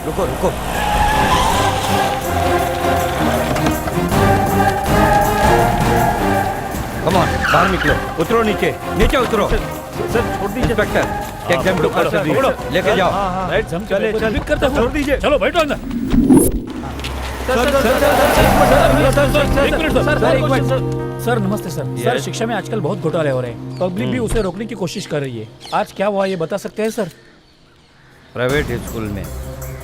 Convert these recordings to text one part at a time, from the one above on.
रुको रुको। Come on, बाहर निकलो, उतरो नीचे, नीचे उतरो। सर छोड़ दीजिए। Inspector, take them to custody, लेके जाओ। राइट, चले चल करता हूं। छोड़ दीजिए। चलो बैठो अंदर। सर नमस्ते सर। सर शिक्षा में आजकल बहुत घोटाले हो रहे हैं, पब्लिक भी उसे रोकने की कोशिश कर रही है। आज क्या हुआ ये बता सकते हैं सर? प्राइवेट स्कूल में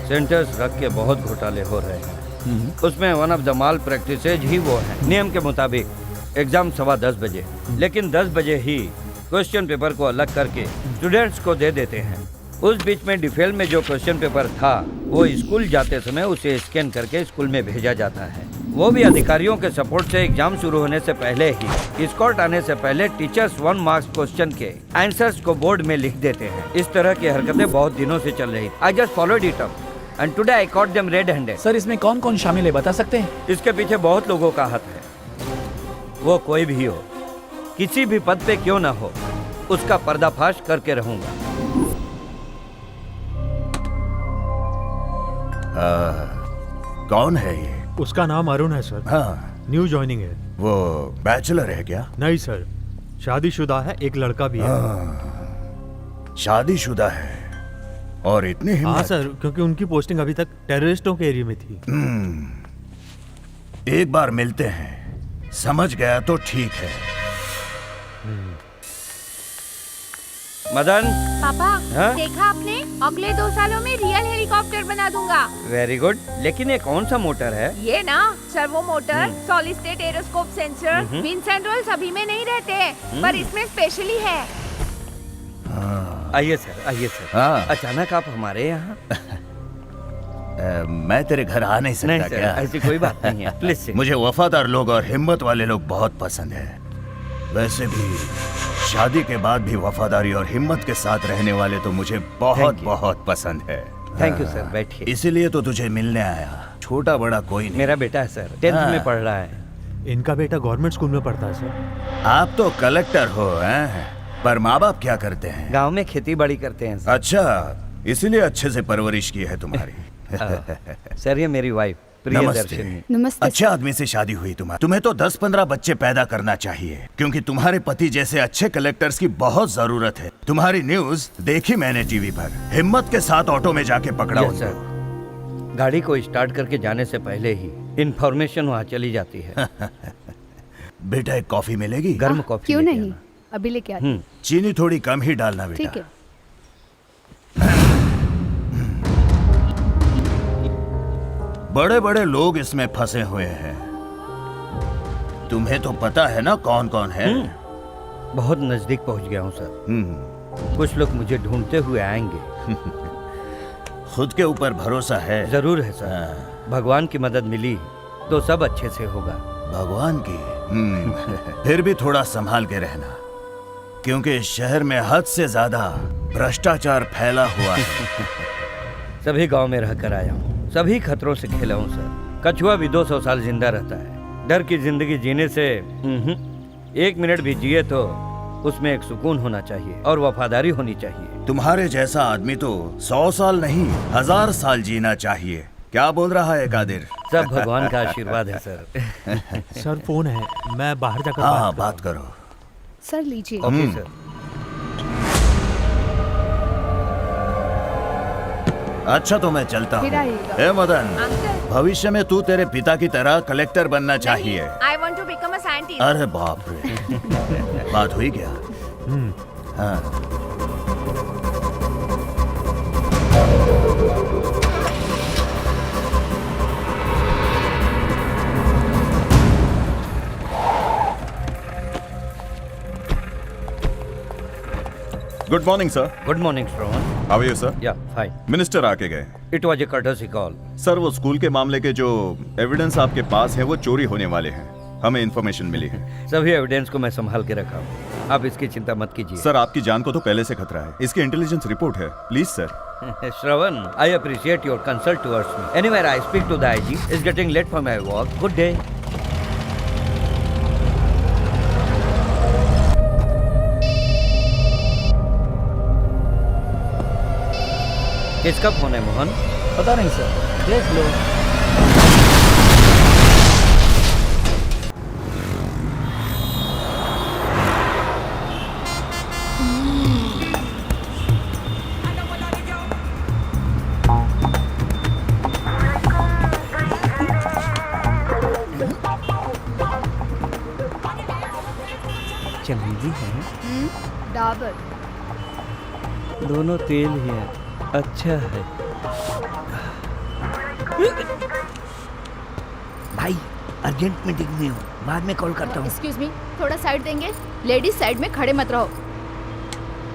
सेंटर्स रख के बहुत घोटाले हो रहे हैं। उसमें one of the malpractices ही वो है। नियम के मुताबिक एग्जाम 10:15 बजे, लेकिन 10 बजे ही क्वेश्चन पेपर को अलग करके स्टूडेंट्स को दे देते हैं। उस बीच में डिफेल में जो क्वेश्चन पेपर था वो स्कूल जाते समय उसे स्कैन करके स्कूल में भेजा जाता है। वो भी अधिकारियों के सपोर्ट से एग्जाम शुरू होने से पहले ही। स्कॉट आने से पहले टीचर्स 1 मार्क्स क्वेश्चन के आंसर्स को बोर्ड में लिख देते हैं। इस तरह की हरकतें बहुत दिनों से चल रही। I just followed it up and today I cot them red handed. Sir इसमें कौन कौन शामिल है बता सकते हैं? इसके पीछे बहुत लोगों का हाथ है। वो कोई भी हो, किसी भी पद पे क्यों ना हो, उसका पर्दाफाश करके रहूंगा। कौन है ये? उसका नाम अरुण है सर। हाँ, न्यू ज्वाइनिंग है। वो बैचलर है क्या? नहीं सर, शादीशुदा है, एक लड़का भी है। शादीशुदा है और इतनी हाँ हिम्मत। सर, क्योंकि उनकी पोस्टिंग अभी तक टेररिस्टों के एरिया में थी। एक बार मिलते हैं, समझ गया तो ठीक है। मदन, पापा हाँ? देखा आपने, अगले 2 सालों में रियल हेलीकॉप्टर बना दूंगा। Very good. लेकिन ये कौन सा मोटर है? ये ना servo motor, solid state gyroscope sensor, winds and rolls अभी में नहीं रहते, पर इसमें स्पेशली है। आइए सर, आइए सर। हाँ। अचानक आप हमारे यहाँ? मैं तेरे घर आ नहीं नहीं सकता सर, क्या? ऐसी कोई बात नहीं है। Please sit. मुझे वफादार लोग और हिम्मत वाले लोग बहुत पसंद है। वैसे भी शादी के बाद भी वफादारी और हिम्मत के साथ रहने वाले तो मुझे बहुत Thank you. बहुत पसंद है। थैंक यू सर, बैठिए। इसीलिए तो तुझे मिलने आया। छोटा बड़ा कोई नहीं। मेरा बेटा है सर, 10th हाँ। में पढ़ रहा है। इनका बेटा गवर्नमेंट स्कूल में पढ़ता है सर। आप तो कलेक्टर हो हैं? पर माँ बाप क्या करते हैं? गांव में खेती बाड़ी करते हैं सर। अच्छा, इसीलिए अच्छे से परवरिश की है तुम्हारी। सर ये मेरी वाइफ प्रियदर्शनी। नमस्ते। नमस्ते अच्छे आदमी से शादी हुई तुम्हारी। तुम्हें तो 10-15 बच्चे पैदा करना चाहिए, क्योंकि तुम्हारे पति जैसे अच्छे कलेक्टर्स की बहुत जरूरत है। तुम्हारी न्यूज देखी मैंने टीवी पर। हिम्मत के साथ ऑटो में जाके पकड़ा Yes, उनको। सर। गाड़ी को स्टार्ट करके जाने से पहले ही इंफॉर्मेशन वहाँ चली जाती है। बेटा एक कॉफी मिलेगी? गर्म कॉफी क्यों लेके नहीं, आना। अभी लेके आती। चीनी थोड़ी कम ही डालना बेटा। ठीक है। बड़े बड़े लोग इसमें फंसे हुए हैं। तुम्हें तो पता है ना कौन कौन है? बहुत नजदीक पहुँच गया हूँ सर। कुछ लोग मुझे ढूंढते हुए आएंगे। खुद के ऊपर भरोसा है? जरूर है सर। भगवान की मदद मिली तो सब अच्छे से होगा। भगवान की? फिर भी थोड़ा संभाल के रहना, क्योंकि इस शहर में हद से ज्यादा भ्रष्टाचार फैला हुआ है। सभी गांव में रहकर आया हूँ, सभी खतरों से खेला हूँ सर। कछुआ भी 200 साल जिंदा रहता है। डर की जिंदगी जीने से 1 मिनट भी जिए तो उसमें एक सुकून होना चाहिए और वफादारी होनी चाहिए। तुम्हारे जैसा आदमी तो 100 साल नहीं 1000 साल जीना चाहिए। क्या बोल रहा है कादिर? सब भगवान का आशीर्वाद है सर। सर फोन है, मैं बाहर जाकर हाँ, बात बात करो। सर लीजिए। Okay sir. अच्छा तो मैं चलता फिर हूँ। आइएगा। ए मदन, अंकल, भविष्य में तू तेरे पिता की तरह कलेक्टर बनना चाहिए। I want to become a scientist. अरे बाप रे। बात हुई क्या? हाँ। Good morning sir. Good morning Shravan. How are you sir? Yeah fine. Minister आके गए। It was a courtesy call. Sir वो स्कूल के मामले के जो एविडेंस आपके पास है वो चोरी होने वाले हैं। हमें इन्फॉर्मेशन मिली है। सभी एविडेंस को मैं संभाल के रखा हूँ, आप इसकी चिंता मत कीजिए। सर आपकी जान को तो पहले से खतरा है। इसकी इंटेलिजेंस रिपोर्ट है। Please sir. Shravan, I appreciate your consult towards me. Anywhere I speak to the IG. It's getting late for my work. Good day. किसका फोन है मोहन? पता नहीं सर, देख लो। चमेली है, डाबर। दोनों तेल ही है, अच्छा है। भाई अर्जेंट मीटिंग में हूँ, बाद में कॉल करता हूँ। एक्सक्यूज मी, थोड़ा साइड देंगे? लेडीज साइड में खड़े मत रहो।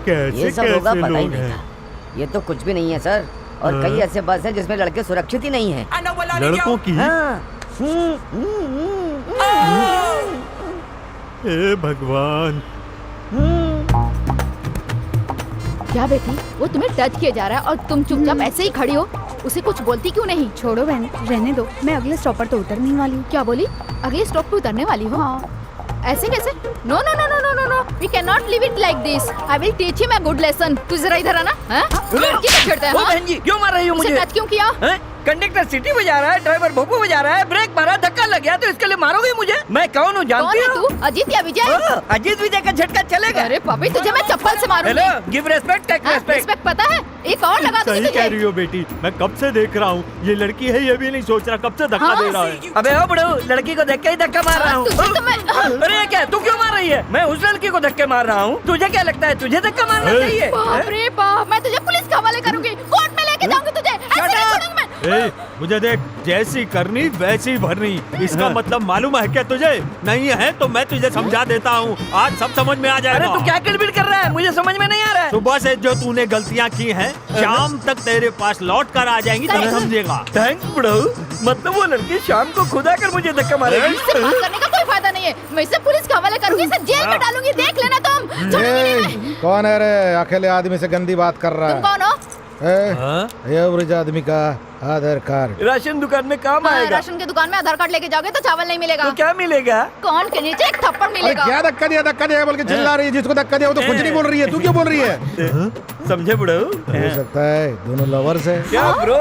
कैसे ये सब होगा कैसे पता ही लोग नहीं हैं? था। ये तो कुछ भी नहीं है सर। और कई ऐसे बस हैं जिसमें लड़के सुरक्षित ही नहीं है। लड़कों की? हाँ। हे भगवान। क्या बेटी, वो तुम्हें टच किया जा रहा है और तुम चुपचाप ऐसे ही खड़ी हो? उसे कुछ बोलती क्यों नहीं? छोड़ो बहन, रहने दो। मैं अगले स्टॉप पर तो उतरने ही वाली हूँ। क्या बोली? अगले स्टॉप पे उतरने वाली हो? हाँ। ऐसे कैसे? No no no no no no no, we can not leave it like this. I will teach him a good lesson. तू जरा इधर आना। हैं? लड़की को छेड़ता है? ओ हाँ? बहन जी, क्यों मार रही हो उसे मुझे? टच क्यों किया? हैं? कंडक्टर सीटी बजा रहा है, ड्राइवर भोपू बजा रहा है, ब्रेक मारा, धक्का लग गया तो इसके लिए मारोगे मुझे? मैं कौन हूँ कौन जानती है हो? तू? अजीत या विजय? अजीत विजय का झटका चलेगा। अरे पापी, तुझे मैं चप्पल से मारूंगी। हेलो, गिव रेस्पेक्ट, टेक हाँ, रेस्पेक्ट। रिस्पेक्ट पता है? एक और लगा दूंगी सही कह तुझे। रही हो बेटी, मैं कब से देख रहा हूँ ये लड़की है, ये भी नहीं सोच रहा कब से धक्का हाँ, दे रहा है। अबे ओ बड़ो, लड़की को देख के ही धक्का मार रहा हूँ। तुझे तो मैं अरे ये क्या, तू क्यों मार रही है? मैं उस लड़की को धक्के मार रहा हूँ, तुझे क्या लगता है तुझे धक्का मारना ए! चाहिए? बाप रे बाप, मैं तुझे पुलिस के हवाले करूंगी, कोर्ट में लेके जाऊंगी तुझे। ऐसे नहीं छोड़ूंगी मैं। ए, मुझे देख, जैसी करनी वैसी भरनी। इसका मतलब मालूम है क्या तुझे? नहीं है तो मैं तुझे समझा देता हूँ, आज सब समझ में आ अरे जाएगा। तू क्या किलबिल कर रहा है? मुझे समझ में नहीं आ रहा है। सुबह से जो तूने गलतियाँ की हैं, शाम तक तेरे पास लौट कर आ जाएंगी, तब समझेगा। थैंक्स बड़ो, मतलब वो लड़की शाम को खुद आकर मुझे धक्का मारेगी। इससे बात करने का कोई फायदा नहीं है। मैं इसे पुलिस के हवाले करूंगी, इसे जेल में डालूंगी, देख लेना तुम। छोड़ूंगी नहीं मैं। कौन है रे? अकेले आदमी से गंदी बात कर रहा तुम कौन हो? है। ये अवरेज आदमी का आधार कार्ड। राशन दुकान में काम हाँ, आएगा। राशन की दुकान में आधार कार्ड लेके जाओगे तो चावल नहीं मिलेगा। तो क्या मिलेगा? कौन के नीचे एक थप्पड़ अरे मिलेगा। क्या धक्का दिया बोल के चिल्ला रही है? जिसको धक्का दिया वो तो कुछ नहीं बोल रही है, तू क्यों बोल रही है? समझे बड़ो? हो सकता है दोनों लवर्स है। क्या ब्रो,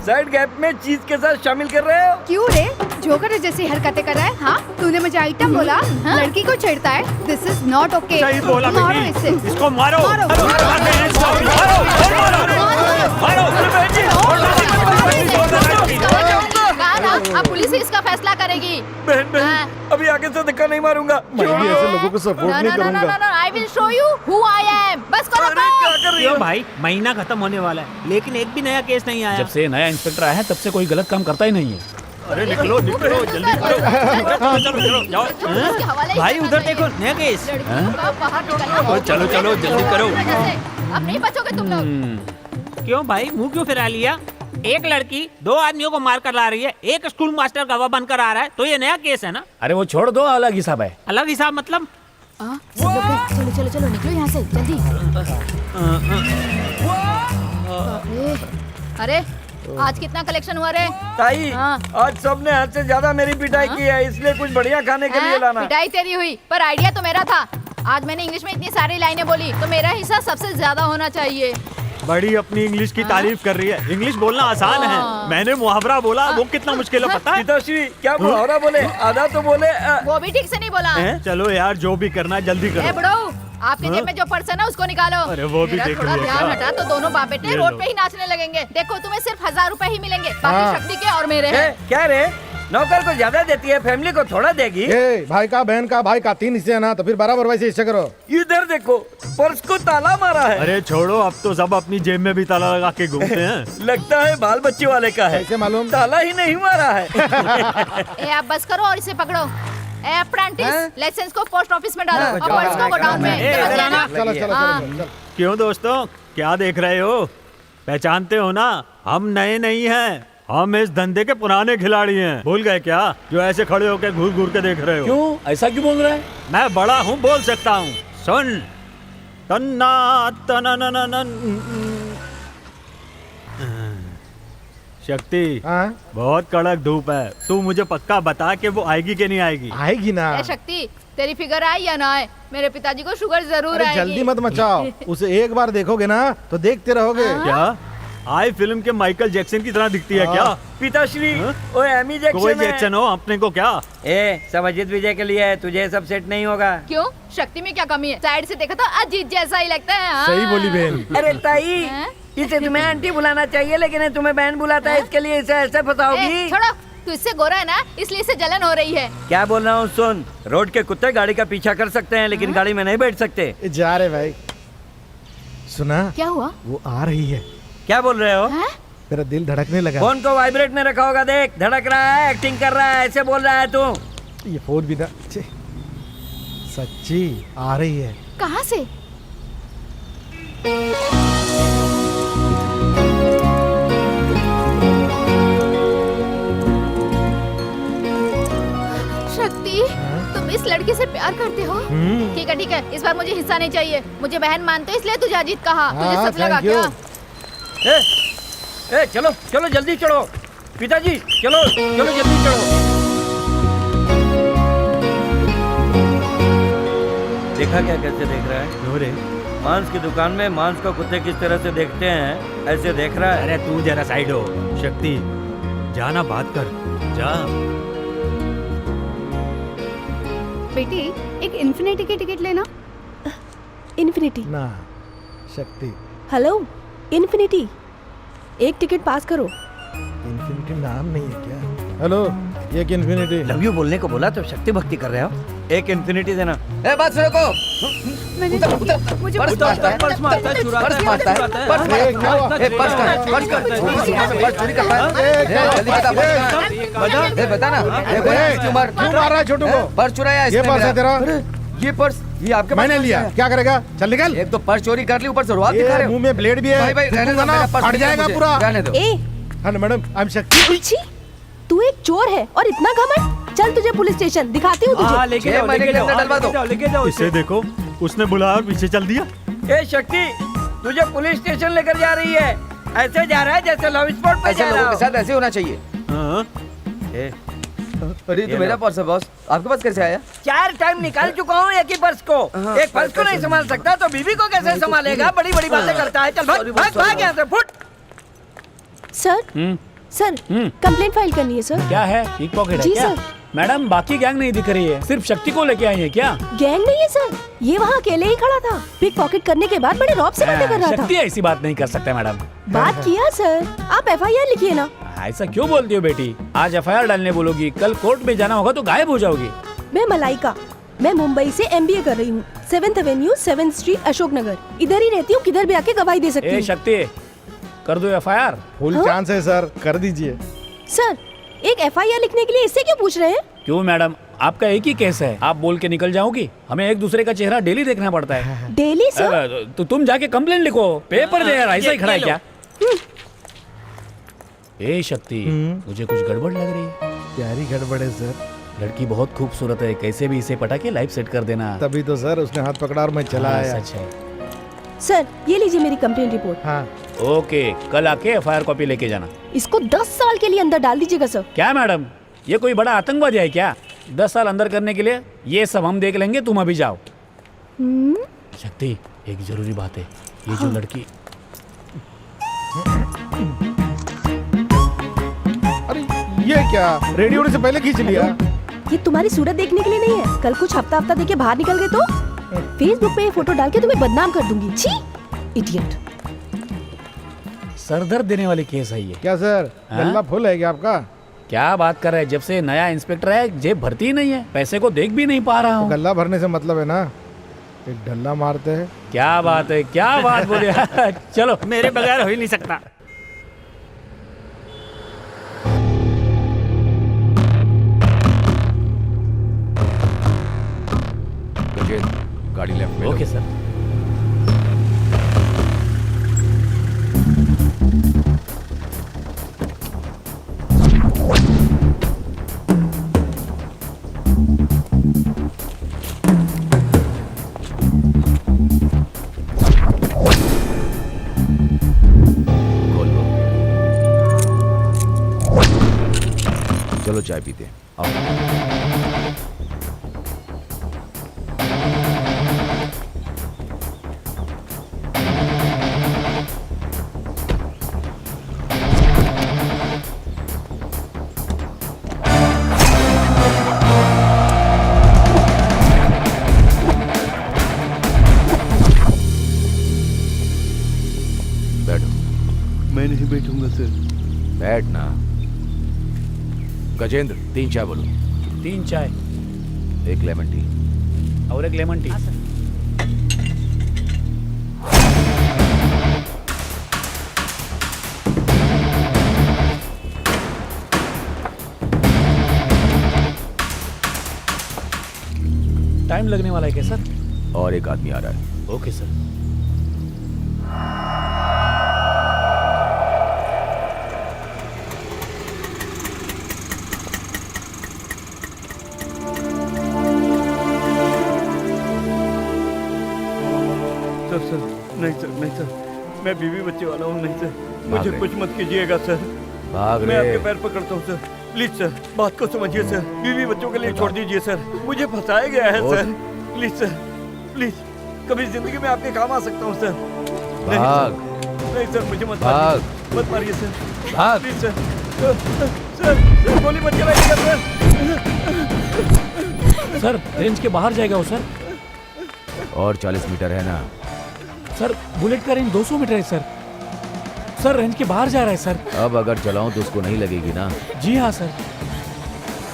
साइड गैप में चीज के साथ शामिल कर रहे हो? क्यों रे? जोकर जैसी हरकतें कर रहा है? हाँ, तूने मुझे आइटम बोला, लड़की को छेड़ता है। This is not okay. सही बोला मारो बेटी, इसे। इसको मारो। मारो। मारो, अब पुलिस ही इसका फैसला करेगी। बहन बहन, हाँ। अभी आगे से धक्का नहीं मारूंगा। मैं भी ऐसे लोगों को सपोर्ट नहीं करूंगा। I will show you who I am. बस करो अरे क्या कर रही हो? क्यों भाई, महीना खत्म होने वाला है लेकिन एक भी नया केस नहीं आया। जब से नया इंस्पेक्टर आया है तब से कोई गलत काम करता ही नहीं है। अरे निकलो निकलो, जल्दी करो। चलो चलो जाओ। पुलिस के हवाले ही भाई करना उधर चाहिए। देखो, नया केस। लड़कियों का बाहर निकलना। चलो चलो जल्दी करो। अब नहीं बचोगे तुम लोग। क्यों भाई, मुंह क्यों फिरा लिया? एक लड़की दो आदमियों को मार कर ला रही है, एक स्कूल मास्टर गवाह बनकर आ रहा है, तो ये नया केस है ना? अरे वो छोड़ दो, अलग हिसाब है। अलग हिसाब मतलब? हाँ, सब लोग गए। चलो चलो चलो निकलो यहाँ से जल्दी। अरे आज कितना कलेक्शन हुआ रे? ताई, हाँ। आज सबने हद से ज्यादा मेरी पिटाई की है, इसलिए कुछ बढ़िया खाने के लिए हाँ, लाना। पिटाई तेरी हुई पर आइडिया तो मेरा था। आज मैंने इंग्लिश में इतनी सारी लाइनें बोली तो मेरा हिस्सा सबसे ज्यादा होना चाहिए। बड़ी अपनी इंग्लिश की तारीफ कर रही है। इंग्लिश बोलना आसान है, मैंने मुहावरा बोला, वो कितना मुश्किल है पता है? पिताश्री, क्या मुहावरा बोले? आधा तो बोले। वो भी ठीक से नहीं बोला। चलो यार, जो भी करना है जल्दी ए करो। बुढ़ऊ, आपके जेब में जो पर्स है ना उसको निकालो। अरे वो भी मेरा देख थोड़ा लिया ध्यान क्या? हटा तो दोनों बाप बेटे ये रोड लो। पे ही नाचने लगेंगे। देखो तुम्हें सिर्फ 1000 रुपए ही मिलेंगे, हाँ। बाकी शक्ति के और मेरे हैं। क्या रे, नौकर को ज्यादा देती है, फैमिली को थोड़ा देगी? ए, भाई का बहन का भाई का 3 हिस्से है ना, तो फिर बराबर वैसे हिस्से करो। इधर देखो, पर्स को ताला मारा है। अरे छोड़ो, अब तो सब अपनी जेब में भी ताला लगा के घूमते हैं। लगता है बाल बच्चे वाले का है। कैसे मालूम? ताला ही नहीं मारा है। ए आप बस करो और इसे पकड़ो। ए अप्रेंटिस, हाँ? लाइसेंस को पोस्ट ऑफिस में डालो और जाओ, पर्स को गोडाउन में। ए, समझ इधर गए आना। ना? चलो चलो हाँ। चलो चलो। क्यों दोस्तों, क्या देख रहे हो? पहचानते हो ना, हम नए नहीं हैं, हम इस धंधे के पुराने खिलाड़ी हैं। भूल गए क्या, जो ऐसे खड़े होकर घूर घूर के देख रहे हो? क्यों ऐसा क्यों बोल रहा है? मैं बड़ा हूँ, बोल सकता हूँ। सुन, तन्ना तननननन। शक्ति, हाँ? बहुत कड़क धूप है, तू मुझे पक्का बता कि वो आएगी कि नहीं आएगी? आएगी ना। ए शक्ति, तेरी फिगर आए या ना आए, मेरे पिताजी को शुगर जरूर अरे आएगी। जल्दी मत मचाओ, उसे एक बार देखोगे ना तो देखते रहोगे। क्या? आई फिल्म के माइकल जैक्सन की तरह दिखती है क्या? पिताश्री हाँ? ओ एमी कोई जैक्सन है। जैक्सन हो, अपने को क्या? ए सब अजीत विजय के लिए है, तुझे सब सेट नहीं होगा। क्यों? शक्ति में क्या कमी है? साइड से देखा तो अजीत जैसा ही लगता है। हाँ। सही बोली बहन। अरे ताई हैं? इसे तुम्हें आंटी बुलाना चाहिए, लेकिन ये तुम्हें बहन बुलाता है, इसके लिए इसे ऐसे फंसाओगी। ए, छोड़ो, तू इससे गोरा है ना, इसलिए इसे जलन हो रही है। क्या बोल रहा हूँ सुन, रोड के कुत्ते गाड़ी का पीछा कर सकते हैं, लेकिन गाड़ी में नहीं बैठ सकते। जा रहे भाई, सुना? क्या हुआ? वो आ रही है। क्या बोल रहे हो? हैं? मेरा दिल धड़कने लगा। फोन को वाइब्रेट में रखा होगा, देख धड़क रहा है, एक्टिंग कर रहा है, ऐसे बोल रहा है तू। ये फोन भी ना, छे, सच्ची आ रही है। कहाँ से? शक्ति, तुम इस लड़के से प्यार करते हो? ठीक है ठीक है, इस बार मुझे हिस्सा नहीं चाहिए। मुझे बहन मानते हो, इसलिए तुझे अजीत कहा। तुझे हाँ, सच लगा thank you। क्या? ए चलो चलो जल्दी चढ़ो, पिताजी चलो चलो जल्दी चढ़ो। देखा क्या कैसे देख रहा है? क्यों रे? मांस की दुकान में मांस को कुत्ते किस तरह से देखते हैं, ऐसे देख रहा है। अरे तू जरा साइड हो। शक्ति, जाना बात कर, जा। बेटी, एक इन्फिनिटी की टिकट लेना। इन्फिनिटी। ना शक्ति, हेलो इन्फिनिटी, एक टिकट पास करो। इन्फिनिटी नाम नहीं है क्या? हेलो, ये इन्फिनिटी। लव यू बोलने को बोला तो शक्ति भक्ति कर रहे हो। एक इन्फिनिटी देना। ए बस रुको। मैंने मुझे पर्स मारता है, पर्स मारता है, पर्स मारता है, पर्स ए, क्या हुआ? ए, पर्स का, पर्स का, पर्स चोरी करता है। जल्दी बता, बता ना। क्यों मार रहा है छोटू को? पर्स चुराया ये पर्स है तेरा? ये पर्स, ये आपके पास मैंने लिया, क्या करेगा? चल निकल। एक तो पर्स चोरी कर ली, ऊपर से रुआब दिखा रहे हो। मुंह में ब्लेड भी है। भाई भाई रहने दो, ना, मेरा पर्स फट नहीं है जाएगा मुझे, पूरा। रहने दो। ए, हेलो मैडम, आई एम शक्ति। छी, तू एक चोर है और इतना घमंड। चल तुझे पुलिस स्टेशन दिखाती हूँ तुझे। लेके 6 जाओ, महीने लेके के अंदर जाओ, डलवा दो। लेके जाओ इसे देखो, उसने बुलाया और पीछे चल दिया। ए शक्ति, तुझे पुलिस स्टेशन लेकर जा रही है, ऐसे जा रहा है जैसे लव स्पॉट पे ऐसे जा रहा लोगों के हो। साथ ऐसे होना चाहिए। हाँ? ए, अरे ये तो मेरा पर्स है बॉस, आपके पास कैसे आया? 4 टाइम निकाल चुका हूँ एक ही पर्स को। एक पर्स को नहीं संभाल सकता तो बीवी को कैसे संभालेगा? बड़ी बड़ी बातें करता है। चल भाग भाग भाग यहाँ से, foot. Sir, sir, complaint file करनी है सर। क्या है? पिक पॉकेट है जी क्या? सर। मैडम बाकी गैंग नहीं दिख रही है, सिर्फ शक्ति को लेके आई है क्या? गैंग नहीं है सर, ये वहाँ अकेले ही खड़ा था। पिक पॉकेट करने के बाद बड़े रौब से बातें कर रहा था। शक्ति ऐसी बात नहीं कर सकता मैडम। बात किया सर, आप FIR लिखिए ना। ऐसा क्यों बोलती हो बेटी? आज FIR डालने बोलोगी, कल कोर्ट में जाना होगा तो गायब हो जाओगी। मैं मलाइका, मैं मुंबई से MBA कर रही हूँ। 7th Avenue 7th street Ashoknagar, इधर ही रहती हूँ, किधर भी आके गवाही दे सकती ए हूँ। शक्ति, कर दो FIR। फुल चांस है सर, कर दीजिए। सर, एक FIR लिखने के लिए इससे क्यों पूछ रहे हैं? क्यों मैडम, आपका एक ही केस है, आप बोल के निकल जाओगी? हमें एक दूसरे का चेहरा डेली देखना पड़ता है। Daily sir? तो तुम जाके कंप्लेंट लिखो, पेपर दे यार, ऐसा ही खड़ा है क्या? ए शक्ति, मुझे कुछ गड़बड़ लग रही है। प्यारी गड़बड़ है सर। लड़की बहुत खूबसूरत है, कैसे भी इसे पटा के लाइफ सेट कर देना। तभी तो सर उसने हाथ पकड़ा और मैं चला हाँ, आया। सच है। सर, ये लीजिए मेरी कंप्लेंट रिपोर्ट। हाँ, ओके, कल आके FIR कॉपी लेके जाना। इसको 10 साल के लिए अंदर डाल दीजिएगा सर। क्या मैडम, ये कोई बड़ा आतंकवादी है क्या? 10 साल अंदर करने के लिए? ये सब हम देख लेंगे, तुम अभी जाओ। शक्ति, एक जरूरी बात है, ये जो लड़की। अरे ये क्या, रेडी होने से पहले खींच लिया? ये तुम्हारी सूरत देखने के लिए नहीं है। कल कुछ हफ्ता हफ्ता देके बाहर निकल गए तो फेसबुक पे ये फोटो डाल के तुम्हें बदनाम कर दूंगी। छी, इडियट। सरदर्द देने वाली केस है ये। क्या सर, हाँ? गल्ला फुल है क्या आपका? क्या बात कर रहे हैं? जब से नया इंस्पेक्टर है, जेब भरती ही नहीं है, पैसे को देख भी नहीं पा रहा हूँ। गल्ला भरने से मतलब है ना, एक ढल्ला मारते हैं। क्या बात है, क्या बात बोले। चलो, मेरे बगैर हो ही नहीं सकता। गाड़ी लेफ्ट में। Okay sir. चलो चाय पीते आओ। बैठना। गजेंद्र 3 चाय बोलो। 3 चाय 1 लेमन टी। और 1 लेमन टी। टाइम लगने वाला है क्या सर? और एक आदमी आ रहा है। Okay sir. सर नहीं सर, नहीं सर, मैं बीवी बच्चे वाला हूँ। नहीं सर, मुझे भाग कुछ मत कीजिएगा सर। भाग मैं आपके रे। पैर पकड़ता हूँ सर, प्लीज सर, बात को समझिए सर। बीवी बच्चों के लिए छोड़ दीजिए सर, मुझे फंसाया गया है सर। प्लीज सर, प्लीज, कभी जिंदगी में आपके काम आ सकता हूँ सर। नहीं भाग। सर, नहीं सर, मुझे मत भाग। मारिए, मत मारिए सर, भाग। Please sir. सर गोली मत चलाइएगा सर। सर रेंज के बाहर जाएगा वो सर। और 40 मीटर है ना। सर बुलेट का रेंज 200 मीटर है सर। सर रेंज के बाहर जा रहा है सर। अब अगर चलाऊं तो उसको नहीं लगेगी ना। जी हाँ सर।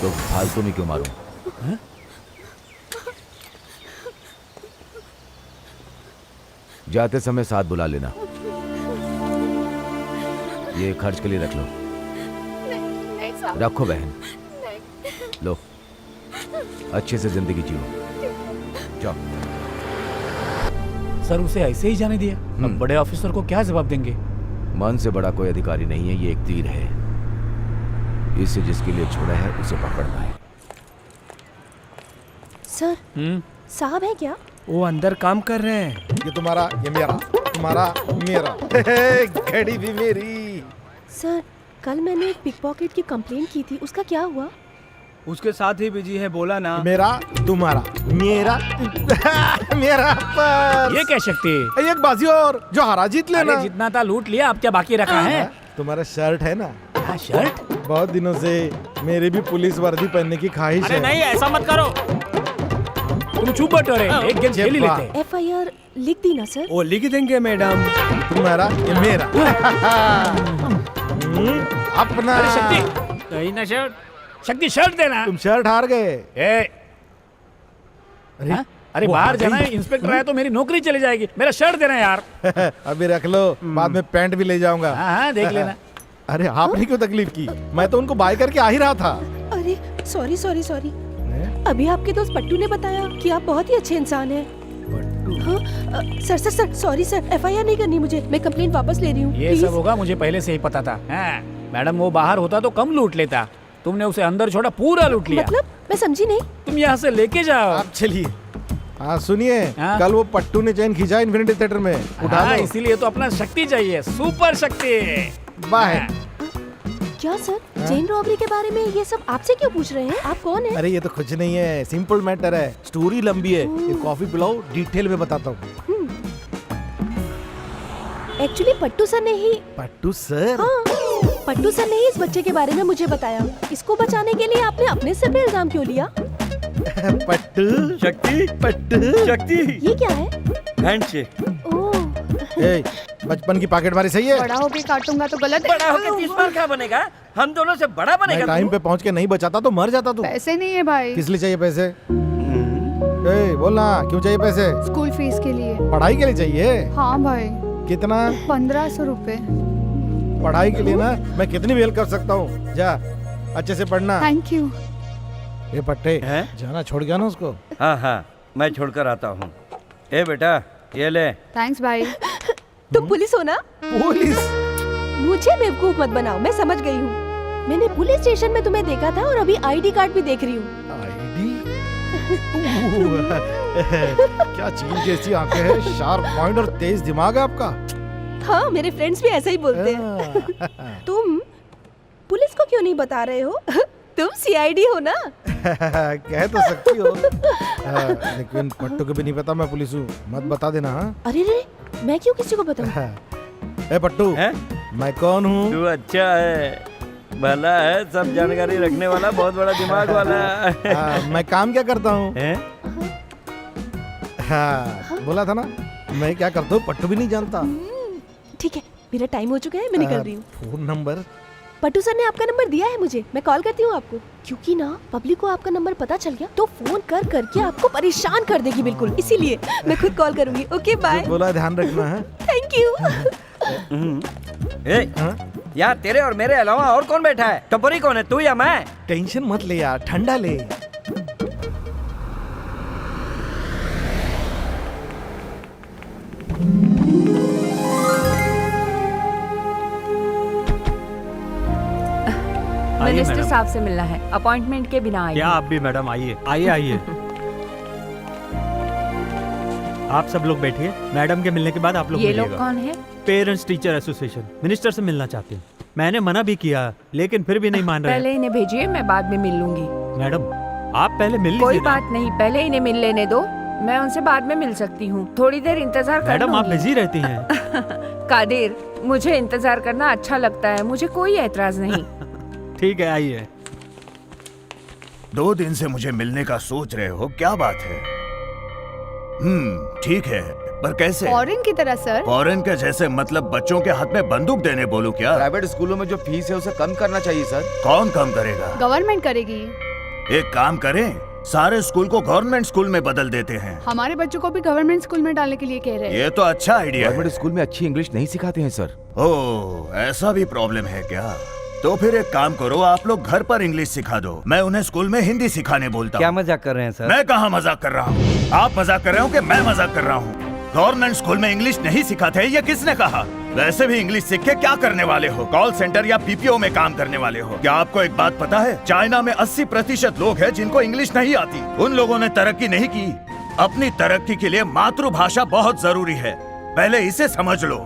तो फालतू में क्यों मारूं? हाँ? जाते समय साथ बुला लेना। ये खर्च के लिए रख लो। नहीं साहब। रखो बहन। लो, अच्छे से जिंदगी जियो। जाओ। सर उसे ऐसे ही जाने दिया। अब बड़े ऑफिसर को क्या जवाब देंगे? मन से बड़ा कोई अधिकारी नहीं है, ये एक तीर है। इसे जिसके लिए छोड़ा है उसे पकड़ना है। सर साहब है क्या? वो अंदर काम कर रहे हैं। ये तुम्हारा, ये मेरा, तुम्हारा, मेरा। घड़ी भी मेरी। सर कल मैंने एक पिकपॉकेट की कंप्लेंट की थी, उसका क्या हुआ? उसके साथ ही बिजी है, बोला ना। मेरा, तुम्हारा, मेरा, मेरा पर। ये क्या शक्ति? एक बाजी और जो हारा जीत लेना। अरे जितना था लूट लिया, अब क्या बाकी रखा है? तुम्हारा शर्ट है ना? हाँ, शर्ट? बहुत दिनों से मेरी भी पुलिस वर्दी पहनने की ख्वाहिश है। अरे नहीं, ऐसा मत करो। तुम चुप बैठो रे, एक गेम खेल ही लेते हैं। FIR लिख दी ना सर? वो लिख देंगे मैडम। तुम्हारा, ये मेरा। अपना। अरे शक्ति, कहीं ना शर्ट। शक्ति शर्ट देना। तुम शर्ट हार गए। अरे अरे बाहर जाना है, इंस्पेक्टर आया तो मेरी नौकरी चली जाएगी। मेरा शर्ट देना यार। अभी रख लो, बाद में पैंट भी ले जाऊंगा। हाँ देख लेना। अरे आपने क्यों तकलीफ की? मैं तो उनको बाय करके आ ही रहा था। अरे सॉरी सॉरी सॉरी। अभी आपके दोस्त पट्टू ने बताया कि आप बहुत ही अच्छे इंसान हैं। हाँ, sir sir sir sorry sir, FIR नहीं करनी मुझे, मैं कंप्लेंट वापस ले रही हूँ। ये सब होगा मुझे पहले से ही पता था। मैडम वो बाहर होता तो कम लूट लेता, तुमने उसे अंदर छोड़ा, पूरा लूट लिया। मतलब मैं समझी नहीं। तुम यहाँ से लेके जाओ। आप चलिए। हाँ सुनिए, हाँ? कल वो पट्टू ने चैन खींचा इन्फिनिटी थिएटर में, उठा लो। इसीलिए तो अपना शक्ति चाहिए, सुपर शक्ति। बाय। क्या सर, चेन रॉबरी के बारे में ये सब आपसे क्यों पूछ रहे हैं? आप कौन हैं? अरे ये तो कुछ नहीं है, सिंपल मैटर है, स्टोरी लंबी है। ये कॉफी पिलाओ, डिटेल में बताता हूँ। एक्चुअली पट्टू सर ने ही। पट्टू सर? हाँ, पट्टू सर ने ही इस बच्चे के बारे में मुझे बताया। इसको बचाने के लिए आपने अपने सिर पे इल्जाम क्यों लिया? पट्टू शक्ति, पट्टू शक्ति, ये क्या है? हैंडशेक। ए, बचपन की पॉकेटमारी सही है? बड़ा होके काटूंगा तो गलत है। बड़ा होकर 30 बार क्या बनेगा? हम दोनों से बड़ा बनेगा। मैं टाइम पे पहुंच के नहीं बचाता तो मर जाता तू। पैसे नहीं है भाई। किस लिए चाहिए पैसे? ए, बोलना क्यों चाहिए पैसे? स्कूल फीस के लिए। पढ़ाई के लिए चाहिए? हाँ भाई। कितना? 1500 रुपए। पढ़ाई के लिए ना मैं कितनी भी हेल्प कर सकता हूँ। जा अच्छे से पढ़ना। Thank you. ये पट्टे हैं? जाना छोड़ गया ना उसको। हाँ हाँ, मैं छोड़कर आता हूँ। ए बेटा, ये ले। थैंक्स भाई। तुम पुलिस हो ना? पुलिस? मुझे बेवकूफ मत बनाओ, मैं समझ गई हूँ। मैंने पुलिस स्टेशन में तुम्हें देखा था और अभी ID कार्ड भी देख रही हूँ। क्या चील जैसी आंखें हैं, शार्प माइंड और तेज दिमाग है आपका। हाँ, मेरे फ्रेंड्स भी ऐसा ही बोलते हैं। तुम पुलिस को क्यों नहीं बता रहे हो? तुम CID हो ना? कह तो सकती हो। लेकिन पट्टू को भी नहीं पता मैं पुलिस हूँ, मत बता देना। हाँ? अरे रे, मैं क्यों किसी को बताऊं? ए पट्टू, मैं कौन हूँ? तू अच्छा है, भला है, सब जानकारी रखने वाला, बहुत बड़ा दिमाग वाला। मैं काम क्या करता हूँ? बोला था ना मैं क्या करता हूँ, पट्टू भी नहीं जानता। ठीक है, मेरा टाइम हो चुका है, मैं निकल रही हूँ। Phone number? पट्टू सर ने आपका नंबर दिया है मुझे, मैं कॉल करती हूँ आपको, क्योंकि ना पब्लिक को आपका नंबर पता चल गया तो फोन कर करके आपको परेशान कर देगी बिल्कुल, इसीलिए मैं खुद कॉल करूंगी। Okay bye. बोला ध्यान रखना है। Thank you. यार तेरे और मेरे अलावा और कौन बैठा है? टपोरी कौन है, तू या मैं? टेंशन मत ले यार, ठंडा ले। मिनिस्टर साहब से मिलना है, अपॉइंटमेंट के बिना आइए। क्या आप भी मैडम, आइए आइए आइए। आप सब लोग बैठिए, मैडम के मिलने के बाद आप लोग ये लोग कौन है? पेरेंट्स टीचर एसोसिएशन, मिनिस्टर से मिलना चाहते हैं। मैंने मना भी किया लेकिन फिर भी नहीं मान रहे। पहले इन्हें भेजिए, मैं बाद में मिल लूंगी। मैडम आप पहले मिल लीजिए। कोई बात नहीं, पहले इन्हें मिल लेने दो, मैं उनसे बाद में मिल सकती हूँ। थोड़ी देर इंतजार कर मैडम आप लूंगी। बिजी रहती हैं। कादिर, मुझे इंतजार करना अच्छा लगता है, मुझे कोई ऐतराज नहीं। ठीक है आइए। 2 दिन से मुझे मिलने का सोच रहे हो, क्या बात है? ठीक है, पर कैसे? फॉरेन की तरह सर। फॉरेन के जैसे मतलब बच्चों के हाथ में बंदूक देने बोलूं क्या? प्राइवेट स्कूलों में जो फीस है उसे कम करना चाहिए सर। कौन कम करेगा? गवर्नमेंट करेगी। एक काम करें, सारे स्कूल को गवर्नमेंट स्कूल में बदल देते हैं। हमारे बच्चों को भी गवर्नमेंट स्कूल में डालने के लिए कह रहे हैं। ये तो अच्छा आइडिया है। गवर्नमेंट स्कूल में अच्छी इंग्लिश नहीं सिखाते हैं सर। ओह, ऐसा भी प्रॉब्लम है क्या? तो फिर एक काम करो, आप लोग घर पर इंग्लिश सिखा दो, मैं उन्हें स्कूल में हिंदी सिखाने बोलता हूँ। क्या मजाक कर रहे हैं सर? मैं कहाँ मजाक कर रहा हूँ? आप मजाक कर रहे हो कि मैं मजाक कर रहा हूँ? गवर्नमेंट स्कूल में इंग्लिश नहीं सिखाते, ये किसने कहा? वैसे भी इंग्लिश सीख के क्या करने वाले हो? कॉल सेंटर या पीपीओ में काम करने वाले हो? क्या आपको एक बात पता है, चाइना में 80% लोग हैं जिनको इंग्लिश नहीं आती। उन लोगों ने तरक्की नहीं की। अपनी तरक्की के लिए मातृभाषा बहुत जरूरी है, पहले इसे समझ लो।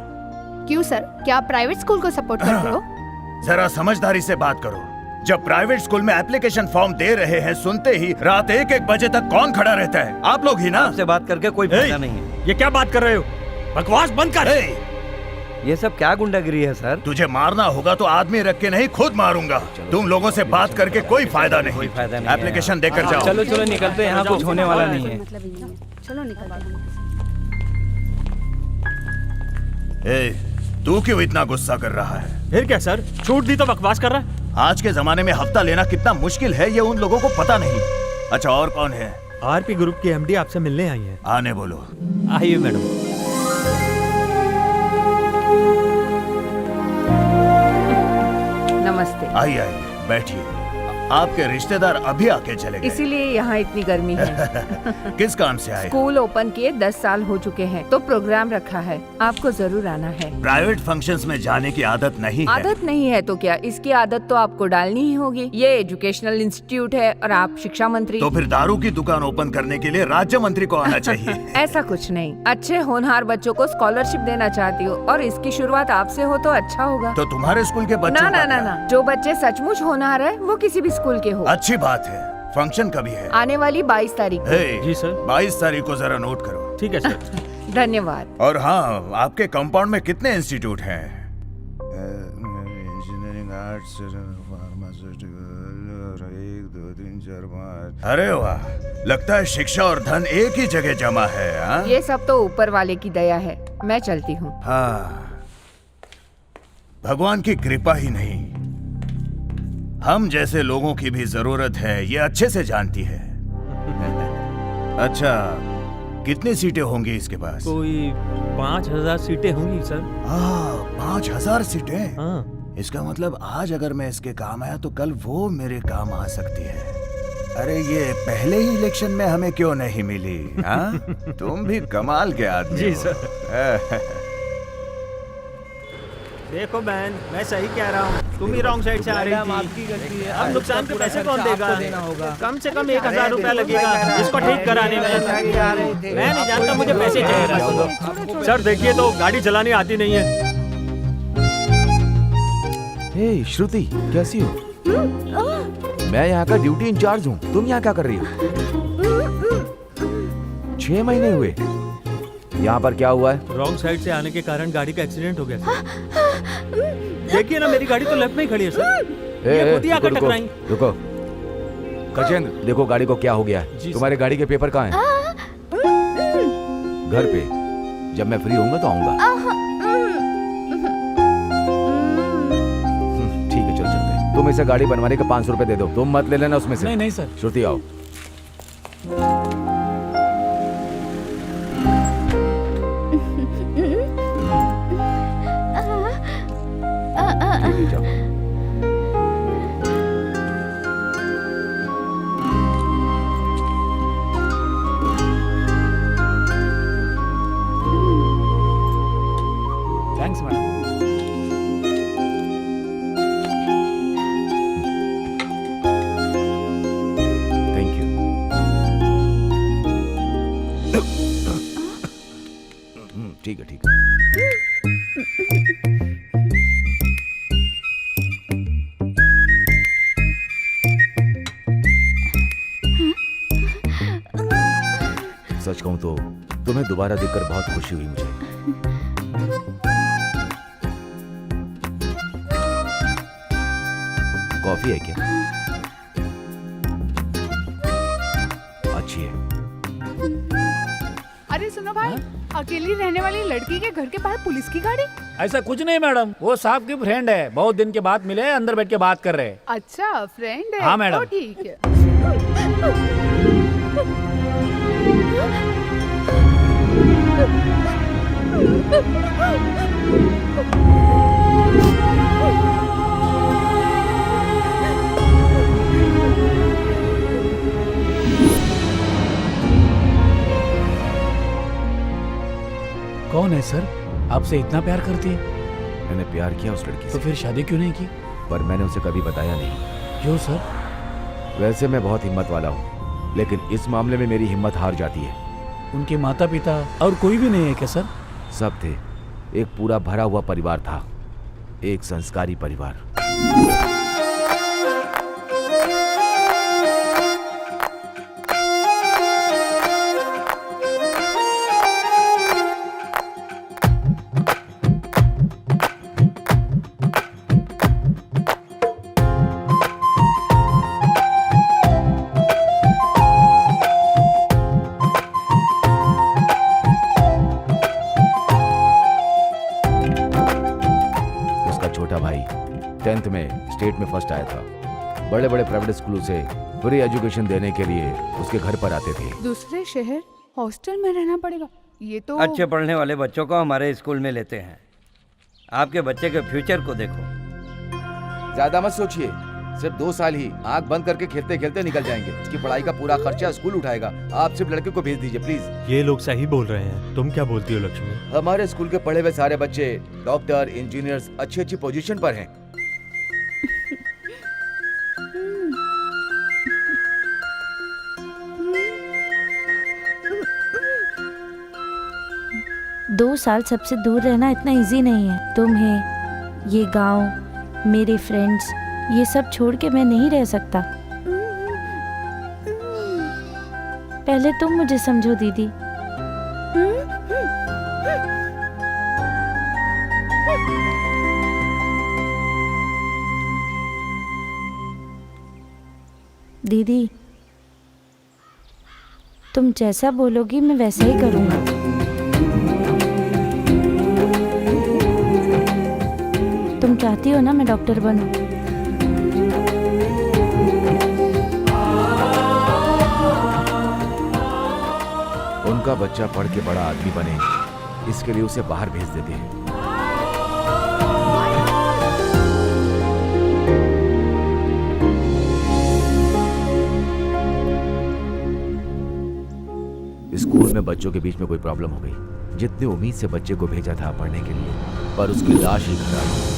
क्यों सर, क्या आप प्राइवेट स्कूल को सपोर्ट करते हो? जरा समझदारी से बात करो। जब प्राइवेट स्कूल में एप्लीकेशन फॉर्म दे रहे हैं, सुनते ही रात 1-1 बजे तक कौन खड़ा रहता है? आप लोग ही ना। आपसे बात करके कोई फायदा नहीं है। ये क्या बात कर रहे हो? बकवास बंद कर। ये सब क्या गुंडागिरी है सर? तुझे मारना होगा तो आदमी रख के नहीं, खुद मारूंगा। तुम लोगों से बात करके कोई फायदा नहीं। कोई फायदा नहीं। एप्लीकेशन देकर जाओ। चलो चलो निकलते हैं, यहाँ कुछ होने वाला नहीं है। चलो निकलते हैं। तू क्यों इतना गुस्सा कर रहा है? फिर क्या सर, छूट दी तो बकवास कर रहा है। आज के जमाने में हफ्ता लेना कितना मुश्किल है, ये उन लोगों को पता नहीं। अच्छा, और कौन है? आरपी ग्रुप की एमडी आपसे मिलने आई है। आने बोलो। आइए मैडम। नमस्ते। आइए आइए, बैठिए। आपके रिश्तेदार अभी आके चले गए। इसीलिए यहाँ इतनी गर्मी है। किस काम से आए? स्कूल ओपन किए 10 साल हो चुके हैं, तो प्रोग्राम रखा है, आपको जरूर आना है। प्राइवेट फंक्शंस में जाने की आदत नहीं है। आदत नहीं है तो क्या, इसकी आदत तो आपको डालनी ही होगी। ये एजुकेशनल इंस्टीट्यूट है और आप शिक्षा मंत्री। तो फिर दारू की दुकान ओपन करने के लिए राज्य मंत्री को आना चाहिए। ऐसा कुछ नहीं, अच्छे होनहार बच्चों को स्कॉलरशिप देना चाहती हूँ और इसकी शुरुआत आपसे हो तो अच्छा होगा। तो तुम्हारे स्कूल के बच्चों ना ना ना ना, जो बच्चे सचमुच होनहार है वो किसी भी स्कूल के हो। अच्छी बात है। फंक्शन कभी है? आने वाली 22 तारीख को। जी सर। 22 तारीख को जरा नोट करो। ठीक है सर। धन्यवाद। और हाँ, आपके कंपाउंड में कितने इंस्टीट्यूट हैं? Engineering, arts, pharmaceutical, 1 2 3 4 5। अरे वाह, लगता है शिक्षा और धन एक ही जगह जमा है। हाँ? ये सब तो ऊपर वाले की दया है, मैं चलती हूँ। हाँ, भगवान की कृपा ही नहीं, हम जैसे लोगों की भी जरूरत है, ये अच्छे से जानती है। अच्छा, कितनी सीटें होंगी इसके पास? कोई 5000 सीटें होंगी सर। 5000 सीटें? हाँ। इसका मतलब आज अगर मैं इसके काम आया तो कल वो मेरे काम आ सकती है। अरे ये पहले ही इलेक्शन में हमें क्यों नहीं मिली? हाँ? तुम भी कमाल के आदमी जी हो। सर। देखो बहन, मैं सही कह रहा हूँ, तुम ही रॉन्ग साइड से आ रही थी। आपकी गलती है। अब नुकसान के पैसे कौन देगा? कम से कम 1000 रुपया लगेगा इसको ठीक कराने में। मैं नहीं जानता, मुझे पैसे चाहिए। सर देखिए तो गाड़ी चलानी आती नहीं है। हे श्रुति, कैसी हो? मैं यहाँ का ड्यूटी इंचार्ज हूँ। तुम यहाँ क्या कर रही हो? 6 महीने हुए। यहाँ पर क्या हुआ है? रॉन्ग साइड से आने के कारण गाड़ी का एक्सीडेंट हो गया सर। देखिए ना, मेरी गाड़ी तो लेफ्ट में ही खड़ी है सर। ये खुद ही आकर टकराई। रुको गजेंद्र, देखो गाड़ी को क्या हो गया है। तुम्हारे गाड़ी के पेपर कहाँ हैं? घर पे। जब मैं फ्री होऊंगा तो आऊंगा। तुम इसे गाड़ी बनवाने के 500 रुपए दे दो, तुम मत ले लेना उसमें से। नहीं नहीं सर। श्रुति आओ। ठीक है, जाओ। Thanks madam. Thank you. ठीक है ठीक है। सच कहूं तो तुम्हें दोबारा देखकर बहुत खुशी हुई मुझे। कॉफी है क्या? अच्छी है। अरे सुनो भाई, अकेली रहने वाली लड़की के घर के बाहर पुलिस की गाड़ी। ऐसा कुछ नहीं मैडम, वो साहब की फ्रेंड है, बहुत दिन के बाद मिले, अंदर बैठ के बात कर रहे हैं। अच्छा फ्रेंड है। हाँ, मैडम। तो ठीक है। कौन है सर? आपसे इतना प्यार करती है? मैंने प्यार किया उस लड़की तो से, फिर शादी क्यों नहीं की? पर मैंने उसे कभी बताया नहीं। क्यों सर? वैसे मैं बहुत हिम्मत वाला हूँ, लेकिन इस मामले में मेरी हिम्मत हार जाती है। उनके माता पिता और कोई भी नहीं है क्या सर? सब थे, एक पूरा भरा हुआ परिवार था, एक संस्कारी परिवार। छोटा भाई 10th में स्टेट में फर्स्ट आया था। बड़े बड़े प्राइवेट स्कूलों से फ्री एजुकेशन देने के लिए उसके घर पर आते थे। दूसरे शहर हॉस्टल में रहना पड़ेगा, ये तो। अच्छे पढ़ने वाले बच्चों को हमारे स्कूल में लेते हैं। आपके बच्चे के फ्यूचर को देखो। ज्यादा मत सोचिए, सिर्फ 2 साल ही, आंख बंद करके खेलते खेलते निकल जाएंगे। इसकी पढ़ाई का पूरा खर्चा स्कूल उठाएगा। आप सिर्फ लड़के को भेज दीजिए प्लीज। ये लोग सही बोल रहे हैं, तुम क्या बोलती हो लक्ष्मी? हमारे स्कूल के पढ़े हुए सारे बच्चे डॉक्टर, इंजीनियर्स, अच्छी अच्छी पोजीशन पर हैं। दो साल सबसे दूर रहना इतना इजी नहीं है। तुम्हें, ये गांव, मेरे फ्रेंड्स, ये सब छोड़ के मैं नहीं रह सकता। पहले तुम मुझे समझो दीदी। दीदी, तुम जैसा बोलोगी मैं वैसा ही करूँगा। तुम चाहती हो ना मैं डॉक्टर बनूं? उनका बच्चा पढ़ के बड़ा आदमी बने, इसके लिए उसे बाहर भेज देते हैं। स्कूल में बच्चों के बीच में कोई प्रॉब्लम हो गई। जितनी उम्मीद से बच्चे को भेजा था पढ़ने के लिए, पर उसकी लाश ही खराब हो।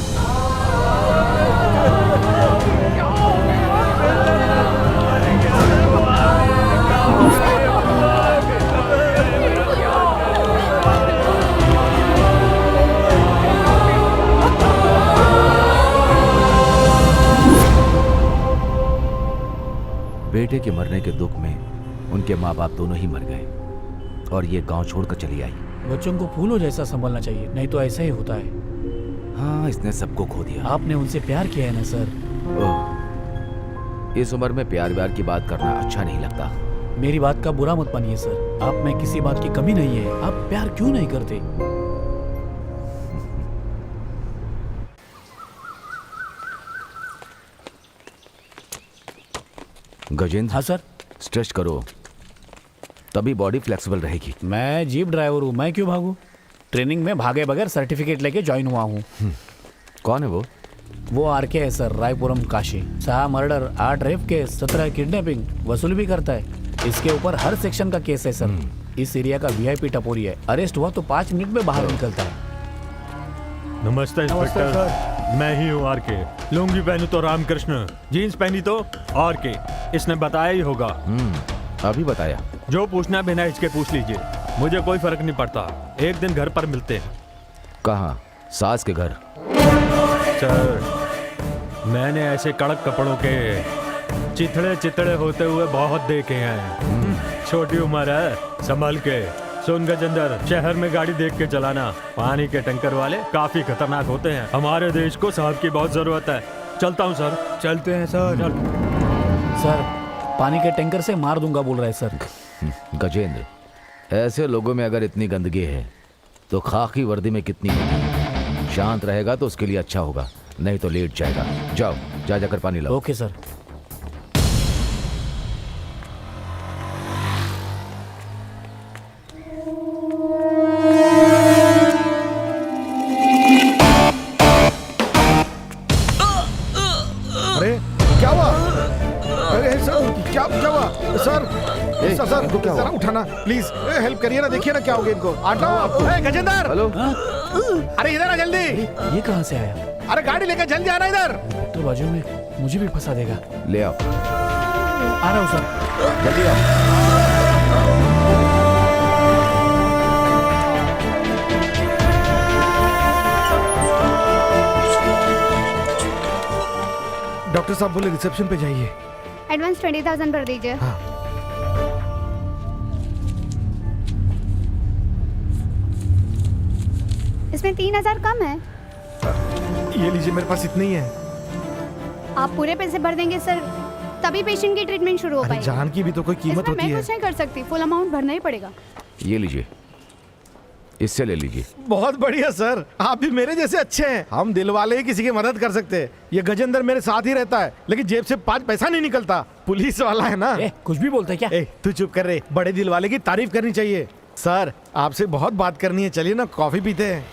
बेटे के मरने के दुख में उनके माँ बाप दोनों ही मर गए और ये गांव छोड़कर चली आई। बच्चों को फूलों जैसा संभालना चाहिए, नहीं तो ऐसा ही होता है। हाँ, इसने सबको खो दिया। आपने उनसे प्यार किया है ना सर? इस उम्र में प्यार व्यार की बात करना अच्छा नहीं लगता। मेरी बात का बुरा मत मानिए सर, आप में किसी बात की कमी नहीं है। आप प्यार क्यों नहीं करते? गजेंद्र। हाँ सर। स्ट्रेच करो, तभी बॉडी फ्लेक्सिबल रहेगी। मैं जीप ड्राइवर हूँ, मैं क्यों भागूं? ट्रेनिंग में भागे बगैर सर्टिफिकेट लेके ज्वाइन हुआ हूँ। कौन है वो? वो आरके है sir, Raipuram Kashi. 6 murder, 8 rape case, 17 kidnapping, वसूली भी करता है। इसके ऊपर हर सेक्शन का केस है सर। इस एरिया का वीआईपी टपोरी है। अरेस्ट हुआ तो 5 मिनट में बाहर निकलता है। नमस्ते इंस्पेक्टर, मैं ही हूँ आरके। लुंगी पहनू तो रामकृष्ण, जीन्स पहनी तो आरके। इसने बताया ही होगा। अभी बताया। जो पूछना बिना हिचके पूछ लीजिए, मुझे कोई फर्क नहीं पड़ता। एक दिन घर पर मिलते हैं। कहाँ? सास के घर? सर, मैंने ऐसे कड़क कपड़ों के चिथड़े चिथड़े होते हुए बहुत देखे हैं। छोटी उम्र है, संभल के। सुन गजेंद्र, शहर में गाड़ी देख के चलाना। पानी के टैंकर वाले काफी खतरनाक होते हैं। हमारे देश को साहब की बहुत जरूरत है। चलता हूँ सर। चलते हैं सर। सर, पानी के टैंकर से मार दूंगा बोल रहा है सर। गजेंद्र, ऐसे लोगों में अगर इतनी गंदगी है तो खाकी वर्दी में कितनी होगी? शांत रहेगा तो उसके लिए अच्छा होगा, नहीं तो लेट जाएगा। जाओ, जाकर पानी लाओ। Okay sir. अरे क्या हुआ? अरे सर, क्या हुआ सर? सर इनको क्या हुआ? जरा उठाना प्लीज, हेल्प करिए ना। देखिए ना क्या हो गया इनको। आ जाओ आप। गजेंद्र, हेलो। अरे इधर आ जल्दी। ये कहाँ से आया? अरे गाड़ी लेकर जल्दी आना इधर। तो बाजू में मुझे भी फंसा देगा। ले आओ। आ रहा हूँ सर। जल्दी आओ। डॉक्टर साहब बोले रिसेप्शन पे जाइए। एडवांस 20,000 कर दीजिए। हाँ। इसमें 3,000 कम है। ये लीजिए, मेरे पास इतने ही है। आप पूरे पैसे भर देंगे सर, तभी पेशेंट की ट्रीटमेंट शुरू हो अरे पाएगी। जान की भी तो कोई कीमत इसमें होती मैं है। कुछ नहीं कर सकती, फुल अमाउंट भरना ही पड़ेगा। ये लीजिए, इससे ले लीजिए। बहुत बढ़िया सर, आप भी मेरे जैसे अच्छे हैं। हम दिल वाले ही किसी की मदद कर सकते हैं। ये गजेंद्र मेरे साथ ही रहता है, लेकिन जेब से 5 पैसा नहीं निकलता। पुलिस वाला है ना। कुछ भी बोलता है क्या? तू चुप कर रहे। बड़े दिल वाले की तारीफ करनी चाहिए। सर, आपसे बहुत बात करनी है, चलिए ना कॉफी पीते हैं।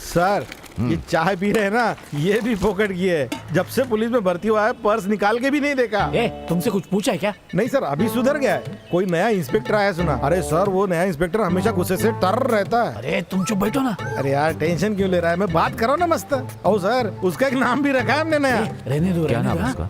सर, ये चाय पी रहे हैं ना, ये भी फोकट की है। जब से पुलिस में भर्ती हुआ है, पर्स निकाल के भी नहीं देखा। तुमसे कुछ पूछा है क्या? नहीं सर, अभी सुधर गया है। कोई नया इंस्पेक्टर आया सुना। अरे सर, वो नया इंस्पेक्टर हमेशा गुस्से से टर रहता है। अरे तुम चुप बैठो ना। अरे यार, टेंशन क्यों ले रहा है? मैं बात करो ना मस्त। ओ सर, उसका एक नाम भी रखा है हमने नया। रहने दो। क्या नाम है उसका?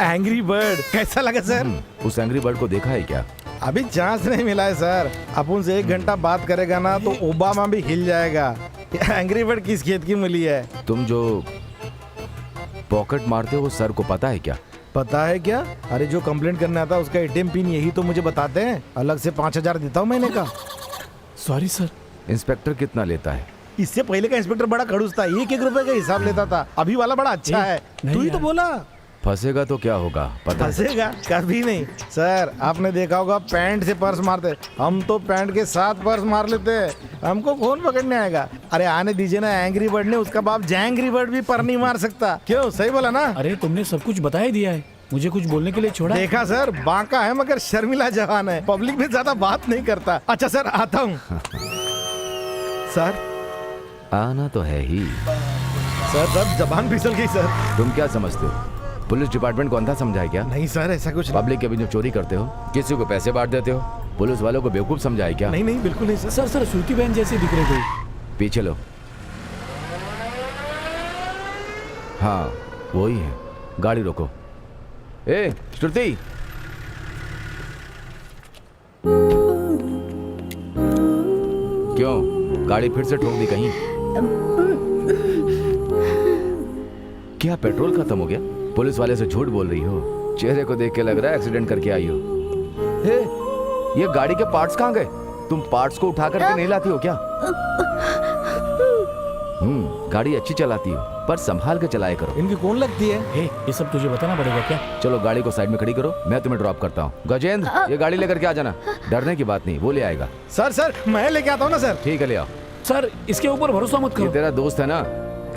Angry bird. कैसा लगा सर? उस एंग्री बर्ड को देखा है क्या? अभी चांस नहीं मिला है सर। अपन से 1 घंटा बात करेगा ना तो ओबामा भी हिल जाएगा। एंग्री बर्ड किस खेत की मूली है? तुम जो पॉकेट मारते हो वो सर को पता है क्या? पता है क्या? अरे जो कंप्लेंट करने आता है उसका एटीएम पिन यही तो मुझे बताते हैं। अलग से 5,000 देता हूँ महीने का। Sorry sir. इंस्पेक्टर कितना लेता है? इससे पहले का इंस्पेक्टर बड़ा खड़ूस था, 1-1 रुपए का हिसाब लेता था। अभी वाला बड़ा अच्छा है। तू ही तो बोला। फंसेगा तो क्या होगा पता है? फंसेगा कभी नहीं सर। आपने देखा होगा पैंट से पर्स मारते, हम तो पैंट के साथ पर्स मार लेते हैं। हमको कौन पकड़ने आएगा? अरे आने दीजिए ना। एंग्री बर्ड ने उसका बाप जैंग्री बर्ड भी पर नहीं मार सकता। क्यों? सही बोला ना? अरे तुमने सब कुछ बता ही दिया है, मुझे कुछ बोलने के लिए छोड़ा। देखा सर, बांका है मगर शर्मिला जवान है। पब्लिक में ज्यादा बात नहीं करता। अच्छा सर, आता हूँ। सर, आना तो है ही। सर जबान फिसल गई सर। तुम क्या समझते हो? पुलिस डिपार्टमेंट को अंधा समझा है क्या? नहीं सर, ऐसा कुछ पब्लिक के बीच में चोरी करते हो, किसी को पैसे बांट देते हो, पुलिस वालों को बेवकूफ समझा है क्या? नहीं नहीं, बिल्कुल नहीं सर। सर श्रुति बहन जैसी दिख रही कोई। पीछे लो। हाँ वही है। गाड़ी रोको। ए श्रुति, क्यों गाड़ी फिर से ठोक दी कहीं? क्या पेट्रोल खत्म हो गया? पुलिस वाले से झूठ बोल रही हो। चेहरे को देख के लग रहा है एक्सीडेंट करके आई हो। हे, ये गाड़ी के पार्ट्स कहाँ गए? तुम पार्ट्स को उठा करके नहीं लाती हो क्या? गाड़ी अच्छी चलाती हो पर संभाल के चलाया करो। इनकी कौन लगती है? हे, ये सब तुझे बताना पड़ेगा क्या? चलो गाड़ी को साइड में खड़ी करो, मैं तुम्हें ड्रॉप करता हूँ। गजेंद्र, ये गाड़ी लेकर के आ जाना। डरने की बात नहीं, वो ले आएगा। सर मैं लेके आता हूँ ना सर। ठीक है, ले आओ। सर इसके ऊपर भरोसा मत करो। ये तेरा दोस्त है ना,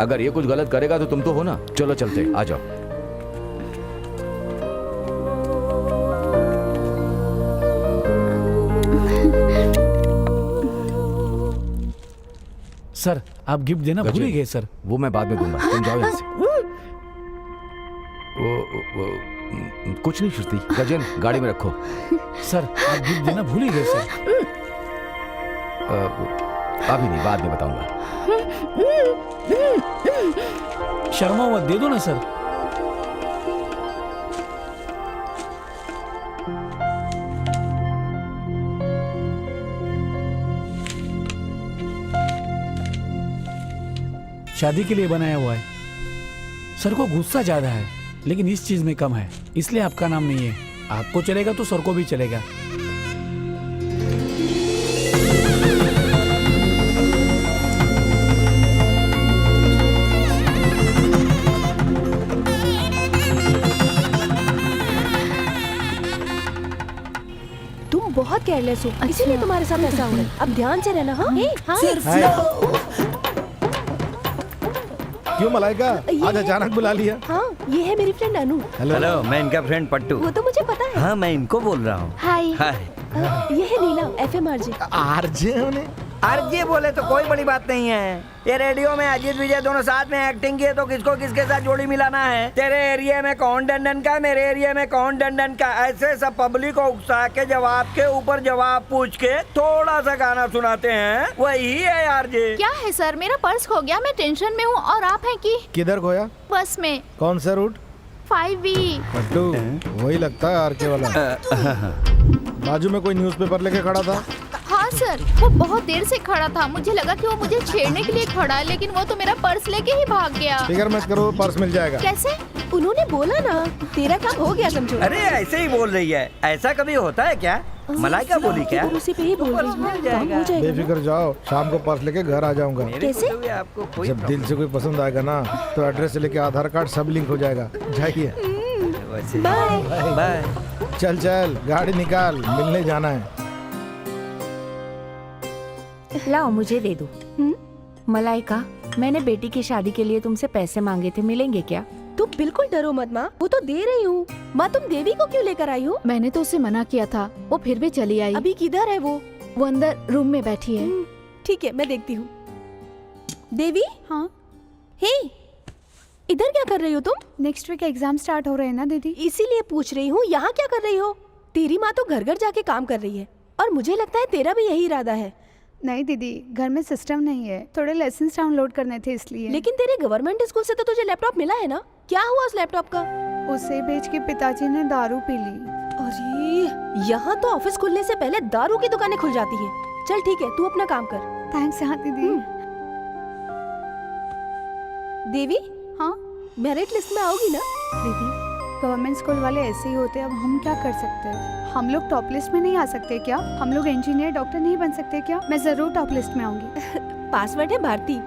अगर ये कुछ गलत करेगा तो तुम तो हो ना। चलो चलते, आ जाओ। सर आप गिफ्ट देना भूल ही गए सर। वो मैं बाद में दूंगा, तुम जाओ यहाँ से। कुछ नहीं श्रुति, गजन गाड़ी में रखो। सर आप गिफ्ट देना भूल ही गए सर। अभी नहीं, बाद में बताऊंगा। शर्मा मत, दे दो ना सर। शादी के लिए बनाया हुआ है। सर को गुस्सा ज्यादा है लेकिन इस चीज में कम है, इसलिए आपका नाम नहीं है। आपको चलेगा तो सर को भी चलेगा। तुम बहुत केयरलेस हो, इसीलिए तुम्हारे साथ ऐसा हो रहा है। अब ध्यान से रहना। हाँ क्यों मलाइका, आज अचानक बुला लिया? हाँ, ये है मेरी फ्रेंड अनु। हेलो, मैं इनका फ्रेंड पट्टू। वो तो मुझे पता है। हाँ, मैं इनको बोल रहा हूँ। हाय। हाय। ये है नीला, एफएम आरजे। आरजे बोले तो कोई बड़ी बात नहीं है। ये रेडियो में अजीत विजय दोनों साथ में एक्टिंग किए तो किसको किसके साथ जोड़ी मिलाना है। तेरे एरिया में कौन डंडन का, मेरे एरिया में कौन डंडन का, ऐसे सब पब्लिक को उकसा के जवाब के ऊपर जवाब पूछ के थोड़ा सा गाना सुनाते हैं, वही है आरजे। क्या है सर, मेरा पर्स खो गया, मैं टेंशन में हूँ। और आप हैं कि किधर खोया? बस में। कौन सा रूट? 5B। पट्टू, वही लगता है आरके वाला। बाजू में कोई न्यूज़पेपर लेके खड़ा था। हाँ सर, वो बहुत देर से खड़ा था, मुझे लगा कि वो मुझे छेड़ने के लिए खड़ा है, लेकिन वो तो मेरा पर्स लेके ही भाग गया। फिकर मत करो, पर्स मिल जाएगा। कैसे? उन्होंने बोला ना, तेरा काम हो गया समझो। अरे ऐसे ही बोल रही है, ऐसा कभी होता है क्या? मलाइका बोली क्या? उसी पे ही बोल रही हूँ। बेफिक्र जाओ, शाम को पर्स लेके घर आ जाऊंगा। कैसे? आपको जब दिल से कोई पसंद आएगा ना तो एड्रेस से लेके आधार कार्ड सब लिंक हो जाएगा। जाइए। Bye bye. चल चल, गाड़ी निकाल, मिलने जाना है। लाओ मुझे दे दो। मलाइका, मैंने बेटी की शादी के लिए तुमसे पैसे मांगे थे, मिलेंगे क्या? तुम बिल्कुल डरो मत माँ, वो तो दे रही हूँ। माँ तुम देवी को क्यों लेकर आई हो? मैंने तो उसे मना किया था, वो फिर भी चली आई। अभी किधर है वो? वो अंदर रूम में बैठी है। ठीक है, मैं देखती हूँ। देवी। हाँ। हे, इधर क्या कर रही हो तुम? नेक्स्ट वीक एग्जाम स्टार्ट हो रहे हैं ना दीदी, इसीलिए पूछ रही हूँ। यहाँ क्या कर रही हो? तेरी माँ तो घर घर जाके काम कर रही है और मुझे लगता है तेरा भी यही इरादा है। नहीं दीदी, घर में सिस्टम नहीं है, थोड़े लेसन्स डाउनलोड करने थे इसलिए। लेकिन तेरे गवर्नमेंट स्कूल से तो तुझे लैपटॉप मिला है ना? क्या हुआ उस लैपटॉप का? उसे बेच के पिताजी ने दारू पी ली। अरे, यहाँ तो ऑफिस खुलने से पहले दारू की दुकानें खुल जाती है। चल ठीक है, तू अपना काम कर। थैंक्स हाँ दीदी। देवी। हाँ। मेरिट लिस्ट में आओगी ना? दीदी, गवर्नमेंट स्कूल वाले ऐसे ही होते हैं, अब हम क्या कर सकते हैं? हम लोग टॉप लिस्ट में नहीं आ सकते क्या? हम लोग इंजीनियर डॉक्टर नहीं बन सकते क्या? मैं जरूर टॉप लिस्ट में आऊंगी। पासवर्ड है भारती।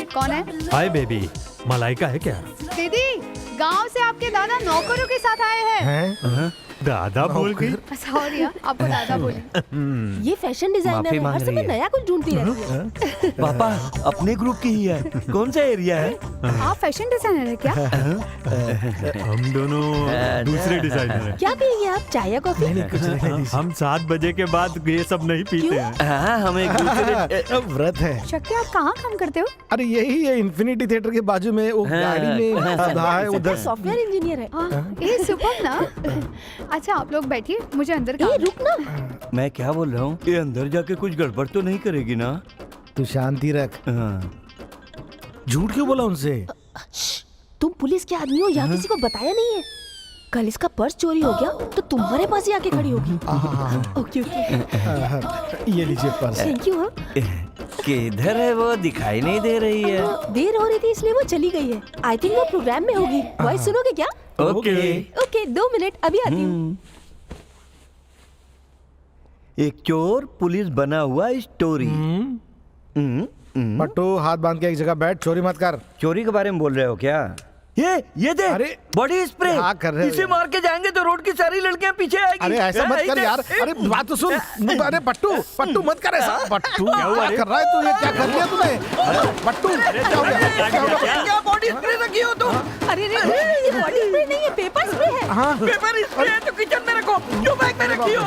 कौन है? हाय बेबी, मलाइका है क्या? दीदी, गांव से आपके दादा नौकरों के साथ आए हैं। दादा बोल गई? सॉरी, आपको दादा बोली। ये फैशन डिजाइनर है, हर समय नया कुछ ढूंढती रहती है। पापा अपने ग्रुप की ही है। कौन सा एरिया है? आप फैशन डिजाइनर है क्या? हम दोनों दूसरे डिजाइनर हैं। क्या पिएंगे आप, चाय या कॉफी? हम 7 बजे के बाद ये सब नहीं पीते हैं। हाँ, हम एक दूसरे व्रत है। शक्ति, आप कहाँ काम करते हो? अरे यही है, इन्फिनिटी थिएटर के बाजू में वो गाड़ी में आधा है उधर। सॉफ्टवेयर इंजीनियर है। ये सुपर ना। अच्छा आप लोग बैठिए, मुझे अंदर का। रुक ना। मैं क्या बोल रहा हूँ, ये अंदर जाके कुछ गड़बड़ तो नहीं करेगी ना? तू शांति रख। झूठ क्यों बोला उनसे? तुम पुलिस के आदमी हो, यहाँ किसी को बताया नहीं है। कल इसका पर्स चोरी हो गया तो तुम्हारे पास ही आके खड़ी होगी। Okay okay. ये लीजिए पर्स। Thank you. किधर है वो, दिखाई नहीं दे रही है। देर हो रही थी इसलिए वो चली गई है। आई थिंक वो प्रोग्राम में होगी। वॉइस सुनोगे क्या? ओके ओके, 2 मिनट, अभी आती हूँ। एक चोर पुलिस बना हुआ स्टोरी। पट्टू, हाथ बांध के एक जगह बैठ, चोरी मत कर। चोरी के बारे में बोल रहे हो क्या? ये दे, अरे बॉडी स्प्रे। क्या कर रहे हो इसे यार? मार के जाएंगे तो रोड की सारी लड़कियां पीछे आएगी। अरे ऐसा मत कर यार, अरे बात तो सुन। अरे पट्टू पट्टू मत कर ऐसा। पट्टू क्या कर रहा है तू? ये क्या कर लिया तूने? पट्टू क्या हो गया? क्या बॉडी स्प्रे रखी हो तुम? अरे ये बॉडी स्प्रे नहीं है, पेपर स्प्रे है। हाँ पेपर स्प्रे है तो किचन में रखो, क्यों बैग में रखी हो?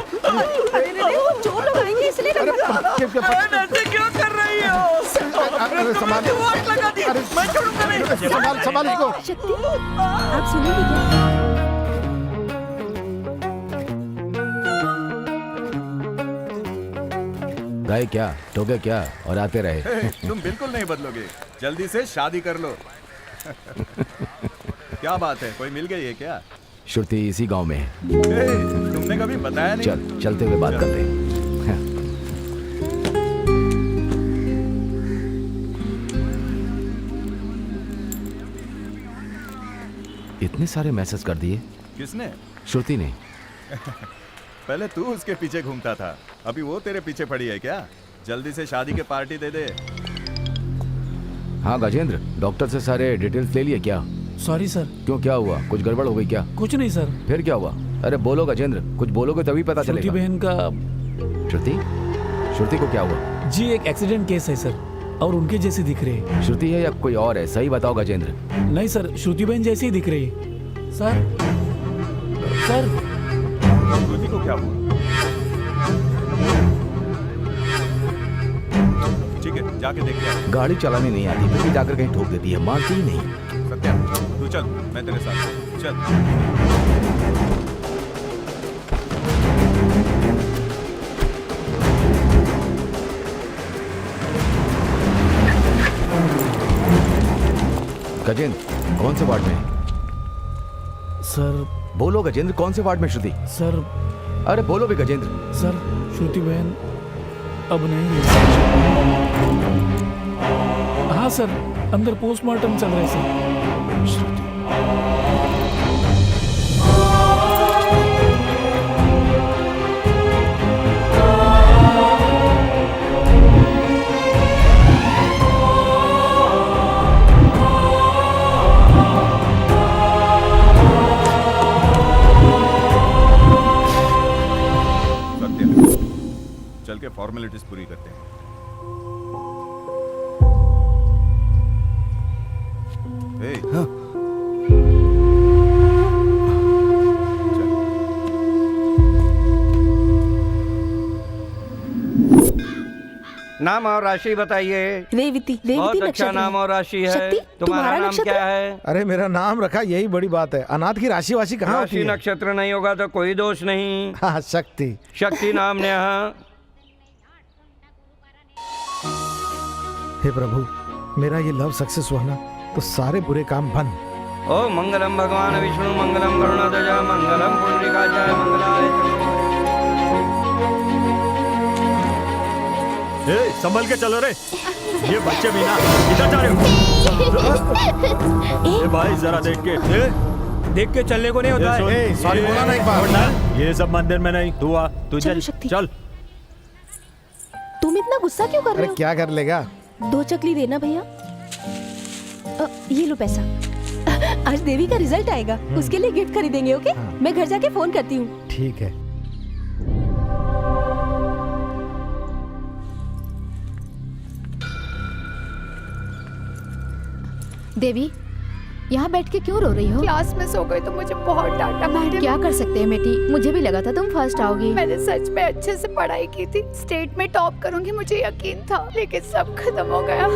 अरे वो चोर लोग आएंगे इसलिए ऐसे क्यों कर रही हो? संभाल लगा दी, मैं छोड़ूंगा नहीं। संभाल इसको। शक्ति आप सुनेंगे क्या? गए क्या, टोके क्या और आते रहे। तुम बिल्कुल नहीं बदलोगे, जल्दी से शादी कर लो। क्या बात है, कोई मिल गई है क्या? श्रुति इसी गांव में है। तुमने कभी बताया नहीं। चल चलते हुए बात करते हैं। इतने सारे मैसेज कर दिए। किसने? श्रुति ने। पहले तू उसके पीछे घूमता था, अभी वो तेरे पीछे पड़ी है क्या? जल्दी से शादी के पार्टी दे दे। हाँ गजेंद्र, डॉक्टर से सारे डिटेल्स ले लिए क्या? Sorry sir. क्यों, क्या हुआ? कुछ गड़बड़ हो गई क्या? कुछ नहीं सर। फिर क्या हुआ? अरे बोलो गजेंद्र, कुछ बोलोगे तभी पता श्रुति चलेगा। बहन का। श्रुति को क्या हुआ? जी एक एक्सीडेंट केस है सर, और उनके जैसी दिख रही है। श्रुति है या कोई और है? सही बताओ गजेंद्र। नहीं सर, श्रुति बहन जैसी ही दिख रही है सर। सर श्रुति को क्या हुआ? ठीक है, जाके देखते। गाड़ी चलाने नहीं आती, फिर भी जाकर कहीं ठोक देती है, मानती ही नहीं। सत्या तू चल, मैं तेरे साथ हूं। चल। गजेंद्र कौन से वार्ड में है? सर बोलो गजेंद्र, कौन से वार्ड में श्रुति? सर अरे बोलो भी गजेंद्र। सर श्रुति बहन अब नहीं रही। हाँ सर, अंदर पोस्टमार्टम चल रहा है सर। श्रुति चल के फॉर्मेलिटीज पूरी करते हैं। हाँ। नाम और राशि बताइए। रेवती। बहुत अच्छा नक्षत्र नाम और राशि है। शक्ति, तुम्हारा नाम नक्षत्र? क्या है? अरे मेरा नाम रखा, यही बड़ी बात है। अनाथ की राशि वाशी कहाँ होती राशि है? नक्षत्र नहीं होगा तो कोई दोष नहीं। हाँ शक्ति। शक्ति नाम नेहा। हे प्रभु, मेरा ये लव सक्सेस हुआ ना तो सारे बुरे काम बंद। ओ मंगलम भगवान विष्णु मंगलम गरुड़ध्वज मंगलम पुंडरीकाचार्य मंगलाय। संभल के चलो रे, ये बच्चे भी ना इधर जा रहे हो। भाई जरा देख के चलने को नहीं होता है। सॉरी बोला ना एक बार। ये सब मंदिर में नहीं, तू आ, तू चल चल। तुम इतना गुस्सा क्यों कर रहे अरे हो? क्या कर लेगा? 2 चकली देना भैया। ये लो पैसा। आज देवी का रिजल्ट आएगा, उसके लिए गिफ्ट खरीदेंगे। ओके मैं घर जाके फोन करती हूँ। ठीक है। देवी, यहाँ बैठ के क्यों रो रही हो? क्लास में सो गई तो मुझे बहुत डांटा मैडम। क्या कर सकते हैं बेटी, मुझे भी लगा था तुम फर्स्ट आओगी। मैंने सच में अच्छे से पढ़ाई की थी, स्टेट में टॉप करूंगी मुझे यकीन था, लेकिन सब खत्म हो गया।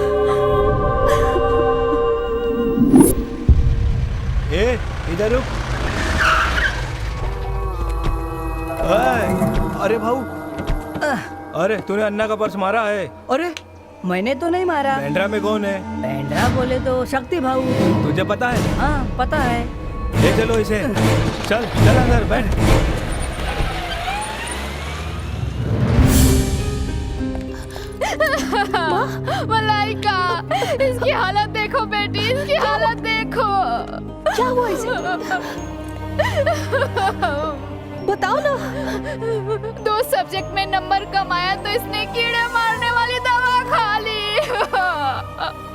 इधर रुक। अरे भाऊ, अरे तूने अन्ना का पर्स मारा है? अरे मैंने तो नहीं मारा। बैंड्रा में कौन है? बैंड्रा बोले तो शक्ति भाऊ। तुझे पता है? हाँ पता है। ले चलो इसे। चल चल अंदर बैठ। मलाइका, इसकी हालत देखो बेटी, इसकी हालत देखो। क्या हुआ इसे? बताओ ना। 2 सब्जेक्ट में नंबर कम आया तो इसने कीड़े मारने वाली दवा खा ली।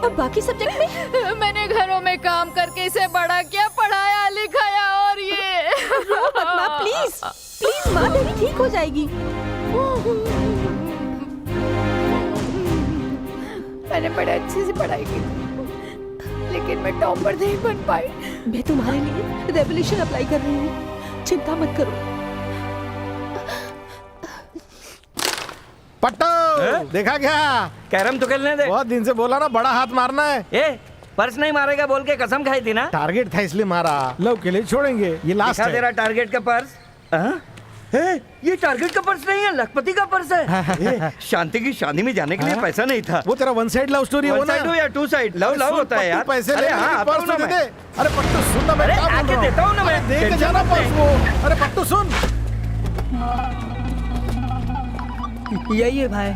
अब बाकी सब्जेक्ट में? मैंने घरों में काम करके इसे बड़ा किया, पढ़ाया लिखाया, और ये माँ प्लीज प्लीज माँ, बेबी ठीक हो जाएगी। मैंने बड़े अच्छे से पढ़ाई की लेकिन मैं टॉपर नहीं बन पाई। मैं तुम्हारे लिए रेवोल्यूशन अप्लाई कर रही हूँ, चिंता मत करो। पट्टू देखा क्या? कैरम तो खेलने दे। बहुत दिन से बोला ना बड़ा हाथ मारना है। ए पर्स नहीं मारेगा बोल के कसम खाई थी ना। टारगेट था इसलिए मारा, लव के लिए छोड़ेंगे, ये लास्ट दिखा है। तेरा टारगेट का पर्स। ये टारगेट का पर्स नहीं है, लखपति का पर्स है। शांति की शादी में जाने के लिए पैसा नहीं था। वो तेरा वन साइड लव स्टोरी है वो ना? One side हो या two side, लव लव होता है यार। पैसे अरे ले, हाँ, पर्स आता हूँ दे ना दे। अरे पट्टू सुन ना, मैं अरे क्या बोल आके रहा हूँ? देता हूँ ना मैं। अरे दे के जाना पर्स वो। अरे पट्टू सुन। यही है भाई।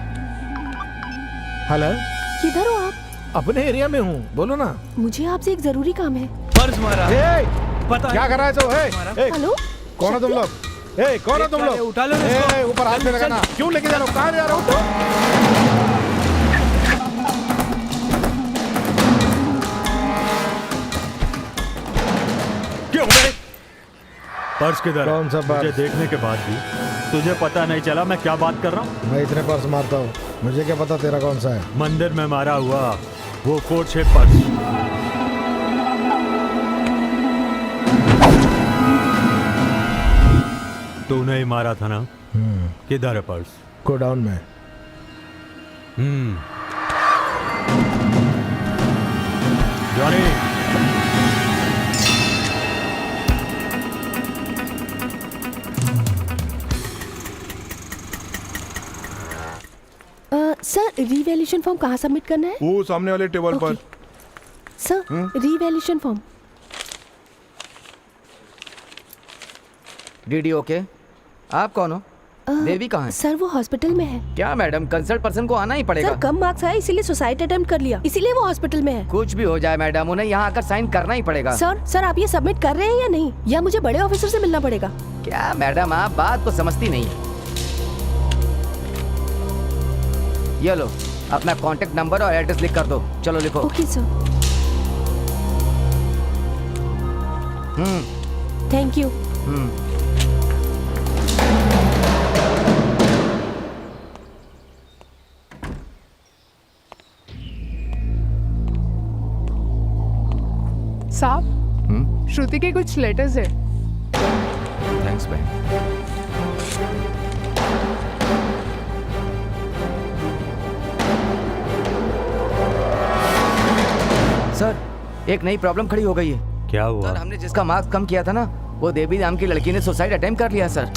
हेलो, किधर हो आप? अपने एरिया में हूँ, बोलो ना। मुझे आपसे एक जरूरी काम है। पर्स मारा। पता क्या कर रहा है तो? हेलो, कौन हो तुम लोग? ए, कौन हो तुम लोग? उठा लो ए, ऊपर हाथ में लगाना। क्यों लेके जा रहे हो? कहाँ जा रहे हो? क्यों बे? पर्स किधर है? कौन सा पर्स? मुझे देखने के बाद भी तुझे पता नहीं चला मैं क्या बात कर रहा हूँ? मैं इतने पर्स मारता हूँ, मुझे क्या पता तेरा कौन सा है? मंदिर में मारा हुआ वो कोट शेप पर्स। तूने ही मारा था ना? किधर है पर्स? गोडाउन में। जॉनी, सर रीवैल्यूएशन फॉर्म कहाँ सबमिट करना है? वो सामने वाले टेबल पर। Sir revaluation form. DD okay. आप कौन हो? देवी कहाँ है? सर वो हॉस्पिटल में है। क्या मैडम, कंसल्ट पर्सन को आना ही पड़ेगा। सर कम मार्क्स आए इसीलिए सुसाइड अटेम्प्ट कर लिया, इसीलिए वो हॉस्पिटल में है। कुछ भी हो जाए मैडम, उन्हें यहाँ आकर साइन करना ही पड़ेगा। सर आप ये सबमिट कर रहे हैं या नहीं, या मुझे बड़े ऑफिसर से मिलना पड़ेगा? क्या मैडम, आप बात को समझती नहीं है। ये लो अपना कांटेक्ट नंबर और एड्रेस लिख कर दो। चलो लिखो। Okay sir. Thank you. साहब, श्रुति के कुछ लेटर्स है। थैंक्स बहन। सर एक नई प्रॉब्लम खड़ी हो गई है। क्या हुआ? सर हमने जिसका मार्क्स कम किया था ना, वो देवी नाम की लड़की ने सुसाइड अटेम्प्ट कर लिया सर।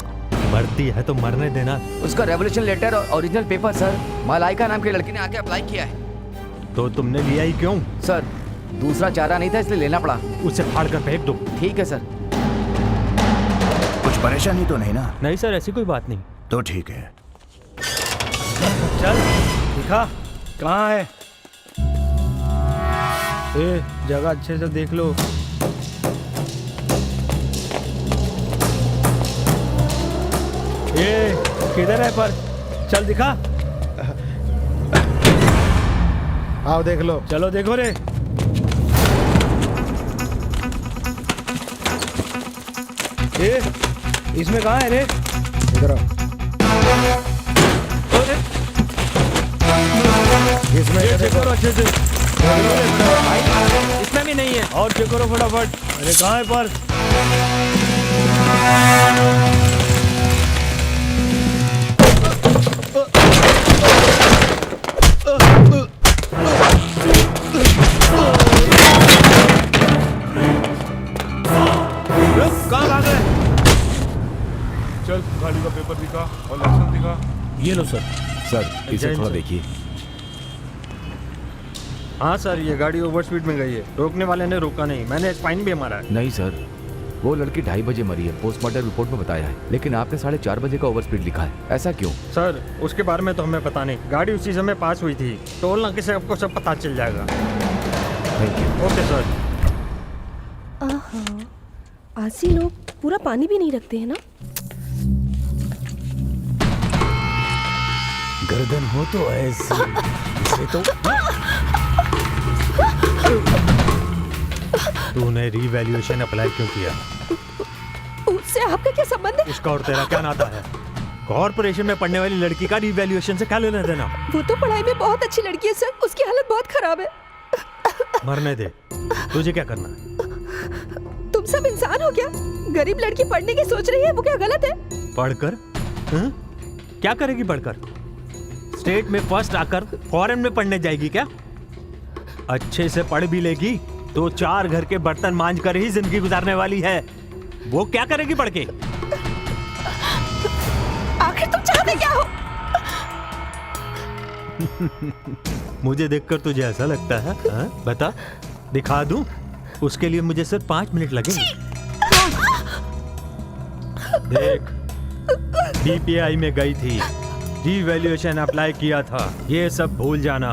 मरती है तो मरने देना। उसका रेवोल्यूशन लेटर और ओरिजिनल पेपर सर मलाइका नाम की लड़की ने आके अप्लाई किया है। तो तुमने लिया ही क्यों? सर दूसरा चारा नहीं था इसलिए लेना पड़ा। उसे फाड़ कर फेंक दो। ठीक है सर। कुछ परेशानी तो नहीं ना? नहीं सर, ऐसी कोई बात नहीं। तो ठीक है। चल दिखा कहाँ है? ए जगह अच्छे से देख लो। ए किधर है पर? चल दिखा। आओ देख लो। चलो देखो रे। ए इसमें कहाँ है रे? इधर आओ। इसमें ये चेक करो अच्छे से। इसमें भी नहीं है। और चेक करो फटाफट। अरे कहाँ है पर्स? कहाँ भाग रहे? चल गाड़ी का पेपर दिखा और लाइसेंस दिखा। ये लो सर। सर इसे थोड़ा देखिए। हाँ सर, ये गाड़ी ओवर स्पीड में गई है। रोकने वाले ने रोका नहीं, मैंने फाइन भी मारा है। नहीं सर, वो लड़की 2:30 बजे मरी है, पोस्टमार्टम रिपोर्ट में बताया है, लेकिन आपने 4:30 बजे का ओवर स्पीड लिखा है। ऐसा क्यों? सर उसके बारे में तो हमें पता नहीं, गाड़ी उसी समय पास हुई थी। टोल नाके से आपको सब पता चल जाएगा। Thank you. Okay sir. आसी लोग पूरा पानी भी नहीं रखते हैं ना। गर्दन हो तो ऐसे, इसे तो तूने रीवैल्यूएशन अप्लाई क्यों किया? उससे आपका क्या संबंध है? उसका और तेरा क्या नाता है? कॉर्पोरेशन में पढ़ने वाली लड़की का रीवैल्यूएशन से क्या लेना देना? वो तो पढ़ाई में बहुत अच्छी लड़की है सर, उसकी हालत बहुत खराब है। मरने दे, तुझे क्या करना है? तुम सब इंसान हो क्या? गरीब लड़की पढ़ने की सोच रही है, वो क्या गलत है? पढ़कर क्या करेगी? पढ़कर स्टेट में फर्स्ट आकर फॉरेन में पढ़ने जाएगी क्या? अच्छे से पढ़ भी लेगी तो 4 घर के बर्तन मांझ कर ही जिंदगी गुजारने वाली है। वो क्या करेगी पढ़ के? आखिर तुम चाहते क्या हो? मुझे देखकर तुझे ऐसा लगता है? बता, दिखा दूं? उसके लिए मुझे सिर्फ 5 मिनट लगेंगे। देख, बीपीआई में गई थी, रीवैल्यूएशन अप्लाई किया था, ये सब भूल जाना।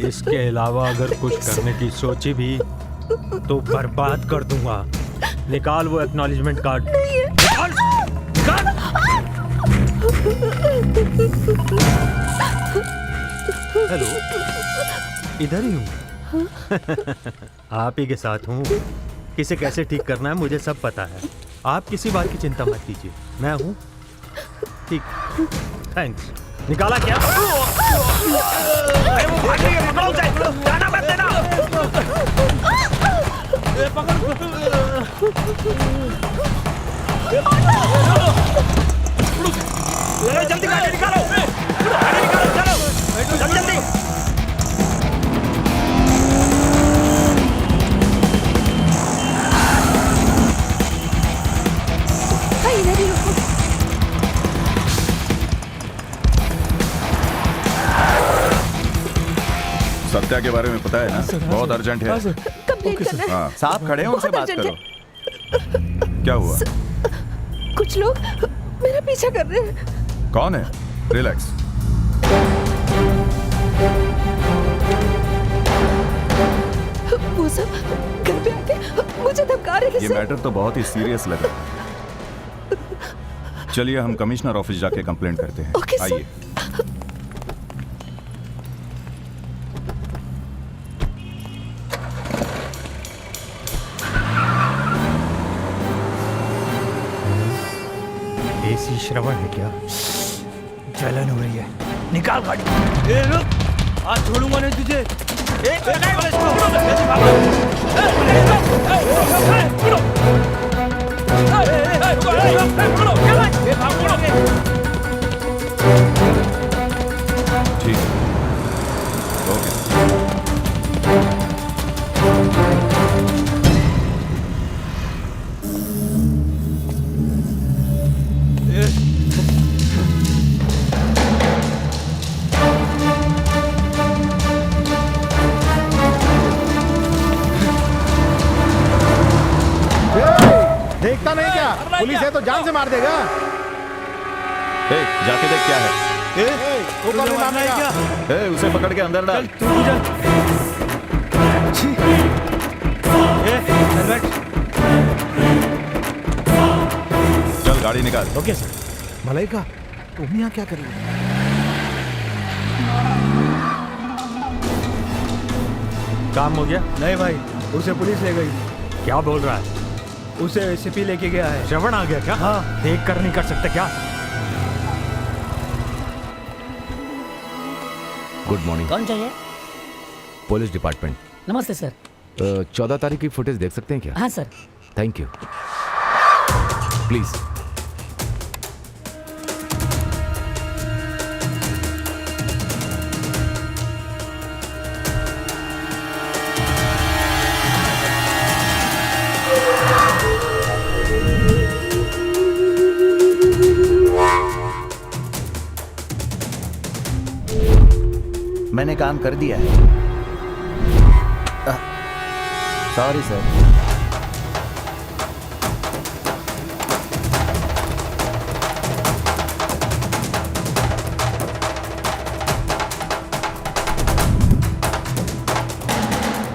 इसके अलावा अगर कुछ करने की सोची भी तो बर्बाद कर दूंगा। निकाल वो एक्नॉलेजमेंट कार्ड। निकाल, निकाल। हेलो, इधर ही हूँ। आप ही के साथ हूँ। किसे कैसे ठीक करना है मुझे सब पता है। आप किसी बात की चिंता मत कीजिए, मैं हूँ। ठीक, थैंक्स। निकाला क्या? अरे वो भाग रही है, पकड़ो उसे, जाना मत देना। जल्दी गाड़ी निकालो, गाड़ी निकालो, चलो, जल्दी जल्दी। इधर ही रुको। सत्या के बारे में पता है ना? बहुत अर्जेंट है। कंप्लेंट करना है। हाँ, साहब खड़े हैं, उनसे बहुत बात urgent करो। क्या हुआ? कुछ लोग मेरा पीछा कर रहे हैं। कौन है? रिलैक्स। वो सब घर पे आके मुझे धमका रहे थे ये सर। मैटर तो बहुत ही सीरियस लग रहा है। चलिए हम कमिश्नर ऑफिस जाके कंप्लेंट करते हैं। Okay, sir. आइए। एसी श्रवण है क्या? जलन हो रही है। निकाल गाड़ी। ए रुक, आज छोड़ूंगा नहीं तुझे। ठीक है, ओके। देखता नहीं क्या? पुलिस है तो जान से मार देगा। जाके देख क्या है। वो कौन मारने का? उसे पकड़ के अंदर डाल। चल गाड़ी निकाल। Okay sir. मलाइका, तुम यहाँ क्या कर रही हो? काम हो गया? नहीं भाई, उसे पुलिस ले गई। क्या बोल रहा है? उसे एसीपी लेके गया है। श्रवण आ गया क्या? हाँ। देख कर नहीं कर सकते क्या? Good morning. कौन चाहिए? Police department. नमस्ते सर। 14 तारीख की फुटेज देख सकते हैं क्या? हाँ सर। Thank you. प्लीज। मैंने काम कर दिया है। Sorry sir.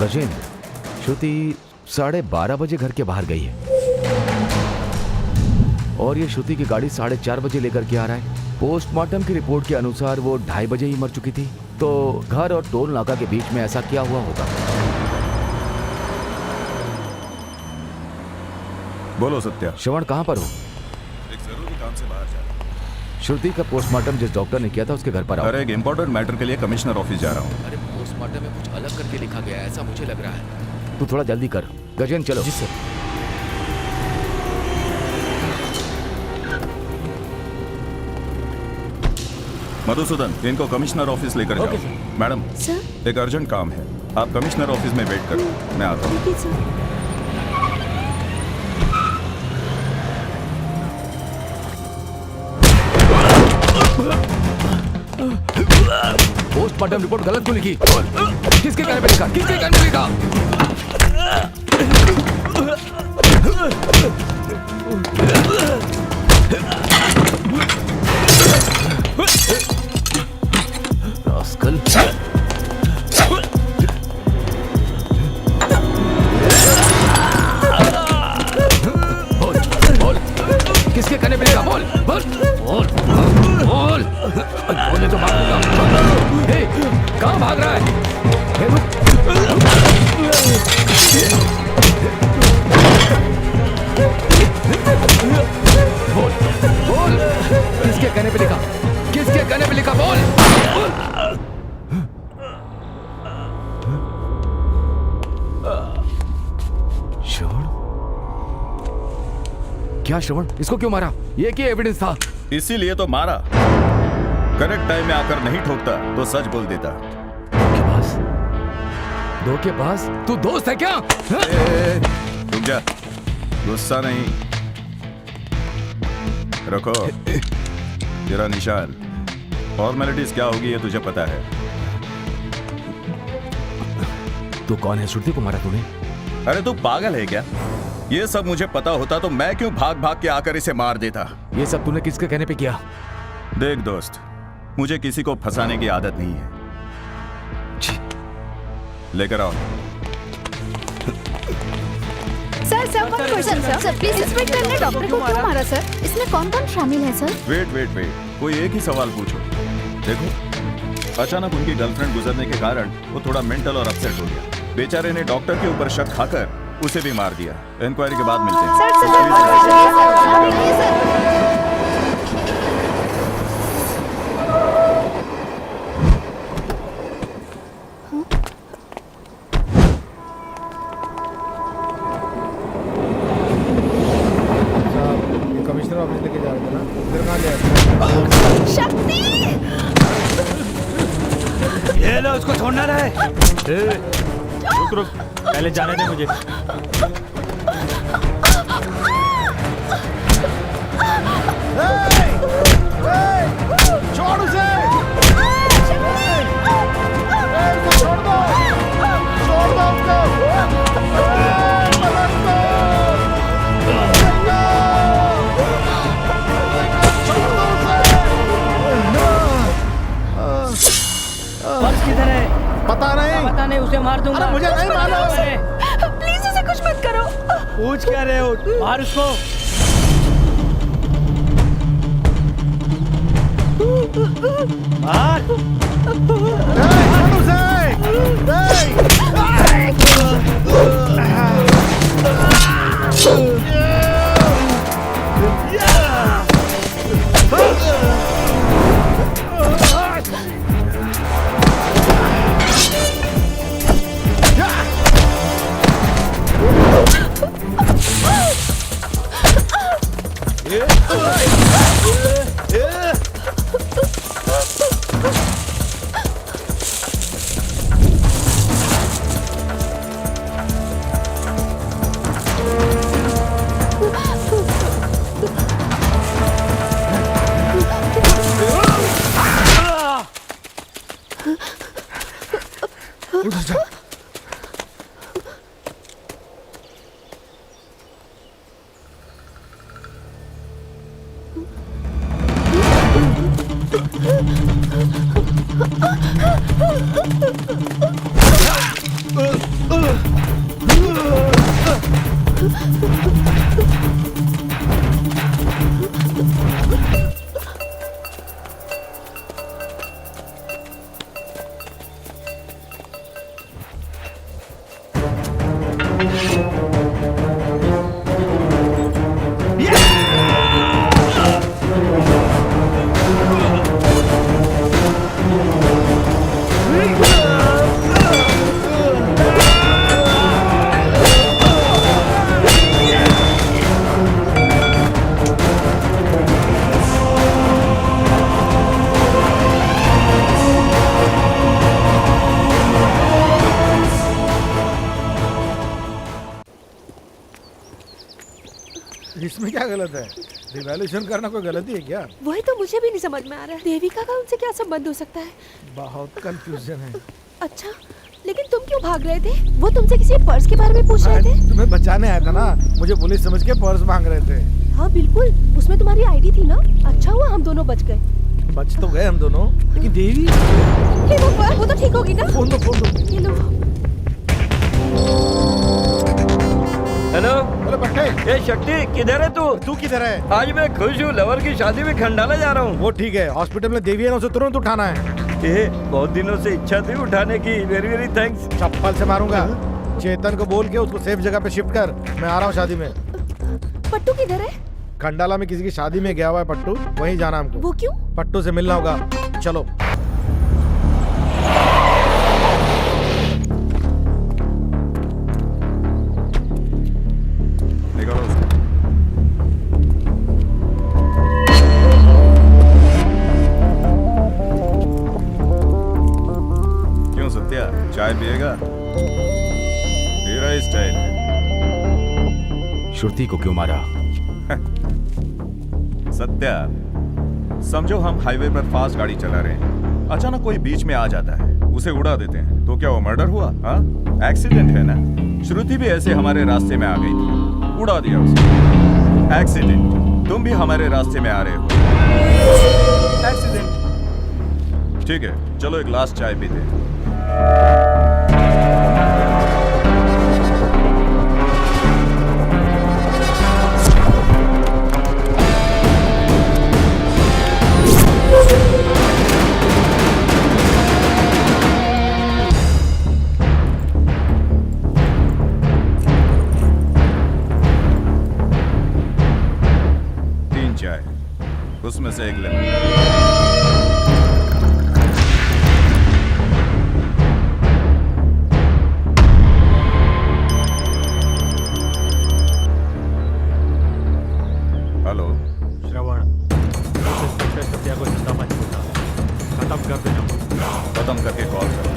गजेंद्र, श्रुति 12:30 बजे घर के बाहर गई है और ये श्रुति की गाड़ी 4:30 बजे लेकर के आ रहा है। पोस्टमार्टम की रिपोर्ट के अनुसार वो 2:30 बजे ही मर चुकी थी। तो घर और टोल नाका के बीच में ऐसा क्या हुआ होगा? बोलो सत्या। श्रवण कहाँ पर हो? एक जरूरी काम से बाहर जा रहा हूँ। श्रुति का पोस्टमार्टम जिस डॉक्टर ने किया था उसके घर पर आओ। अरे एक इम्पोर्टेंट मैटर के लिए कमिश्नर ऑफिस जा रहा हूँ। अरे पोस्टमार्टम में कुछ अलग करके लिखा गया है, ऐसा मुझे लग रहा है। तू थोड़ा जल्दी कर। गजेंद्र चलो। जी सर। मधुसूदन, इनको कमिश्नर ऑफिस लेकर जाओ। मैडम, सर एक अर्जेंट काम है, आप कमिश्नर ऑफिस में वेट करो, मैं आता हूँ। ठीक है सर। पोस्टमार्टम रिपोर्ट गलत क्यों लिखी? किसके कहने पे लिखा? किसके कहने पे लिखा? रास्कल। बोल, बोल, किसके कहने पे लिखा? बोल, बोल, बोल, बोल, बोले तो भाग दूंगा। हे, कहाँ भाग रहा है? हे, रुक। बोल, बोल, किसके कहने पे लिखा? किसके कहने पे लिखा? बोल। श्रवण, क्या श्रवण? इसको क्यों मारा? ये क्या एविडेंस था? इसीलिए तो मारा। करेक्ट टाइम में आकर नहीं ठोकता तो सच बोल देता। धोखेबाज, तू दोस्त है क्या? रुक जा, गुस्सा नहीं। रखो तेरा निशान। फॉर्मेलिटीज क्या होगी ये तुझे पता है। तू कौन है? श्रुति को मारा तूने? अरे तू पागल है क्या? ये सब मुझे पता होता तो मैं क्यों भाग भाग के आकर इसे मार देता। ये सब तूने किसके कहने पे किया? देख दोस्त, मुझे किसी को फंसाने की आदत नहीं है। लेकर आओ। Sir sir one question sir, please inspector ने डॉक्टर को क्यों मारा सर? इसमें कौन कौन शामिल है सर? वेट वेट वेट, कोई एक ही सवाल पूछो। देखो, अचानक उनकी गर्लफ्रेंड गुजरने के कारण वो थोड़ा मेंटल और अपसेट हो गया। बेचारे ने डॉक्टर के ऊपर शक खाकर उसे भी मार दिया। इंक्वायरी के बाद मिलते हैं। कमिश्नर ऑफिस लेके जा रहे थे ना, इधर कहाँ ले आए? शक्ति! ये लो, उसको छोड़ना रहे। रुक रुक, पहले जाने दे मुझे। छोड़ उसे! छोड़ दो! छोड़ दो उसको! पर्स किधर है? पता नहीं। पता नहीं, उसे मार दूंगा। अरे मुझे नहीं मालूम। प्लीज उसे कुछ मत करो। पूछ क्या रहे हो? मार उसको। मार। छोड़ इसमें क्या गलत है? रिवॉल्यूशन करना कोई गलती है क्या? वही तो मुझे भी नहीं समझ में आ रहा है। देविका का उनसे क्या संबंध हो सकता है? बहुत कंफ्यूजन है। अच्छा, लेकिन तुम क्यों भाग रहे थे? वो तुमसे किसी पर्स के बारे में पूछ रहे थे। तुम्हें बचाने आया था ना, मुझे पुलिस समझ के पर्स मांग रहे थे। हाँ बिल्कुल, उसमें तुम्हारी आईडी थी ना। अच्छा हुआ हम दोनों बच गए। बच तो गए हम दोनों, लेकिन देवी ये वो तो ठीक होगी ना? फोन दो। ये लो। हेलो हेलो पट्टे। ए शक्ति, किधर है तू किधर है? आज मैं खुश हूँ, लवर की शादी में खंडाला जा रहा हूँ। वो ठीक है, हॉस्पिटल में देवी है ना, उसे तुरंत उठाना है। बहुत दिनों से इच्छा थी उठाने की। Very very thanks. चप्पल से मारूंगा। चेतन को बोल के उसको सेफ जगह पे शिफ्ट कर, मैं आ रहा हूँ शादी में। पट्टू किधर है? खंडाला में किसी की शादी में गया हुआ है पट्टू, वहीं जाना हमको। वो क्यों? पट्टू से मिलना होगा, चलो। निकालो उसको। क्यों सत्या, चाय पिएगा? तेरा स्टाइल है। श्रुति को क्यों मारा? सत्या, समझो हम हाईवे पर फास्ट गाड़ी चला रहे हैं, अचानक कोई बीच में आ जाता है, उसे उड़ा देते हैं, तो क्या वो मर्डर हुआ? हाँ, एक्सीडेंट है ना। श्रुति भी ऐसे हमारे रास्ते में आ गई थी, उड़ा दिया उसे। एक्सीडेंट। तुम भी हमारे रास्ते में आ रहे हो, एक्सीडेंट। ठीक है, चलो एक ग्लास चाय पीते हैं। उसमें से एक लेमन। हेलो श्रवण, सत्या को जिंदा मत छोड़ना, खत्म कर देना। खत्म करके कॉल कर।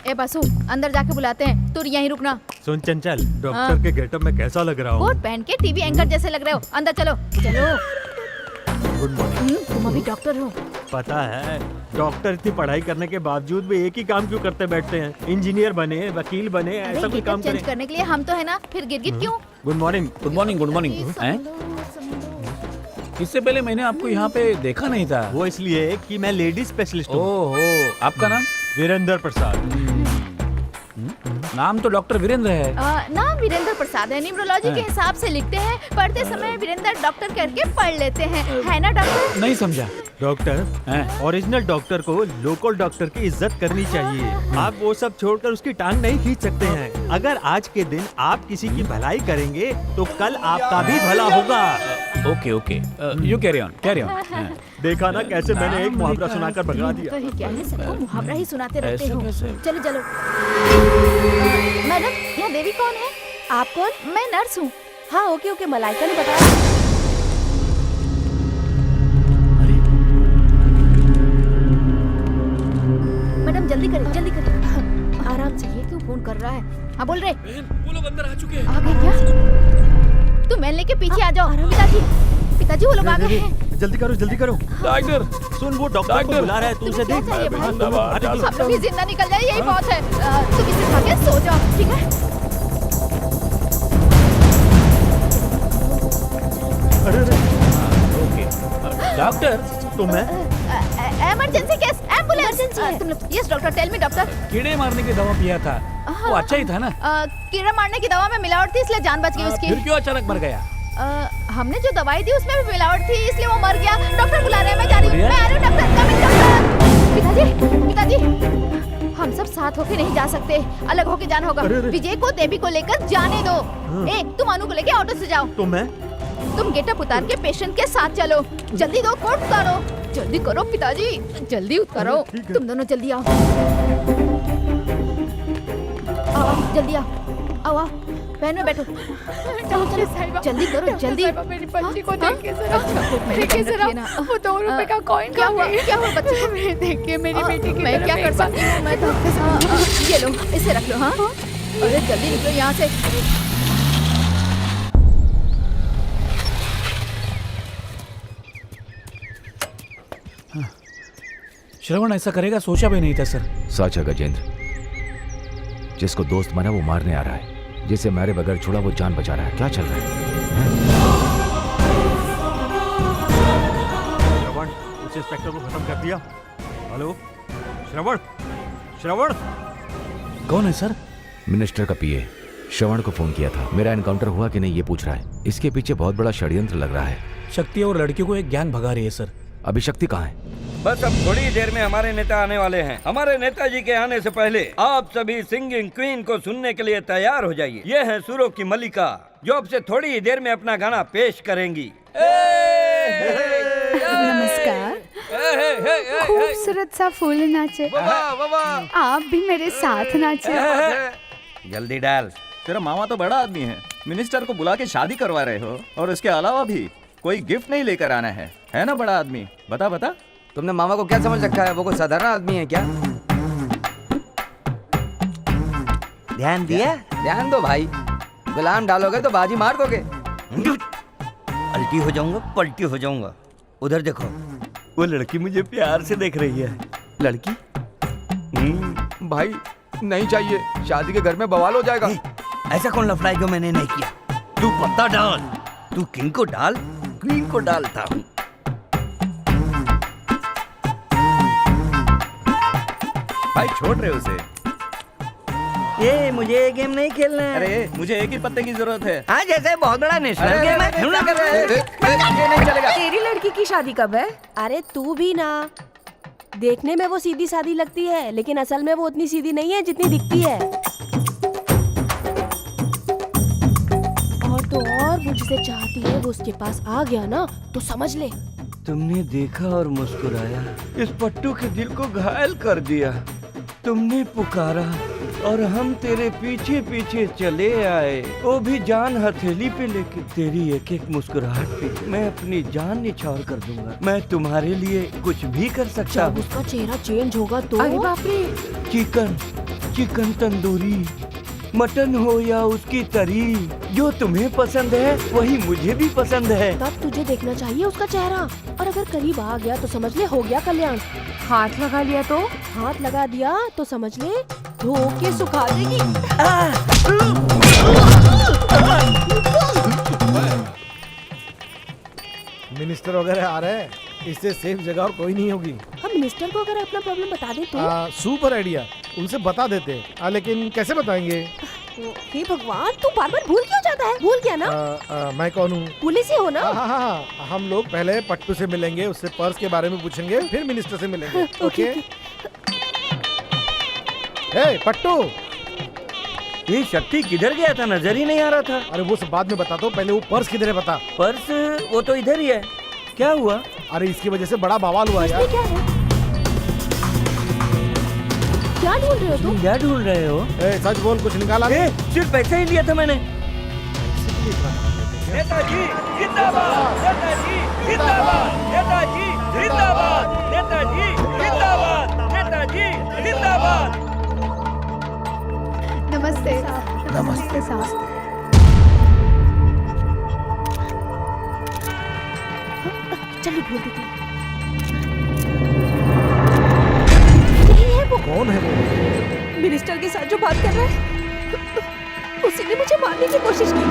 ए बासु, अंदर जाके बुलाते हैं, तू यहीं रुकना। सुन चंचल, डॉक्टर के गेटअप में कैसा लग रहा हूँ? कोट पहन के टीवी एंकर जैसे लग रहे हो। अंदर चलो चलो। Good morning. तुम अभी डॉक्टर हो? पता है, डॉक्टर इतनी पढ़ाई करने के बावजूद भी एक ही काम क्यों करते बैठते हैं? इंजीनियर बने, वकील बने, ऐसा कोई काम चेंज करें। करने के लिए हम तो है ना, फिर गिरगिट क्यों? Good morning. Good morning. Good morning. इससे पहले मैंने आपको यहाँ पे देखा नहीं था। वो इसलिए कि मैं लेडी स्पेशलिस्ट हूँ। ओहो, आपका नाम? वीरेंद्र प्रसाद। नाम तो डॉक्टर वीरेंद्र है। नाम वीरेंद्र प्रसाद है, न्यूरोलॉजी के हिसाब से लिखते हैं, पढ़ते समय वीरेंद्र डॉक्टर करके पढ़ लेते हैं, है ना डॉक्टर? नहीं समझा। डॉक्टर, ओरिजिनल डॉक्टर को लोकल डॉक्टर की इज्जत करनी चाहिए। आप वो सब छोड़कर उसकी टांग नहीं खींच सकते हैं। अगर आज के दिन आप किसी की भलाई करेंगे तो कल आपका भी भला होगा। Okay okay, you carry on, carry on. देखा ना कैसे मैंने एक मुहावरा सुनाकर भगा दिया। तो क्या है, सबको मुहावरा ही सुनाते रहते हो। चलो चलो। मैडम, यहाँ देवी कौन है? आप कौन? मैं नर्स हूँ। हाँ ओके ओके, मलाइका ने बताया। मैडम जल्दी करें, जल्दी करें। आराम से, ये क्यों फोन कर रहा है? हाँ बोल रहे। वो लोग अंदर आ चुके हैं। आ गए क्या? तुम मेले के पीछे आ जाओ। पिताजी वो लोग आ गए हैं। जल्दी करो, जल्दी करो। डॉक्टर सुन, वो डॉक्टर को बुला रहा है, तू उसे देख। आप लोग भी जिंदा निकल जाए, यही बहुत है। तुम इसे खा के सो जाओ, ठीक है? ओके डॉक्टर तो मैं emergency case ambulance yes doctor tell me doctor कीड़े मारने की दवा पिया था वो अच्छा ही था ना कीड़ा मारने की दवा में मिलावट थी इसलिए जान बच गई उसकी फिर क्यों अचानक मर गया हमने जो दवाई दी उसमें भी मिलावट थी इसलिए वो मर गया डॉक्टर बुला रहे हैं मैं जा रही हूँ मैं आ रही हूँ डॉक्टर कमिंग डॉक्टर पिताजी हम सब साथ होके नहीं जा सकते अलग होके जाना होगा विजय को देवी को लेकर जाने दो तुम अनु को लेके ऑटो से जाओ तो मैं तुम गेटअप उतार के पेशेंट के साथ चलो जल्दी दो कोट उतारो जल्दी करो पिताजी जल्दी उतारो तुम दोनों जल्दी आओ जल्दी आओ आओ बहन में बैठो जल्दी करो जल्दी मेरी बच्ची को देखिए जरा वो 2 रुपए का कॉइन क्या हुआ बच्ची को देखिए मेरी बेटी की मैं क्या कर सकती हूँ मैं तो ये लो इसे रख लो हाँ अरे जल्दी निकलो यहाँ से श्रवण ऐसा करेगा सोचा भी नहीं था सर। सच है गजेंद्र, जिसको दोस्त माना वो मारने आ रहा है, जिसे मारे बगैर छोड़ा वो जान बचा रहा है। क्या चल रहा है? श्रवण उस इंस्पेक्टर को खत्म कर दिया। हेलो श्रवण श्रवण कौन है सर? मिनिस्टर का पीए श्रवण को फोन किया था। मेरा एनकाउंटर हुआ कि नहीं ये पूछ रहा है। इसके पीछे बहुत बड़ा षड्यंत्र लग रहा है। शक्ति और लड़कियों को एक गैंग भगा रही है सर। अभी शक्ति कहाँ है? बस अब थोड़ी देर में हमारे नेता आने वाले हैं। हमारे नेताजी के आने से पहले आप सभी सिंगिंग क्वीन को सुनने के लिए तैयार हो जाइए। ये है सुरों की मलिका जो अब से थोड़ी ही देर में अपना गाना पेश करेंगी। नमस्कार। खूबसूरत सा फूल नाचे, आप भी मेरे साथ नाचे। जल्दी डाल। तेरा मामा तो बड़ा आदमी है, मिनिस्टर को बुला के शादी करवा रहे हो और इसके अलावा भी कोई गिफ्ट नहीं लेकर आना है ना बड़ा आदमी? बता बता। तुमने मामा को क्या समझ रखा है? वो कोई साधारण आदमी है क्या? ध्यान दिया? ध्यान दो भाई, गुलाम डालोगे तो बाजी मार दोगे। पलटी हो जाऊंगा, पलटी हो जाऊंगा। उधर देखो, वो लड़की मुझे प्यार से देख रही है। लड़की? भाई नहीं चाहिए, शादी के घर में बवाल हो जाएगा। ऐसा कौन लफड़ा है जो मैंने नहीं किया? तू पत्ता डाल, तू किंग को डाल, क्वीन को डालता हूँ। भाई छोड़ रहे उसे। ये मुझे ये गेम नहीं खेलना है। अरे मुझे एक ही पत्ते की जरूरत है। हाँ जैसे बहुत बड़ा नेशनल गेम है। क्यों ना कर रहे हैं? ये नहीं चलेगा। तेरी लड़की की शादी कब है? अरे तू भी ना, देखने में वो सीधी सादी लगती है लेकिन असल में वो उतनी सीधी नहीं है जितनी दिखती है। और तो और वो जिसे चाहती है वो उसके पास आ गया ना तो समझ ले। तुमने देखा और मुस्कुराया, इस पट्टू के दिल को घायल कर दिया। तुमने पुकारा और हम तेरे पीछे पीछे चले आए, वो भी जान हथेली पे लेके। तेरी एक एक मुस्कुराहट पे मैं अपनी जान निछावर कर दूंगा। मैं तुम्हारे लिए कुछ भी कर सकता हूँ। उसका चेहरा चेंज होगा तो? अरे बाप रे। चिकन तंदूरी, मटन हो या उसकी तरी, जो तुम्हें पसंद है वही मुझे भी पसंद है। तब तुझे देखना चाहिए उसका चेहरा, और अगर करीब आ गया तो समझ ले हो गया कल्याण। हाथ लगा लिया तो? हाथ लगा दिया तो समझ ले धो के सुखा देगी। मिनिस्टर वगैरह आ रहे हैं, इससे सेफ जगह और कोई नहीं होगी। हम मिनिस्टर को अगर अपना प्रॉब्लम बता दें तो? सुपर आइडिया, उनसे बता देते हैं। लेकिन कैसे बताएंगे? हे भगवान, तू बार बार भूल क्यों जाता है? भूल गया ना? मैं कौन हूँ? पुलिस ही हो ना? हाँ, हम लोग पहले पट्टू से मिलेंगे, उससे पर्स के बारे में पूछेंगे, फिर मिनिस्टर से मिलेंगे। ओके? हे पट्टू, ये शक्ति किधर गया था? नजर ही नहीं आ रहा था। अरे वो सब बाद में बताता हूँ, पहले वो पर्स किधर है बता। पर्स वो तो इधर ही है। क्या हुआ? अरे इसकी वजह से बड़ा बवाल हुआ यार। क्या ढूंढ रहे हो तुम? क्या ढूंढ रहे हो? सच बोल, कुछ निकाला? सिर्फ पैसे ही लिया था मैंने। नेताजी जिंदाबाद, नेताजी जिंदाबाद, नेताजी जिंदाबाद, नेताजी जिंदाबाद, नेताजी जिंदाबाद। नमस्ते। नमस्ते साहब। चलो ढूंढ देते हैं। वो कौन है? वो मिनिस्टर के साथ जो बात कर रहा है, उसी ने मुझे मारने की कोशिश की।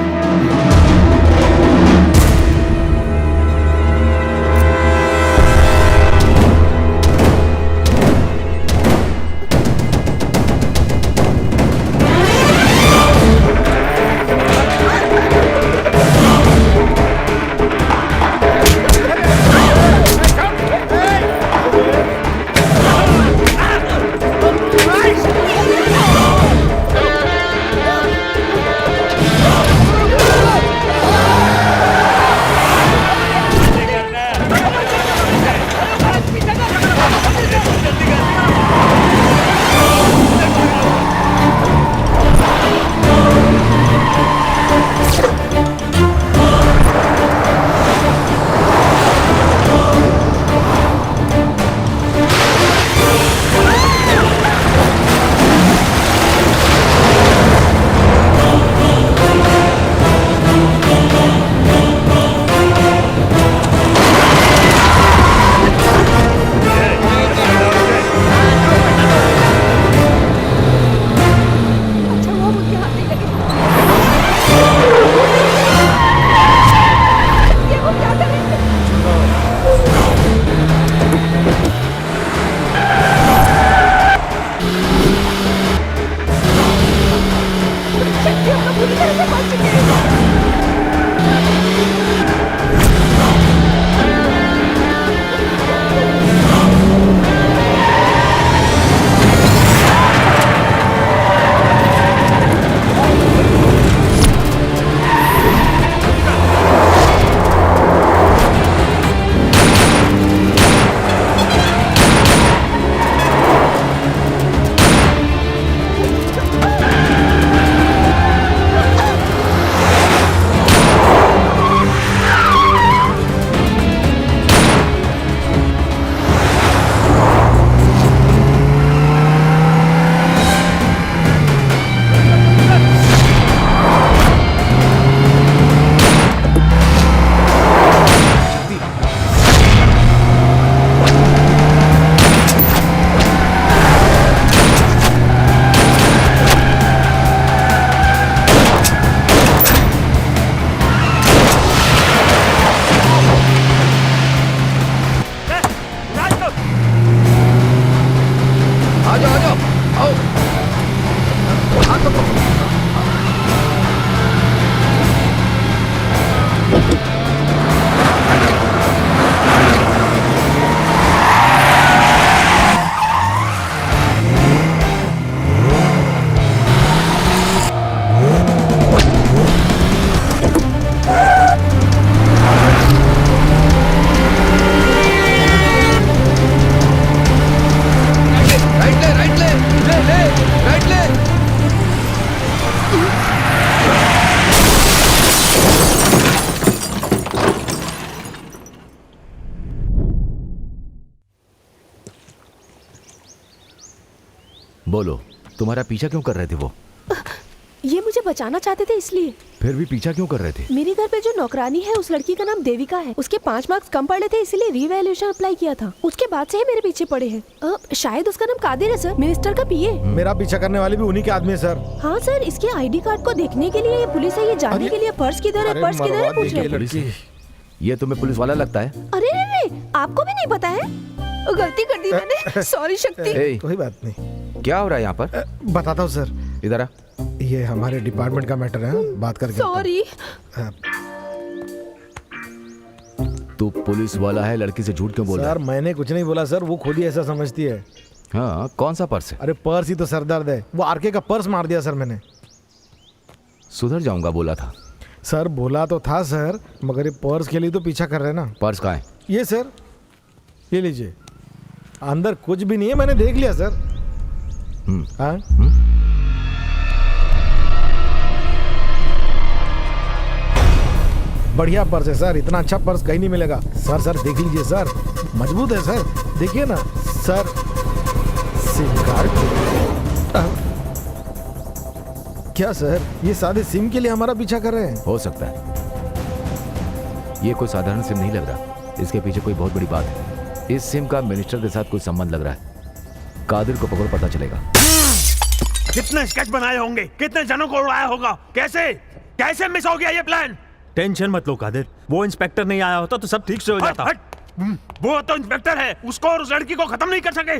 बोलो, तुम्हारा पीछा क्यों कर रहे थे वो? ये मुझे बचाना चाहते थे इसलिए। फिर भी पीछा क्यों कर रहे थे? मेरे घर पे जो नौकरानी है उस लड़की का नाम देविका है। उसके 5 मार्क्स कम पड़े थे इसीलिए रीवैल्यूएशन अप्लाई किया था। उसके बाद से ही मेरे पीछे पड़े हैं। शायद उसका नाम कादिर है सर, मिनिस्टर का पीए। मेरा पीछा करने वाले भी उन्हीं के आदमी है सर। हाँ सर, इसके आईडी कार्ड को देखने के लिए ये पुलिस है, ये जानने के लिए पर्स किधर है, पर्स किधर है पूछ रहे हैं। ये तुम्हें पुलिस वाला लगता है? अरे आपको भी नहीं पता है? गलती कर दी मैंने, सॉरी शक्ति। कोई बात नहीं। क्या हो रहा है यहाँ पर? बताता हूँ सर। इधर आ। ये हमारे डिपार्टमेंट का मैटर है, बात करके। सॉरी। तू पुलिस वाला है, लड़की से झूठ क्यों बोल रहा है? सर मैंने कुछ नहीं बोला सर, वो खुद ही ऐसा समझती है। हाँ, कौन सा पर्स है? अरे पर्स ही तो सरदर्द है, वो आरके का पर्स मार दिया सर मैंने। सुधर जाऊंगा बोला था। सर बोला तो था सर, मगर ये पर्स के लिए तो पीछा कर रहे ना। पर्स कहाँ है? ये सर, ये लीजिए। अंदर कुछ भी नहीं है, मैंने देख लिया सर। हाँ बढ़िया पर्स है सर, इतना अच्छा पर्स कहीं नहीं मिलेगा। सर सर देख लीजिए सर, मजबूत है सर, देखिए ना सर। सिम कार्ड क्या सर, ये सादे सिम के लिए हमारा पीछा कर रहे हैं? हो सकता है, ये कोई साधारण सिम नहीं लग रहा, इसके पीछे कोई बहुत बड़ी बात है। इस सिम का मिनिस्टर के साथ कोई संबंध लग रहा है। कादिर को पकड़ो, पता चलेगा। कितने स्केच बनाए होंगे, कितने जनों को उड़ाया होगा, कैसे कैसे मिस हो गया ये प्लान? टेंशन मत लो कादिर, वो इंस्पेक्टर नहीं आया होता तो सब ठीक से हो जाता। वो तो इंस्पेक्टर है, उसको और उस लड़की को खत्म नहीं कर सके।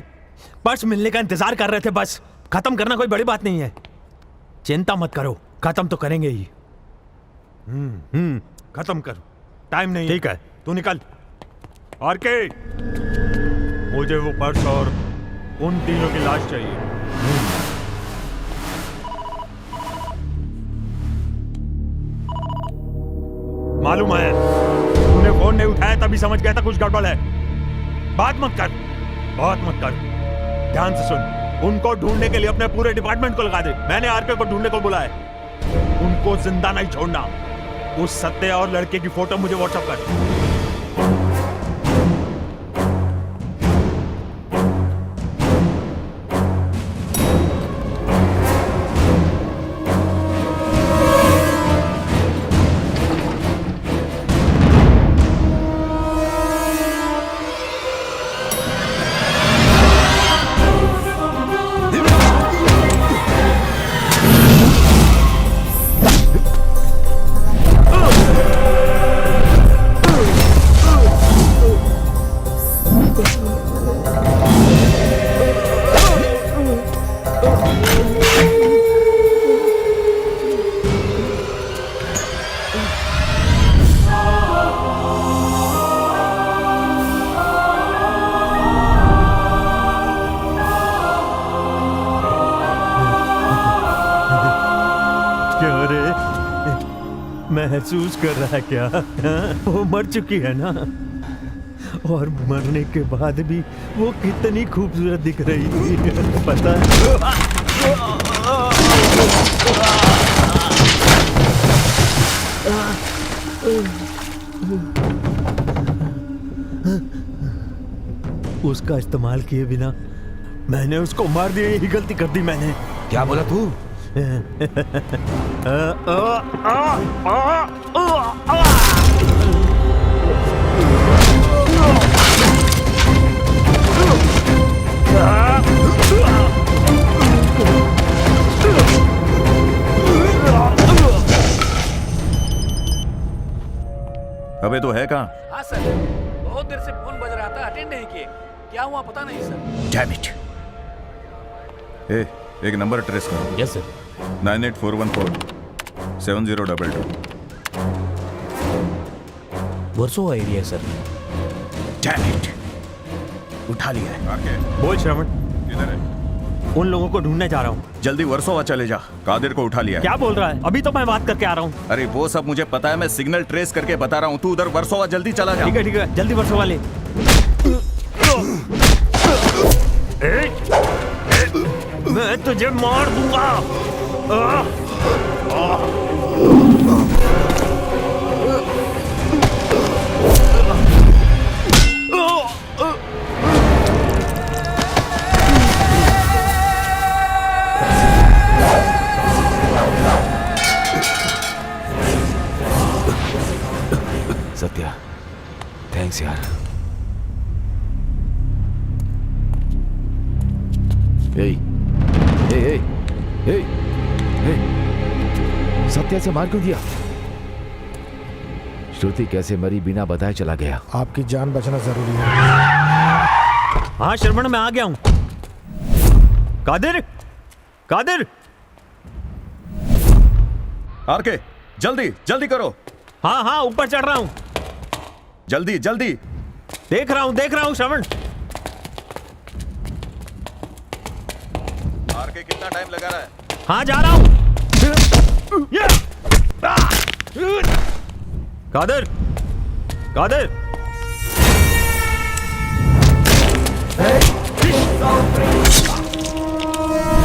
पर्स मिलने का इंतजार कर रहे थे, बस। खत्म करना कोई बड़ी बात नहीं है, चिंता मत करो, खत्म तो करेंगे ही। खत्म कर, टाइम नहीं। ठीक है, तू निकल। आरके, मुझे वो पर्स और उन तीनों की लाश चाहिए। मालूम है तूने फोन नहीं उठाया तभी समझ गया था कुछ गड़बड़ है। बात मत कर, बात मत कर, ध्यान से सुन। उनको ढूंढने के लिए अपने पूरे डिपार्टमेंट को लगा दे। मैंने आरके को ढूंढने को बुलाया, उनको जिंदा नहीं छोड़ना। उस सत्या और लड़के की फोटो मुझे व्हाट्सएप कर। महसूस कर रहा है क्या? वो मर चुकी है ना, और मरने के बाद भी वो कितनी खूबसूरत दिख रही है, पता है? उसका इस्तेमाल किए बिना मैंने उसको मार दिया, यही गलती कर दी मैंने। क्या बोला तू? अबे तो है कहाँ? हाँ सर, बहुत देर से फोन बज रहा था, अटेंड नहीं किए। क्या हुआ पता नहीं सर। Damn it. ए, एक नंबर ट्रेस करो। Yes sir. 984147 7022। Versova area sir. Damn it, उठा लिया है। बोल श्रवण, किधर है? उन लोगों को ढूंढने जा रहा हूँ। जल्दी वर्सोवा चले जा, कादिर को उठा लिया है। क्या बोल रहा है? अभी तो मैं बात करके आ रहा हूँ। अरे वो सब मुझे पता है, मैं सिग्नल ट्रेस करके बता रहा हूँ। तू उधर वर्सोवा जल्दी चला जा। ठीक है, जल्दी वर्सोवा ले। मैं तुझे मार दूंगा। सत्या से मार क्यों दिया? श्रुति कैसे मरी बिना बताए चला गया? आपकी जान बचना जरूरी है। हाँ श्रवण, मैं आ गया हूँ। कादिर, कादिर! आरके, जल्दी जल्दी करो। हाँ हाँ, ऊपर चढ़ रहा हूँ। जल्दी जल्दी। देख रहा हूँ श्रवण। आरके, कितना टाइम लगा रहा है? हाँ, जा रहा हूँ। कादिर, कादिर!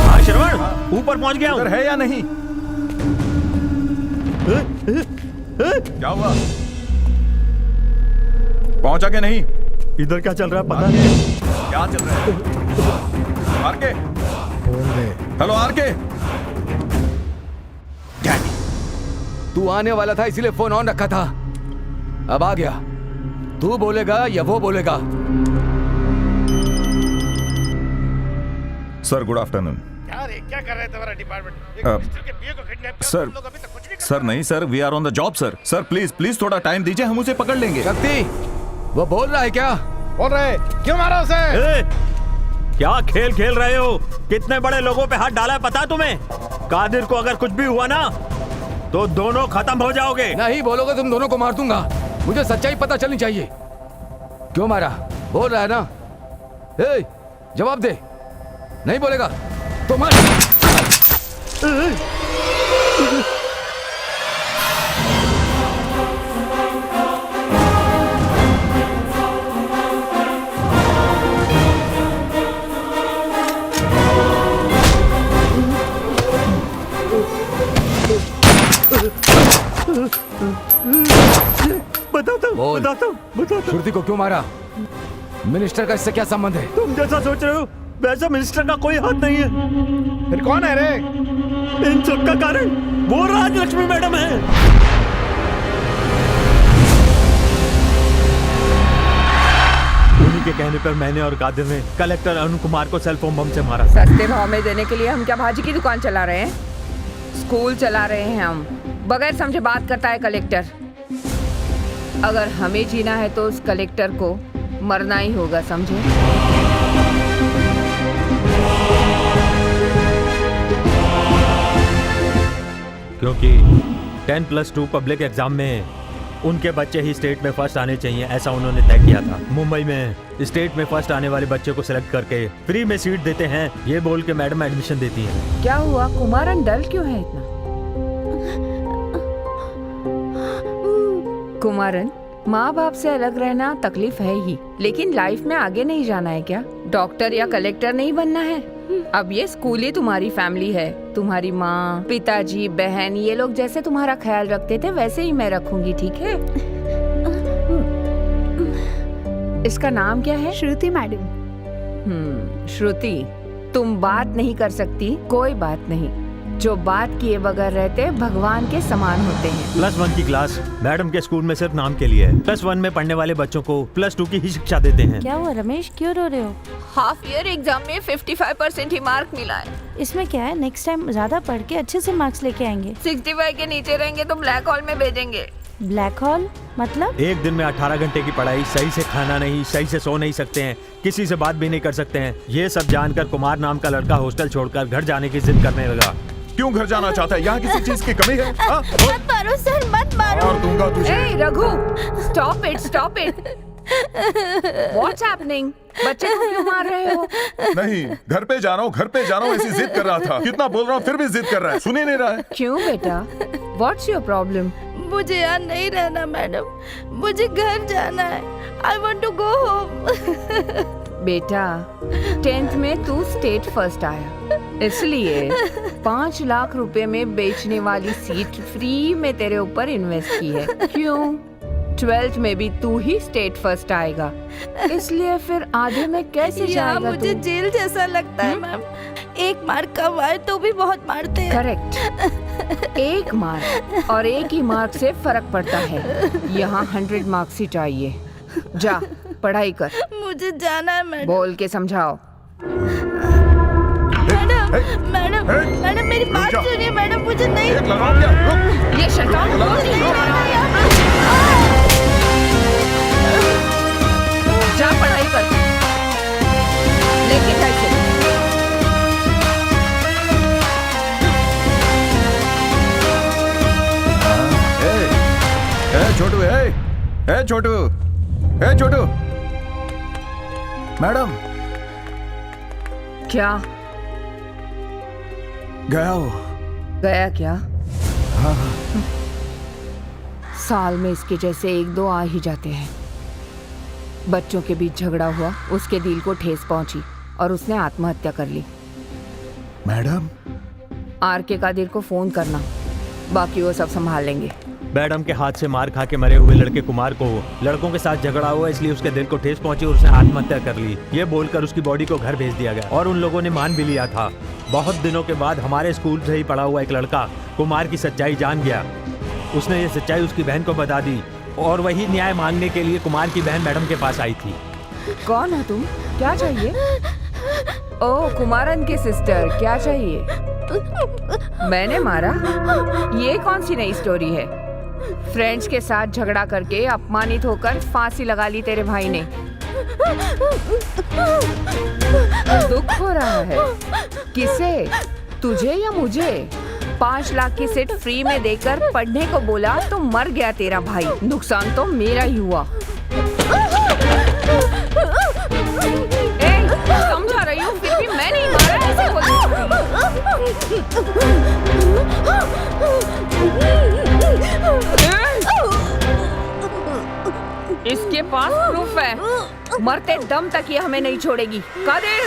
हाँ श्रवण, ऊपर पहुंच गया हूँ। है या नहीं? क्या हुआ? पहुंचा के नहीं? इधर क्या चल रहा है पता नहीं। क्या चल रहा है? RK, hello RK. तू आने वाला था इसीलिए फोन ऑन रखा था। अब आ गया। तू बोलेगा या वो बोलेगा? Sir good afternoon. क्या कर रहे हैं तुम्हारा डिपार्टमेंट? सर नहीं sir, we are on the job sir. Sir please please थोड़ा टाइम दीजिए, हम उसे पकड़ लेंगे। शक्ति, वो बोल रहा है क्या? बोल रहे, क्यों मारा उसे? क्या खेल खेल रहे हो? कितने बड़े लोगों पे हाथ डाला है पता है तुम्हें? कादिर को अगर कुछ भी हुआ ना तो दोनों खत्म हो जाओगे। नहीं बोलोगे तुम दोनों को मार दूंगा। मुझे सच्चाई पता चलनी चाहिए। क्यों मारा? बोल रहा है ना? जवाब दे। नहीं बोलेगा तो मार। बताता हूँ। श्रुति को क्यों मारा? मिनिस्टर का इससे क्या संबंध है? तुम जैसा सोच रहे हो वैसा मिनिस्टर का कोई हाथ नहीं है। फिर कौन है रे? इन सब का कारण वो राजलक्ष्मी मैडम है। उन्हीं के कहने पर मैंने और कादिर ने कलेक्टर अरुण कुमार को सेल फोन बम से मारा। सस्ते भाव में देने के लिए हम क्या भाजी की दुकान चला रहे हैं? स्कूल चला रहे हैं हम। बगैर समझे बात करता है कलेक्टर। अगर हमें जीना है तो उस कलेक्टर को मरना ही होगा, समझे? क्योंकि 10+2 पब्लिक एग्जाम में उनके बच्चे ही स्टेट में फर्स्ट आने चाहिए, ऐसा उन्होंने तय किया था। मुंबई में स्टेट में फर्स्ट आने वाले बच्चे को सिलेक्ट करके फ्री में सीट देते हैं, ये बोल के मैडम एडमिशन देती हैं। क्या हुआ? कुमारन डल क्यों है इतना? कुमारन, माँ बाप से अलग रहना तकलीफ है ही, लेकिन लाइफ में आगे नहीं जाना है क्या? डॉक्टर या कलेक्टर नहीं बनना है? अब ये स्कूल ही तुम्हारी फैमिली है। तुम्हारी माँ, पिताजी, बहन, ये लोग जैसे तुम्हारा ख्याल रखते थे वैसे ही मैं रखूंगी, ठीक है? इसका नाम क्या है? श्रुति मैडम। श्रुति, तुम बात नहीं कर सकती, कोई बात नहीं। जो बात किए बगैर रहते भगवान के समान होते हैं। +1 की क्लास मैडम के स्कूल में सिर्फ नाम के लिए है। +1 में पढ़ने वाले बच्चों को +2 की ही शिक्षा देते हैं। क्या हुआ रमेश, क्यों रो रहे हो? हाफ ईयर एग्जाम में 55% ही मार्क मिला है। इसमें क्या है, नेक्स्ट टाइम ज्यादा पढ़ के अच्छे से मार्क्स लेके आएंगे। 65 के नीचे रहेंगे तो ब्लैक हॉल में भेजेंगे। ब्लैक हॉल मतलब? एक दिन में 18 घंटे की पढ़ाई, सही से खाना नहीं, सही से सो नहीं सकते हैं, किसी से बात भी नहीं कर सकते हैं। ये सब जानकर कुमार नाम का लड़का हॉस्टल छोड़कर घर जाने की जिद करने लगा। क्यों घर जाना चाहता है? यहाँ किसी चीज की कमी है? मत मारो सर, मत मारो। और दूंगा तुझे। ए Raghu, stop it, stop it. What's happening? बच्चे को क्यों मार रहे हो? नहीं, घर पे जा रहा हूँ, घर पे जा रहा हूँ, ऐसी जिद कर रहा था। कितना बोल रहा हूँ फिर भी जिद कर रहा है, सुन ही नहीं रहा है। क्यों बेटा? What's your problem? मुझे यहाँ नहीं रहना मैडम, मुझे घर जाना है। I want to go home. बेटा, 10th में तू स्टेट फर्स्ट आया, इसलिए 5 लाख रुपए में बेचने वाली सीट फ्री में तेरे ऊपर इन्वेस्ट की है। क्यों? 12th में भी तू ही स्टेट फर्स्ट आएगा, इसलिए फिर आधे में कैसे जाएगा? मुझे जेल जैसा लगता है मैम। एक मार्क कम आए तो भी बहुत मारते हैं। करेक्ट, एक मार्क और एक ही मार्क से फर्क पड़ता है। यहाँ 100 मार्क्स ही चाहिए। जा पढ़ाई कर। मुझे जाना है मैडम। बोल के समझाओ। मैडम मैडम मेरी बात सुनिए मैडम, मुझे नहीं ये शैतान जा पढ़ाई कर, लेके जाइए। छोटू, छोटू, छोटू। मैडम क्या गया हो? गया क्या? हाँ। साल में इसके जैसे एक दो आ ही जाते हैं। बच्चों के बीच झगड़ा हुआ, उसके दिल को ठेस पहुंची और उसने आत्महत्या कर ली। Madam R K. कादिर को फोन करना, बाकी वो सब संभाल लेंगे। मैडम के हाथ से मार खा के मरे हुए लड़के कुमार को लड़कों के साथ झगड़ा हुआ, इसलिए उसके दिल को ठेस पहुंची और उसने आत्महत्या कर ली। ये बोलकर उसकी बॉडी को घर भेज दिया गया और उन लोगों ने मान भी लिया था। बहुत दिनों के बाद हमारे स्कूल से ही पढ़ा हुआ एक लड़का कुमार की सच्चाई जान गया। उसने ये सच्चाई उसकी बहन को बता दी और वही न्याय मांगने के लिए कुमार की बहन मैडम के पास आई थी। कौन हो तुम? क्या चाहिए? ओह, कुमारन की सिस्टर, क्या चाहिए? मैंने मारा? ये कौन सी नई स्टोरी है? फ्रेंड्स के साथ झगड़ा करके अपमानित होकर फांसी लगा ली तेरे भाई ने। दुख हो रहा है। किसे? तुझे या मुझे? 5 लाख की सीट फ्री में देकर पढ़ने को बोला तो मर गया तेरा भाई। नुकसान तो मेरा ही हुआ। समझा रही हूँ, फिर भी मैं नहीं मारा, ऐसे बोल। इसके पास प्रूफ है, मरते दम तक ये हमें नहीं छोड़ेगी। कादिर!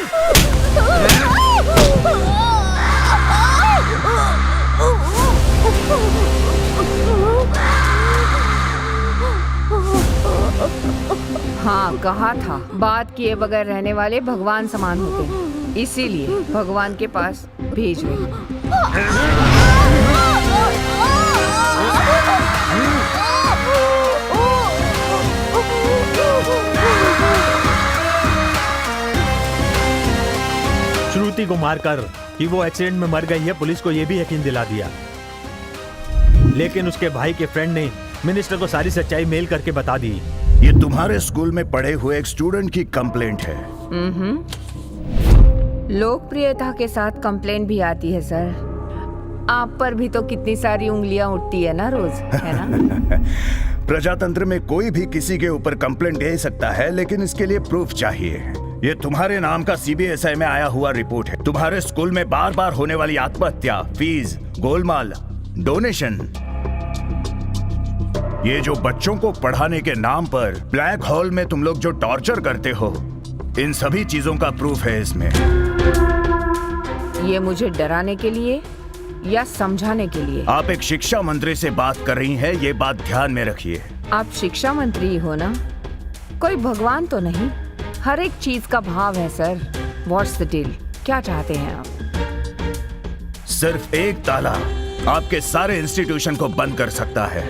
हाँ, कहा था बात किए बगैर रहने वाले भगवान समान होते हैं, इसीलिए भगवान के पास भेज रही हूँ। श्रुति को मारकर कि वो एक्सीडेंट में मर गई है, पुलिस को ये भी यकीन दिला दिया। लेकिन उसके भाई के फ्रेंड ने मिनिस्टर को सारी सच्चाई मेल करके बता दी। ये तुम्हारे स्कूल में पढ़े हुए एक स्टूडेंट की कंप्लेंट है। लोकप्रियता के साथ कंप्लेंट भी आती है सर। आप पर भी तो कितनी सारी उंगलियां उठती है ना रोज, है ना? प्रजातंत्र में कोई भी किसी के ऊपर कंप्लेंट दे सकता है, लेकिन इसके लिए प्रूफ चाहिए। ये तुम्हारे नाम का CBSI में आया हुआ रिपोर्ट है। तुम्हारे स्कूल में बार बार होने वाली आत्महत्या, फीस, गोलमाल, डोनेशन, ये जो बच्चों को पढ़ाने के नाम पर ब्लैक होल में तुम लोग जो टॉर्चर करते हो, इन सभी चीजों का प्रूफ है इसमें। ये मुझे डराने के लिए या समझाने के लिए? आप एक शिक्षा मंत्री से बात कर रही हैं, ये बात ध्यान में रखिए। आप शिक्षा मंत्री हो ना? कोई भगवान तो नहीं? हर एक चीज का भाव है सर। What's the deal? क्या चाहते हैं आप? सिर्फ एक ताला आपके सारे इंस्टीट्यूशन को बंद कर सकता है।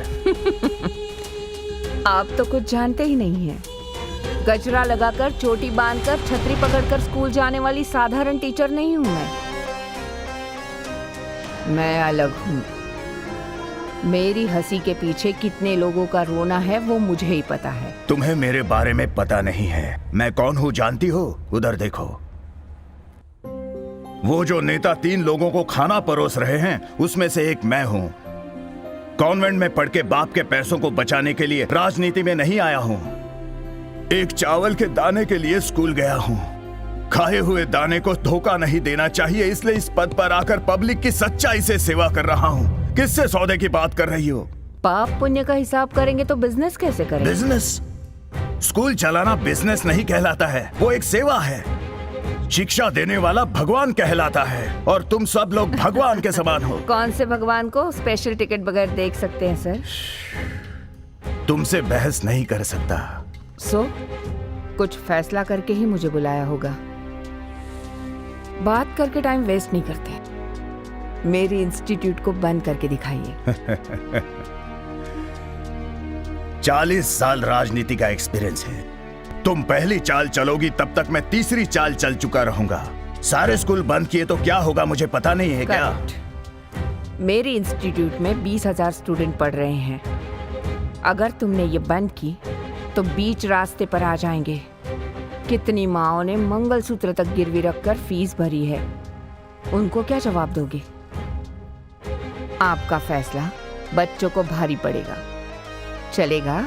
आप तो कुछ जानते ही नहीं हैं। गजरा लगाकर, चोटी बांधकर, छतरी पकड़कर स्कूल जाने वाली साधारण टीचर नहीं हूं मैं अलग हूं। मेरी हंसी के पीछे कितने लोगों का रोना है वो मुझे ही पता है। तुम्हें मेरे बारे में पता नहीं है। मैं कौन हूँ जानती हो? उधर देखो, वो जो नेता 3 लोगों को खाना परोस रहे हैं, उसमें से एक मैं हूँ। कॉन्वेंट में पढ़ के बाप के पैसों को बचाने के लिए राजनीति में नहीं आया हूँ। एक चावल के दाने के लिए स्कूल गया हूँ। खाए हुए दाने को धोखा नहीं देना चाहिए, इसलिए इस पद पर आकर पब्लिक की सच्चाई से सेवा कर रहा हूँ। किससे सौदे की बात कर रही हो? पाप पुण्य का हिसाब करेंगे तो बिजनेस कैसे करेंगे? बिजनेस? स्कूल चलाना बिजनेस नहीं कहलाता है, वो एक सेवा है। शिक्षा देने वाला भगवान कहलाता है, और तुम सब लोग भगवान के समान हो। कौन से भगवान को स्पेशल टिकट बगैर देख सकते हैं सर? तुमसे बहस नहीं कर सकता। कुछ फैसला करके ही मुझे बुलाया होगा। बात करके टाइम वेस्ट नहीं करते। मेरी इंस्टीट्यूट को बंद करके दिखाइए। 40 साल राजनीति का एक्सपीरियंस है। तुम पहली चाल चलोगी, तब तक मैं तीसरी चाल चल चुका रहूंगा। सारे स्कूल बंद किए तो क्या होगा मुझे पता नहीं है क्या? मेरे इंस्टीट्यूट में 20,000 स्टूडेंट पढ़ रहे हैं। अगर तुमने ये बंद की तो बीच रास्ते पर आ जाएंगे। कितनी माँओं ने मंगलसूत्र तक गिरवी रखकर फीस भरी है, उनको क्या जवाब दोगे? आपका फैसला बच्चों को भारी पड़ेगा। चलेगा?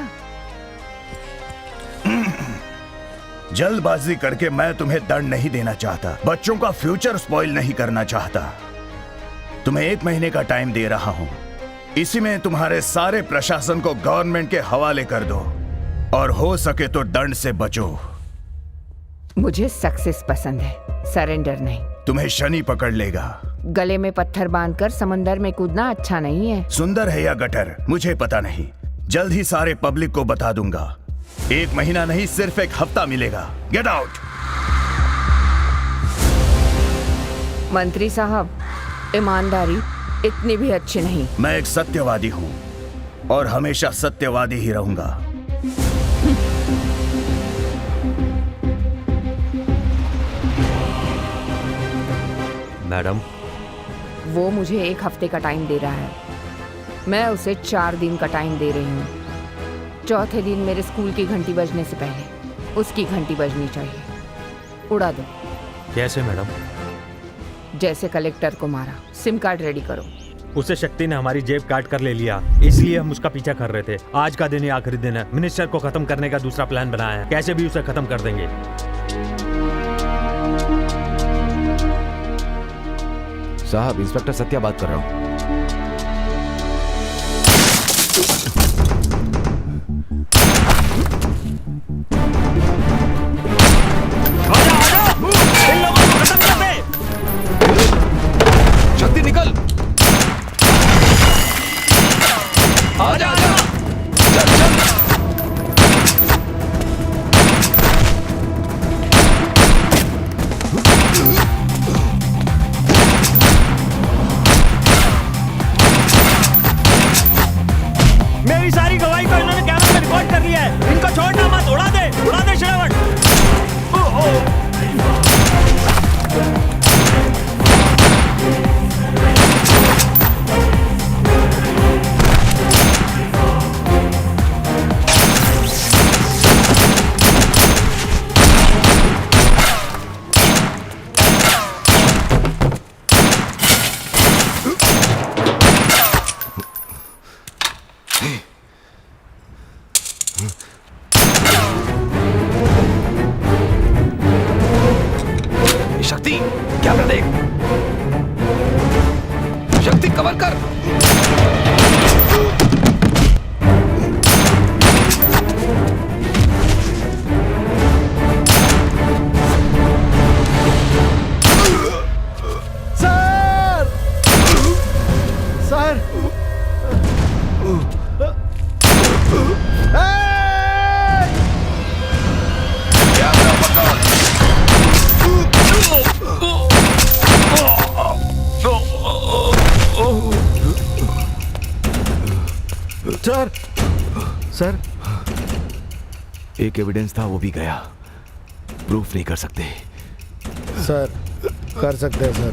जल्दबाजी करके मैं तुम्हें दंड नहीं देना चाहता, बच्चों का फ्यूचर स्पॉइल नहीं करना चाहता। तुम्हें 1 महीने का टाइम दे रहा हूं, इसी में तुम्हारे सारे प्रशासन को गवर्नमेंट के हवाले कर दो और हो सके तो दंड से बचो। मुझे सक्सेस पसंद है, सरेंडर नहीं। तुम्हें शनि पकड़ लेगा। गले में पत्थर बांधकर समंदर में कूदना अच्छा नहीं है। सुंदर है या गटर मुझे पता नहीं, जल्द ही सारे पब्लिक को बता दूंगा। 1 महीना नहीं, सिर्फ 1 हफ्ता मिलेगा। Get out. मंत्री साहब, ईमानदारी इतनी भी अच्छी नहीं। मैं एक सत्यवादी हूं और हमेशा सत्यवादी ही रहूंगा। मैडम, वो मुझे 1 हफ्ते का टाइम दे रहा है, मैं उसे 4 दिन का टाइम दे रही हूँ। चौथे दिन मेरे स्कूल की घंटी बजने से पहले उसकी घंटी बजनी चाहिए। उड़ा दो। कैसे मैडम? जैसे कलेक्टर को मारा। सिम कार्ड रेडी करो। उसे शक्ति ने हमारी जेब काट कर ले लिया, इसलिए हम उसका पीछा कर रहे थे। आज का दिन ही आखिरी दिन है। मिनिस्टर को खत्म करने का दूसरा प्लान बनाया है, कैसे भी उसे खत्म कर देंगे। साहब, इंस्पेक्टर सत्या बात कर रहा हूँ। शक्ति निकल। आजा आजा, चल चल। मेरी सारी गवाही को इन्होंने कैमरे में रिकॉर्ड कर लिया है। इनको छोड़ना मत, उड़ा दे श्रावण। शक्ति, कैमरा देख। शक्ति, कवर कर। सर सर सर सर, एक एविडेंस था, वो भी गया। प्रूफ नहीं कर सकते। सर, कर सकते हैं सर।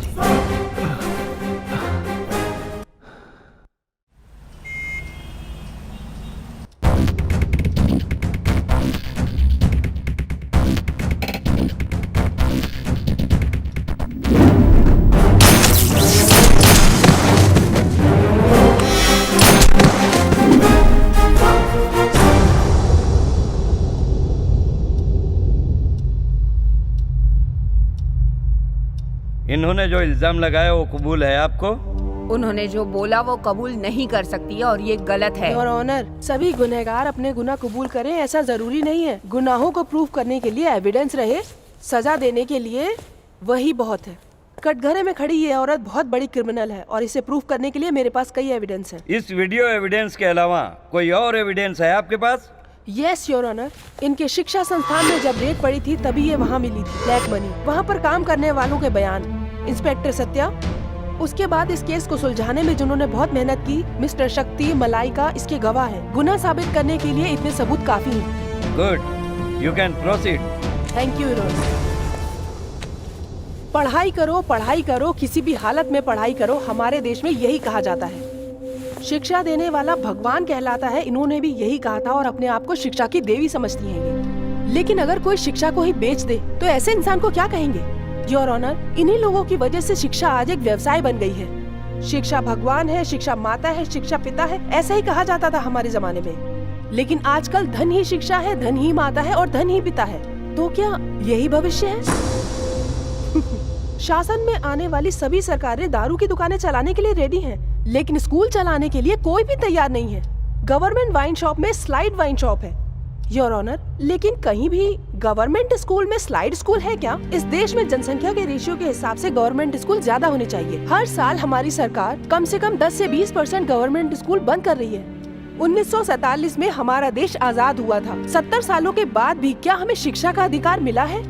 इन्होंने जो इल्जाम लगाया वो कबूल है आपको? उन्होंने जो बोला वो कबूल नहीं कर सकती है और ये गलत है। योर ऑनर, सभी गुनहगार अपने गुनाह कबूल करें ऐसा जरूरी नहीं है। गुनाहों को प्रूफ करने के लिए एविडेंस रहे, सजा देने के लिए वही बहुत है। कटघरे में खड़ी ये औरत बहुत बड़ी क्रिमिनल है और इसे प्रूफ करने के लिए मेरे पास कई एविडेंस है। इस वीडियो एविडेंस के अलावा कोई और एविडेंस है आपके पास? यस योर ऑनर, इनके शिक्षा संस्थान में जब रेड पड़ी थी तभी ये वहाँ मिली थी। ब्लैक मनी, वहाँ पर काम करने वालों के बयान, इंस्पेक्टर सत्या, उसके बाद इस केस को सुलझाने में जिन्होंने बहुत मेहनत की, मिस्टर शक्ति, मलाइका इसके गवाह हैं। गुनाह साबित करने के लिए इतने सबूत काफी हैं। Good, you can proceed. Thank you your honour. पढ़ाई करो, किसी भी हालत में पढ़ाई करो। हमारे देश में यही कहा जाता है। शिक्षा देने वाला भगवान कहलाता है। इन्होंने भी यही कहा था और अपने आप को शिक्षा की देवी समझती हैं ये। लेकिन अगर कोई शिक्षा को ही बेच दे तो ऐसे इंसान को क्या कहेंगे? योर ऑनर, इन्हीं लोगों की वजह से शिक्षा आज एक व्यवसाय बन गई है। शिक्षा भगवान है, शिक्षा माता है, शिक्षा पिता है, ऐसा ही कहा जाता था हमारे जमाने में। लेकिन आजकल धन ही शिक्षा है, धन ही माता है और धन ही पिता है। तो क्या यही भविष्य है? शासन में आने वाली सभी सरकारें दारू की दुकानें चलाने के लिए रेडी हैं, लेकिन स्कूल चलाने के लिए कोई भी तैयार नहीं है। गवर्नमेंट वाइन शॉप में स्लाइड वाइन शॉप है योर ऑनर, लेकिन कहीं भी गवर्नमेंट स्कूल में स्लाइड स्कूल है क्या? इस देश में जनसंख्या के रेशियो के हिसाब से गवर्नमेंट स्कूल ज्यादा होने चाहिए। हर साल हमारी सरकार कम से कम 10 से 20% गवर्नमेंट स्कूल बंद कर रही है। 1947 में हमारा देश आजाद हुआ था। 70 सालों के बाद भी क्या हमें शिक्षा का अधिकार मिला है?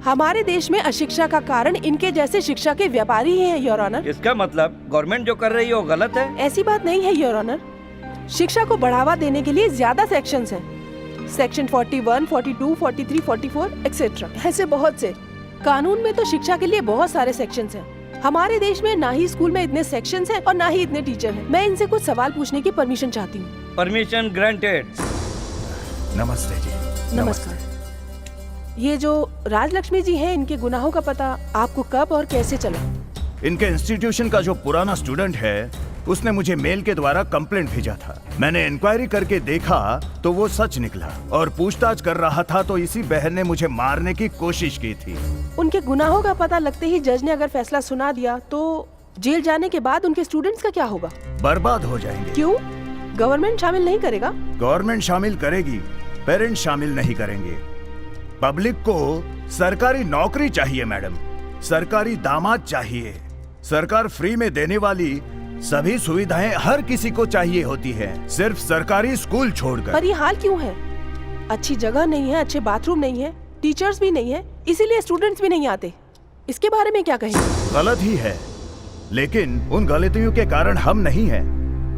हमारे देश में अशिक्षा का कारण इनके जैसे शिक्षा के व्यापारी ही हैं योर ऑनर। इसका मतलब गवर्नमेंट जो कर रही है वो गलत है? ऐसी बात नहीं है योर ऑनर। शिक्षा को बढ़ावा देने के लिए ज्यादा सेक्शंस हैं। सेक्शन 41, 42, 43, 44 एक्सेट्रा, ऐसे बहुत से। कानून में तो शिक्षा के लिए बहुत सारे सेक्शंस हैं। हमारे देश में ना ही स्कूल में इतने सेक्शंस हैं और ना ही इतने टीचर हैं। मैं इनसे कुछ सवाल पूछने की परमिशन चाहती हूँ। Permission granted. नमस्ते जी। नमस्कार। ये जो राजलक्ष्मी जी हैं, इनके गुनाहों का पता आपको कब और कैसे चला? इनके इंस्टीट्यूशन का जो पुराना स्टूडेंट है उसने मुझे मेल के द्वारा कंप्लेंट भेजा था। मैंने इंक्वायरी करके देखा तो वो सच निकला और पूछताछ कर रहा था तो इसी बहन ने मुझे मारने की कोशिश की थी। उनके गुनाहों का पता लगते ही जज ने अगर फैसला सुना दिया तो जेल जाने के बाद उनके स्टूडेंट्स का क्या होगा? बर्बाद हो जाएंगे। क्यों? गवर्नमेंट शामिल नहीं करेगा? गवर्नमेंट शामिल करेगी, पेरेंट्स शामिल नहीं करेंगे। पब्लिक को सरकारी नौकरी चाहिए मैडम, सरकारी दामाद चाहिए। सरकार फ्री में देने वाली सभी सुविधाएं हर किसी को चाहिए होती है, सिर्फ सरकारी स्कूल छोड़कर। पर ये हाल क्यों है? अच्छी जगह नहीं है, अच्छे बाथरूम नहीं है, टीचर्स भी नहीं है, इसीलिए स्टूडेंट्स भी नहीं आते। इसके बारे में क्या कहें? गलत ही है, लेकिन उन गलतियों के कारण हम नहीं हैं।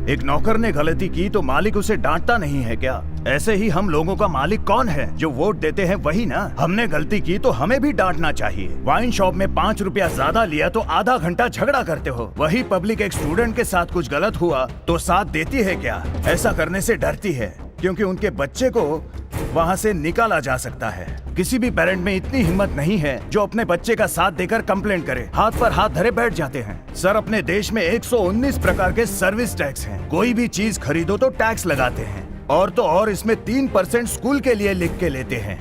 एक नौकर ने गलती की तो मालिक उसे डांटता नहीं है क्या? ऐसे ही हम लोगों का मालिक कौन है? जो वोट देते हैं वही ना। हमने गलती की तो हमें भी डांटना चाहिए। वाइन शॉप में 5 रुपया ज्यादा लिया तो आधा घंटा झगड़ा करते हो। वही पब्लिक एक स्टूडेंट के साथ कुछ गलत हुआ तो साथ देती है क्या? ऐसा करने से डरती है क्योंकि उनके बच्चे को वहाँ से निकाला जा सकता है। किसी भी पेरेंट में इतनी हिम्मत नहीं है जो अपने बच्चे का साथ देकर कंप्लेंट करे। हाथ पर हाथ धरे बैठ जाते हैं। सर, अपने देश में 119 प्रकार के सर्विस टैक्स हैं। कोई भी चीज खरीदो तो टैक्स लगाते हैं, और तो और इसमें 3% स्कूल के लिए लिख के लेते हैं।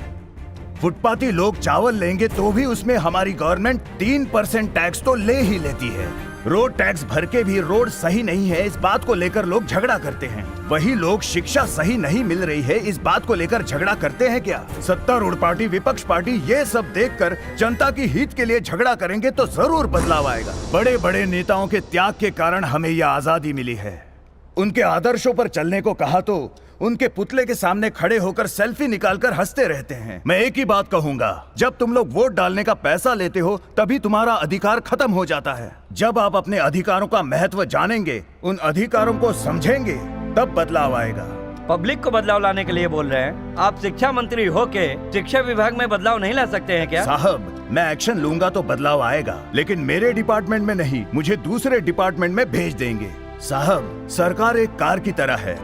फुटपाती लोग चावल लेंगे तो भी उसमें हमारी गवर्नमेंट 3% टैक्स तो ले ही लेती है। रोड टैक्स भर के भी रोड सही नहीं है, इस बात को लेकर लोग झगड़ा करते हैं। वही लोग शिक्षा सही नहीं मिल रही है, इस बात को लेकर झगड़ा करते हैं क्या? सत्तारूढ़ पार्टी, विपक्ष पार्टी ये सब देखकर जनता की हित के लिए झगड़ा करेंगे तो जरूर बदलाव आएगा। बड़े बड़े नेताओं के त्याग के कारण हमें यह आजादी मिली है। उनके आदर्शों पर चलने को कहा तो उनके पुतले के सामने खड़े होकर सेल्फी निकालकर हंसते रहते हैं। मैं एक ही बात कहूंगा, जब तुम लोग वोट डालने का पैसा लेते हो तभी तुम्हारा अधिकार खत्म हो जाता है। जब आप अपने अधिकारों का महत्व जानेंगे, उन अधिकारों को समझेंगे, तब बदलाव आएगा। पब्लिक को बदलाव लाने के लिए बोल रहे हैं? आप शिक्षा मंत्री होके शिक्षा विभाग में बदलाव नहीं ला सकते हैं क्या? साहब, मैं एक्शन लूंगा तो बदलाव आएगा, लेकिन मेरे डिपार्टमेंट में नहीं, मुझे दूसरे डिपार्टमेंट में भेज देंगे। साहब, सरकार एक कार की तरह है,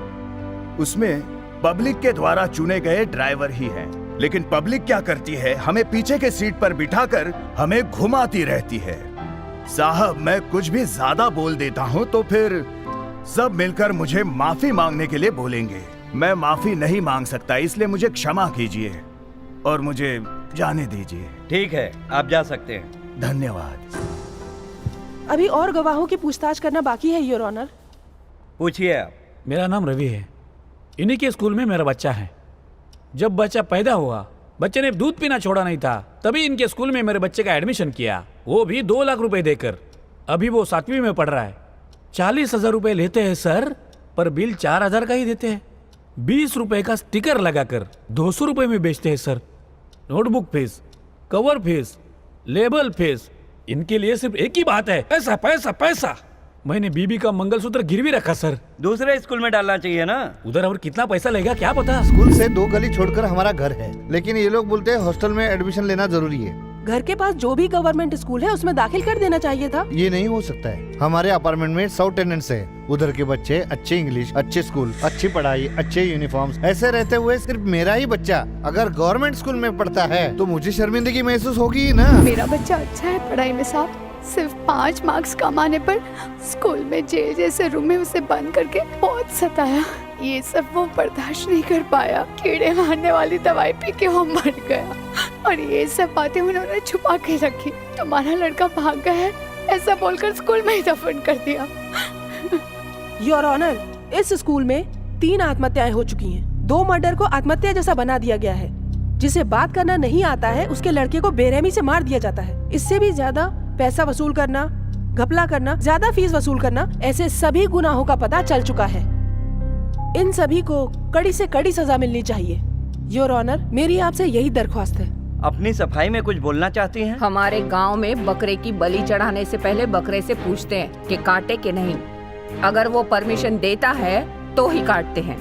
उसमें पब्लिक के द्वारा चुने गए ड्राइवर ही हैं। लेकिन पब्लिक क्या करती है? हमें पीछे के सीट पर बिठाकर हमें घुमाती रहती है। साहब, मैं कुछ भी ज्यादा बोल देता हूँ तो फिर सब मिलकर मुझे माफी मांगने के लिए बोलेंगे। मैं माफी नहीं मांग सकता, इसलिए मुझे क्षमा कीजिए और मुझे जाने दीजिए। ठीक है, आप जा सकते हैं। धन्यवाद। अभी और गवाहों की पूछताछ करना बाकी है योर ऑनर। पूछिए आप। मेरा नाम रवि है। इन्हीं के स्कूल में मेरा बच्चा है। जब बच्चा पैदा हुआ, बच्चे ने दूध पीना छोड़ा नहीं था, तभी इनके स्कूल में मेरे बच्चे का एडमिशन किया, वो भी 2 लाख रुपए देकर। अभी वो 7वीं में पढ़ रहा है। 40,000 रुपए लेते हैं सर, पर बिल 4,000 का ही देते हैं। 20 रुपए का स्टिकर लगाकर 200 रुपए में बेचते हैं sir. Notebook fees, cover fees, label fees, इनके लिए सिर्फ एक ही बात है, पैसा पैसा पैसा। मैंने बीबी का मंगलसूत्र गिरवी रखा सर। दूसरे स्कूल में डालना चाहिए ना। उधर और कितना पैसा लेगा क्या पता। स्कूल से 2 गली छोड़कर हमारा घर है, लेकिन ये लोग बोलते हैं हॉस्टल में एडमिशन लेना जरूरी है। घर के पास जो भी गवर्नमेंट स्कूल है उसमें दाखिल कर देना चाहिए था। ये नहीं हो सकता है। हमारे अपार्टमेंट में 100 टेनेंट्स है। उधर के बच्चे अच्छे इंग्लिश, अच्छे स्कूल, अच्छी पढ़ाई, अच्छे यूनिफॉर्म्स, ऐसे रहते हुए सिर्फ मेरा ही बच्चा अगर गवर्नमेंट स्कूल में पढ़ता है तो मुझे शर्मिंदगी महसूस होगी ही ना। मेरा बच्चा अच्छा है पढ़ाई में साहब, सिर्फ 5 मार्क्स कम आने पर स्कूल में जेल जैसे रूम में उसे बंद करके बहुत सताया। ये सब वो बर्दाश्त नहीं कर पाया। कीड़े मारने वाली दवाई पी के वो मर गया और ये सब बातें उन्होंने छुपा के रखी। तुम्हारा लड़का भाग गया है ऐसा बोलकर स्कूल में ही दफन कर दिया। योर ऑनर, इस स्कूल में 3 आत्महत्याएं हो चुकी हैं। 2 मर्डर को आत्महत्या जैसा बना दिया गया है। जिसे बात करना नहीं आता है उसके लड़के को बेरहमी से मार दिया जाता है। इससे भी ज्यादा पैसा वसूल करना, घपला करना, ज्यादा फीस वसूल करना, ऐसे सभी गुनाहों का पता चल चुका है। इन सभी को कड़ी से कड़ी सजा मिलनी चाहिए। योर ऑनर, मेरी आपसे यही दरख्वास्त है। अपनी सफाई में कुछ बोलना चाहती हैं? हमारे गांव में बकरे की बलि चढ़ाने से पहले बकरे से पूछते हैं कि काटे कि नहीं। अगर वो परमिशन देता है तो ही काटते हैं।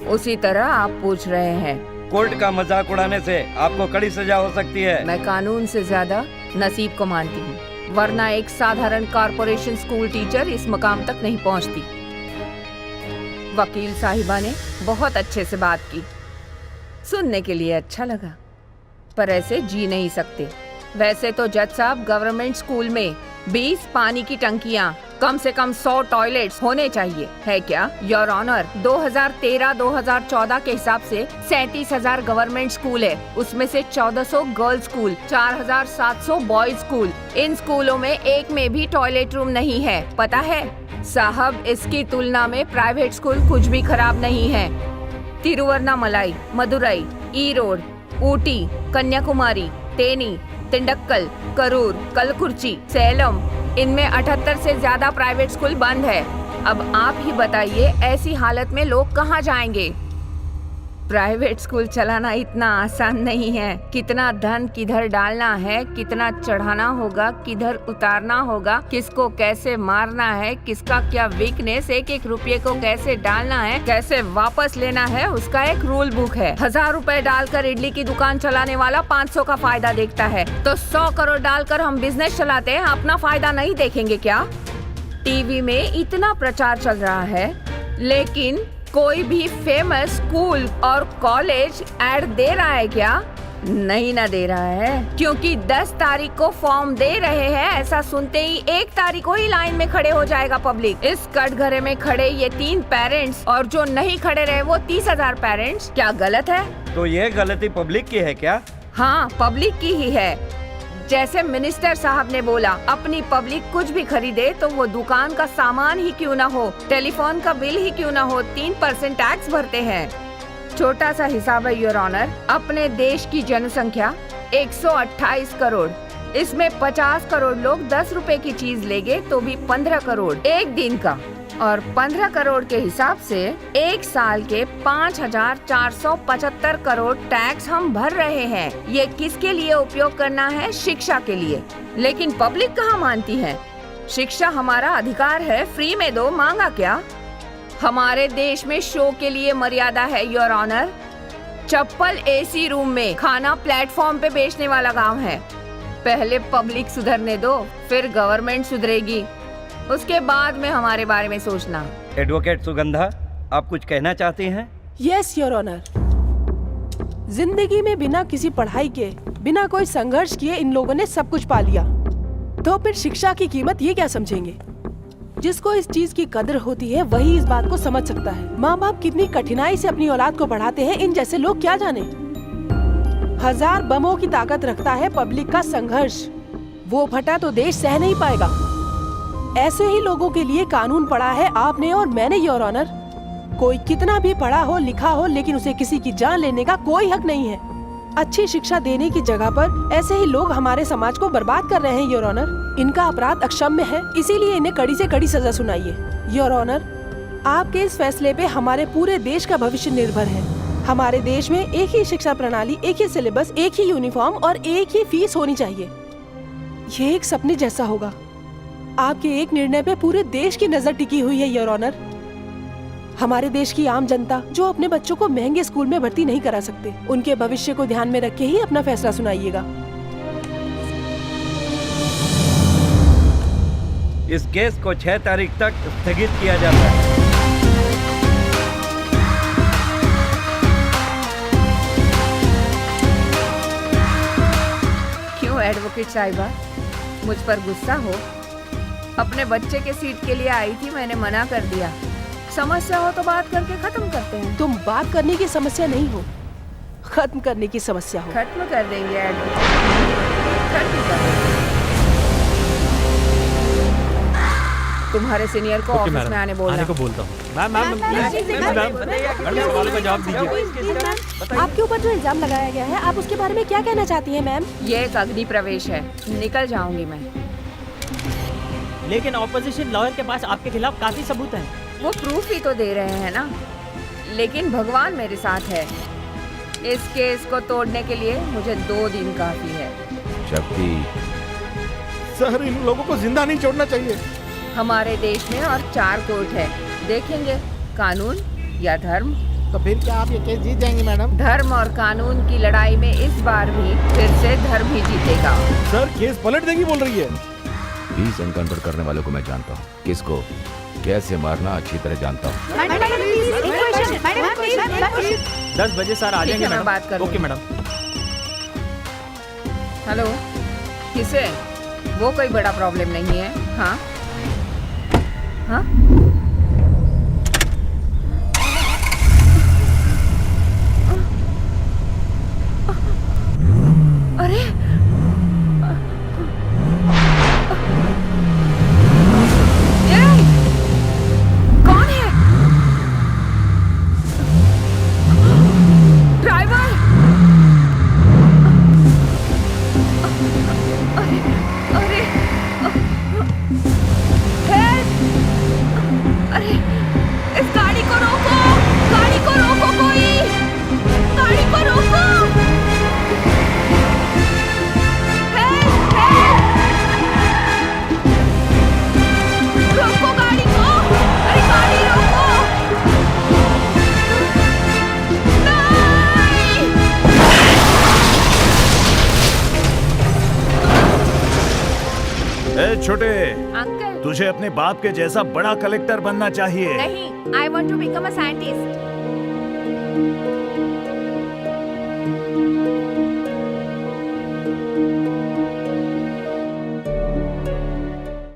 उसी तरह आप पूछ रहे हैं। कोर्ट का मजाक उड़ाने से आपको कड़ी सजा हो सकती है। मैं कानून से ज्यादा नसीब को मानती हूँ, वरना एक साधारण कॉर्पोरेशन स्कूल टीचर इस मकाम तक नहीं पहुँचती। वकील साहिबा ने बहुत अच्छे से बात की, सुनने के लिए अच्छा लगा, पर ऐसे जी नहीं सकते। वैसे तो जज साहब, गवर्नमेंट स्कूल में 20 पानी की टंकियां, कम से कम 100 टॉयलेट्स होने चाहिए, है क्या? योर ऑनर, 2013-2014 के हिसाब से 37,000 गवर्नमेंट स्कूल है। उसमें से 1400 गर्ल्स स्कूल, 4700 बॉयज स्कूल। इन स्कूलों में एक में भी टॉयलेट रूम नहीं है, पता है साहब? इसकी तुलना में प्राइवेट स्कूल कुछ भी खराब नहीं है। तिरुवन्नामलाई, मदुरई, ईरोड, ऊटी, कन्याकुमारी, तेनी, तिंडक्कल, करूर, कलकुर्ची, सैलम, इनमें 78 से ज्यादा प्राइवेट स्कूल बंद है। अब आप ही बताइए, ऐसी हालत में लोग कहाँ जाएंगे? प्राइवेट स्कूल चलाना इतना आसान नहीं है। कितना धन किधर डालना है, कितना चढ़ाना होगा, किधर उतारना होगा, किसको कैसे मारना है, किसका क्या वीकनेस, एक रुपये को कैसे डालना है, कैसे वापस लेना है, उसका एक रूल बुक है। 1000 रुपए डालकर इडली की दुकान चलाने वाला 500 का फायदा देखता है, तो 100 करोड़ डालकर हम बिजनेस चलाते हैं, अपना फायदा नहीं देखेंगे क्या? टीवी में इतना प्रचार चल रहा है, लेकिन कोई भी फेमस स्कूल और कॉलेज ऐड दे रहा है क्या? नहीं ना दे रहा है, क्योंकि 10 तारीख को फॉर्म दे रहे हैं, ऐसा सुनते ही 1 तारीख को ही लाइन में खड़े हो जाएगा पब्लिक। इस कटघरे में खड़े ये 3 पेरेंट्स और जो नहीं खड़े रहे वो 30,000 पेरेंट्स, क्या गलत है? तो ये गलती पब्लिक की है क्या? हाँ, पब्लिक की ही है। जैसे मिनिस्टर साहब ने बोला, अपनी पब्लिक कुछ भी खरीदे तो वो दुकान का सामान ही क्यों ना हो, टेलीफोन का बिल ही क्यों ना हो, 3% टैक्स भरते हैं। छोटा सा हिसाब है योर ऑनर, अपने देश की जनसंख्या 128 करोड़, इसमें 50 करोड़ लोग 10 रुपए की चीज लेंगे तो भी 15 करोड़ एक दिन का, और 15 करोड़ के हिसाब से एक साल के 5,475 करोड़ टैक्स हम भर रहे हैं। ये किसके लिए उपयोग करना है? शिक्षा के लिए। लेकिन पब्लिक कहाँ मानती है? शिक्षा हमारा अधिकार है, फ्री में दो, मांगा क्या? हमारे देश में शो के लिए मर्यादा है योर ऑनर। चप्पल एसी रूम में, खाना प्लेटफॉर्म पे बेचने वाला गांव है। पहले पब्लिक सुधरने दो, फिर गवर्नमेंट सुधरेगी, उसके बाद में हमारे बारे में सोचना। एडवोकेट सुगंधा, आप कुछ कहना चाहती हैं? Yes your honour. जिंदगी में बिना किसी पढ़ाई के, बिना कोई संघर्ष किए इन लोगों ने सब कुछ पा लिया, तो फिर शिक्षा की कीमत ये क्या समझेंगे? जिसको इस चीज की कदर होती है वही इस बात को समझ सकता है। माँ बाप कितनी कठिनाई से अपनी औलाद को पढ़ाते हैं, इन जैसे लोग क्या जाने। 1000 बमों की ताकत रखता है पब्लिक का संघर्ष, वो फटा तो देश सह नहीं पाएगा। ऐसे ही लोगों के लिए कानून पढ़ा है आपने और मैंने योर ऑनर। कोई कितना भी पढ़ा हो लिखा हो, लेकिन उसे किसी की जान लेने का कोई हक नहीं है। अच्छी शिक्षा देने की जगह पर ऐसे ही लोग हमारे समाज को बर्बाद कर रहे हैं योर ऑनर। इनका अपराध अक्षम्य है, इसीलिए इन्हें कड़ी से कड़ी सजा सुनाइए योर ऑनर। आपके इस फैसले पे हमारे पूरे देश का भविष्य निर्भर है। हमारे देश में एक ही शिक्षा प्रणाली, एक ही सिलेबस, एक ही यूनिफॉर्म और एक ही फीस होनी चाहिए। ये एक सपने जैसा होगा। आपके एक निर्णय पे पूरे देश की नजर टिकी हुई है योर ऑनर। हमारे देश की आम जनता जो अपने बच्चों को महंगे स्कूल में भर्ती नहीं करा सकते, उनके भविष्य को ध्यान में रख के ही अपना फैसला सुनाइएगा। इस केस को 6 तारीख तक स्थगित किया जाता है। क्यों एडवोकेट साहिबा, मुझ पर गुस्सा हो? अपने बच्चे के सीट के लिए आई थी, मैंने मना कर दिया। समस्या हो तो बात करके खत्म करते हैं। तुम बात करने की समस्या नहीं हो, खत्म करने की समस्या हो। खत्म कर देंगे एडवोकेट, खत्म कर देंगे। तुम्हारे सीनियर को ऑफिस में आने बोलना। आने को बोलता हूँ। मैम सवालों का जवाब दीजिए। आपके ऊपर जो इल्जाम लगाया गया है, आप उसके बारे में क्या कहना चाहती हैं मैम? ये एक अग्नि प्रवेश है, निकल जाऊंगी मैं। लेकिन ऑपोजिशन लॉयर के पास आपके खिलाफ काफी सबूत हैं। वो प्रूफ ही तो दे रहे हैं ना। लेकिन भगवान मेरे साथ है। इस केस को तोड़ने के लिए मुझे 2 दिन काफी है। शक्ति, सर इन लोगों को जिंदा नहीं छोड़ना चाहिए। हमारे देश में और 4 कोर्ट है, देखेंगे कानून या धर्म। तो फिर क्या आप ये केस जीत जाएंगे मैडम? धर्म और कानून की लड़ाई में इस बार भी फिर से धर्म ही जीतेगा। सर केस पलट देंगी बोल रही है। 20 एनकाउंटर करने वालों को मैं जानता हूँ, किसको कैसे मारना अच्छी तरह जानता हूँ। 10 बजे सर आ जाएंगे मैडम। बात करूँ। Okay madam. हेलो, किसे? वो कोई बड़ा प्रॉब्लम नहीं है। हाँ हाँ, अरे कौन है? ड्राइवर! अरे अरे इस गाड़ी को रोको! गाड़ी को रोको! कोई गाड़ी को रोको! रोको गाड़ी को! अरे गाड़ी रोको! ए छोटे, अंकल, तुझे अपने बाप के जैसा बड़ा कलेक्टर बनना चाहिए। नहीं, I want to become a scientist.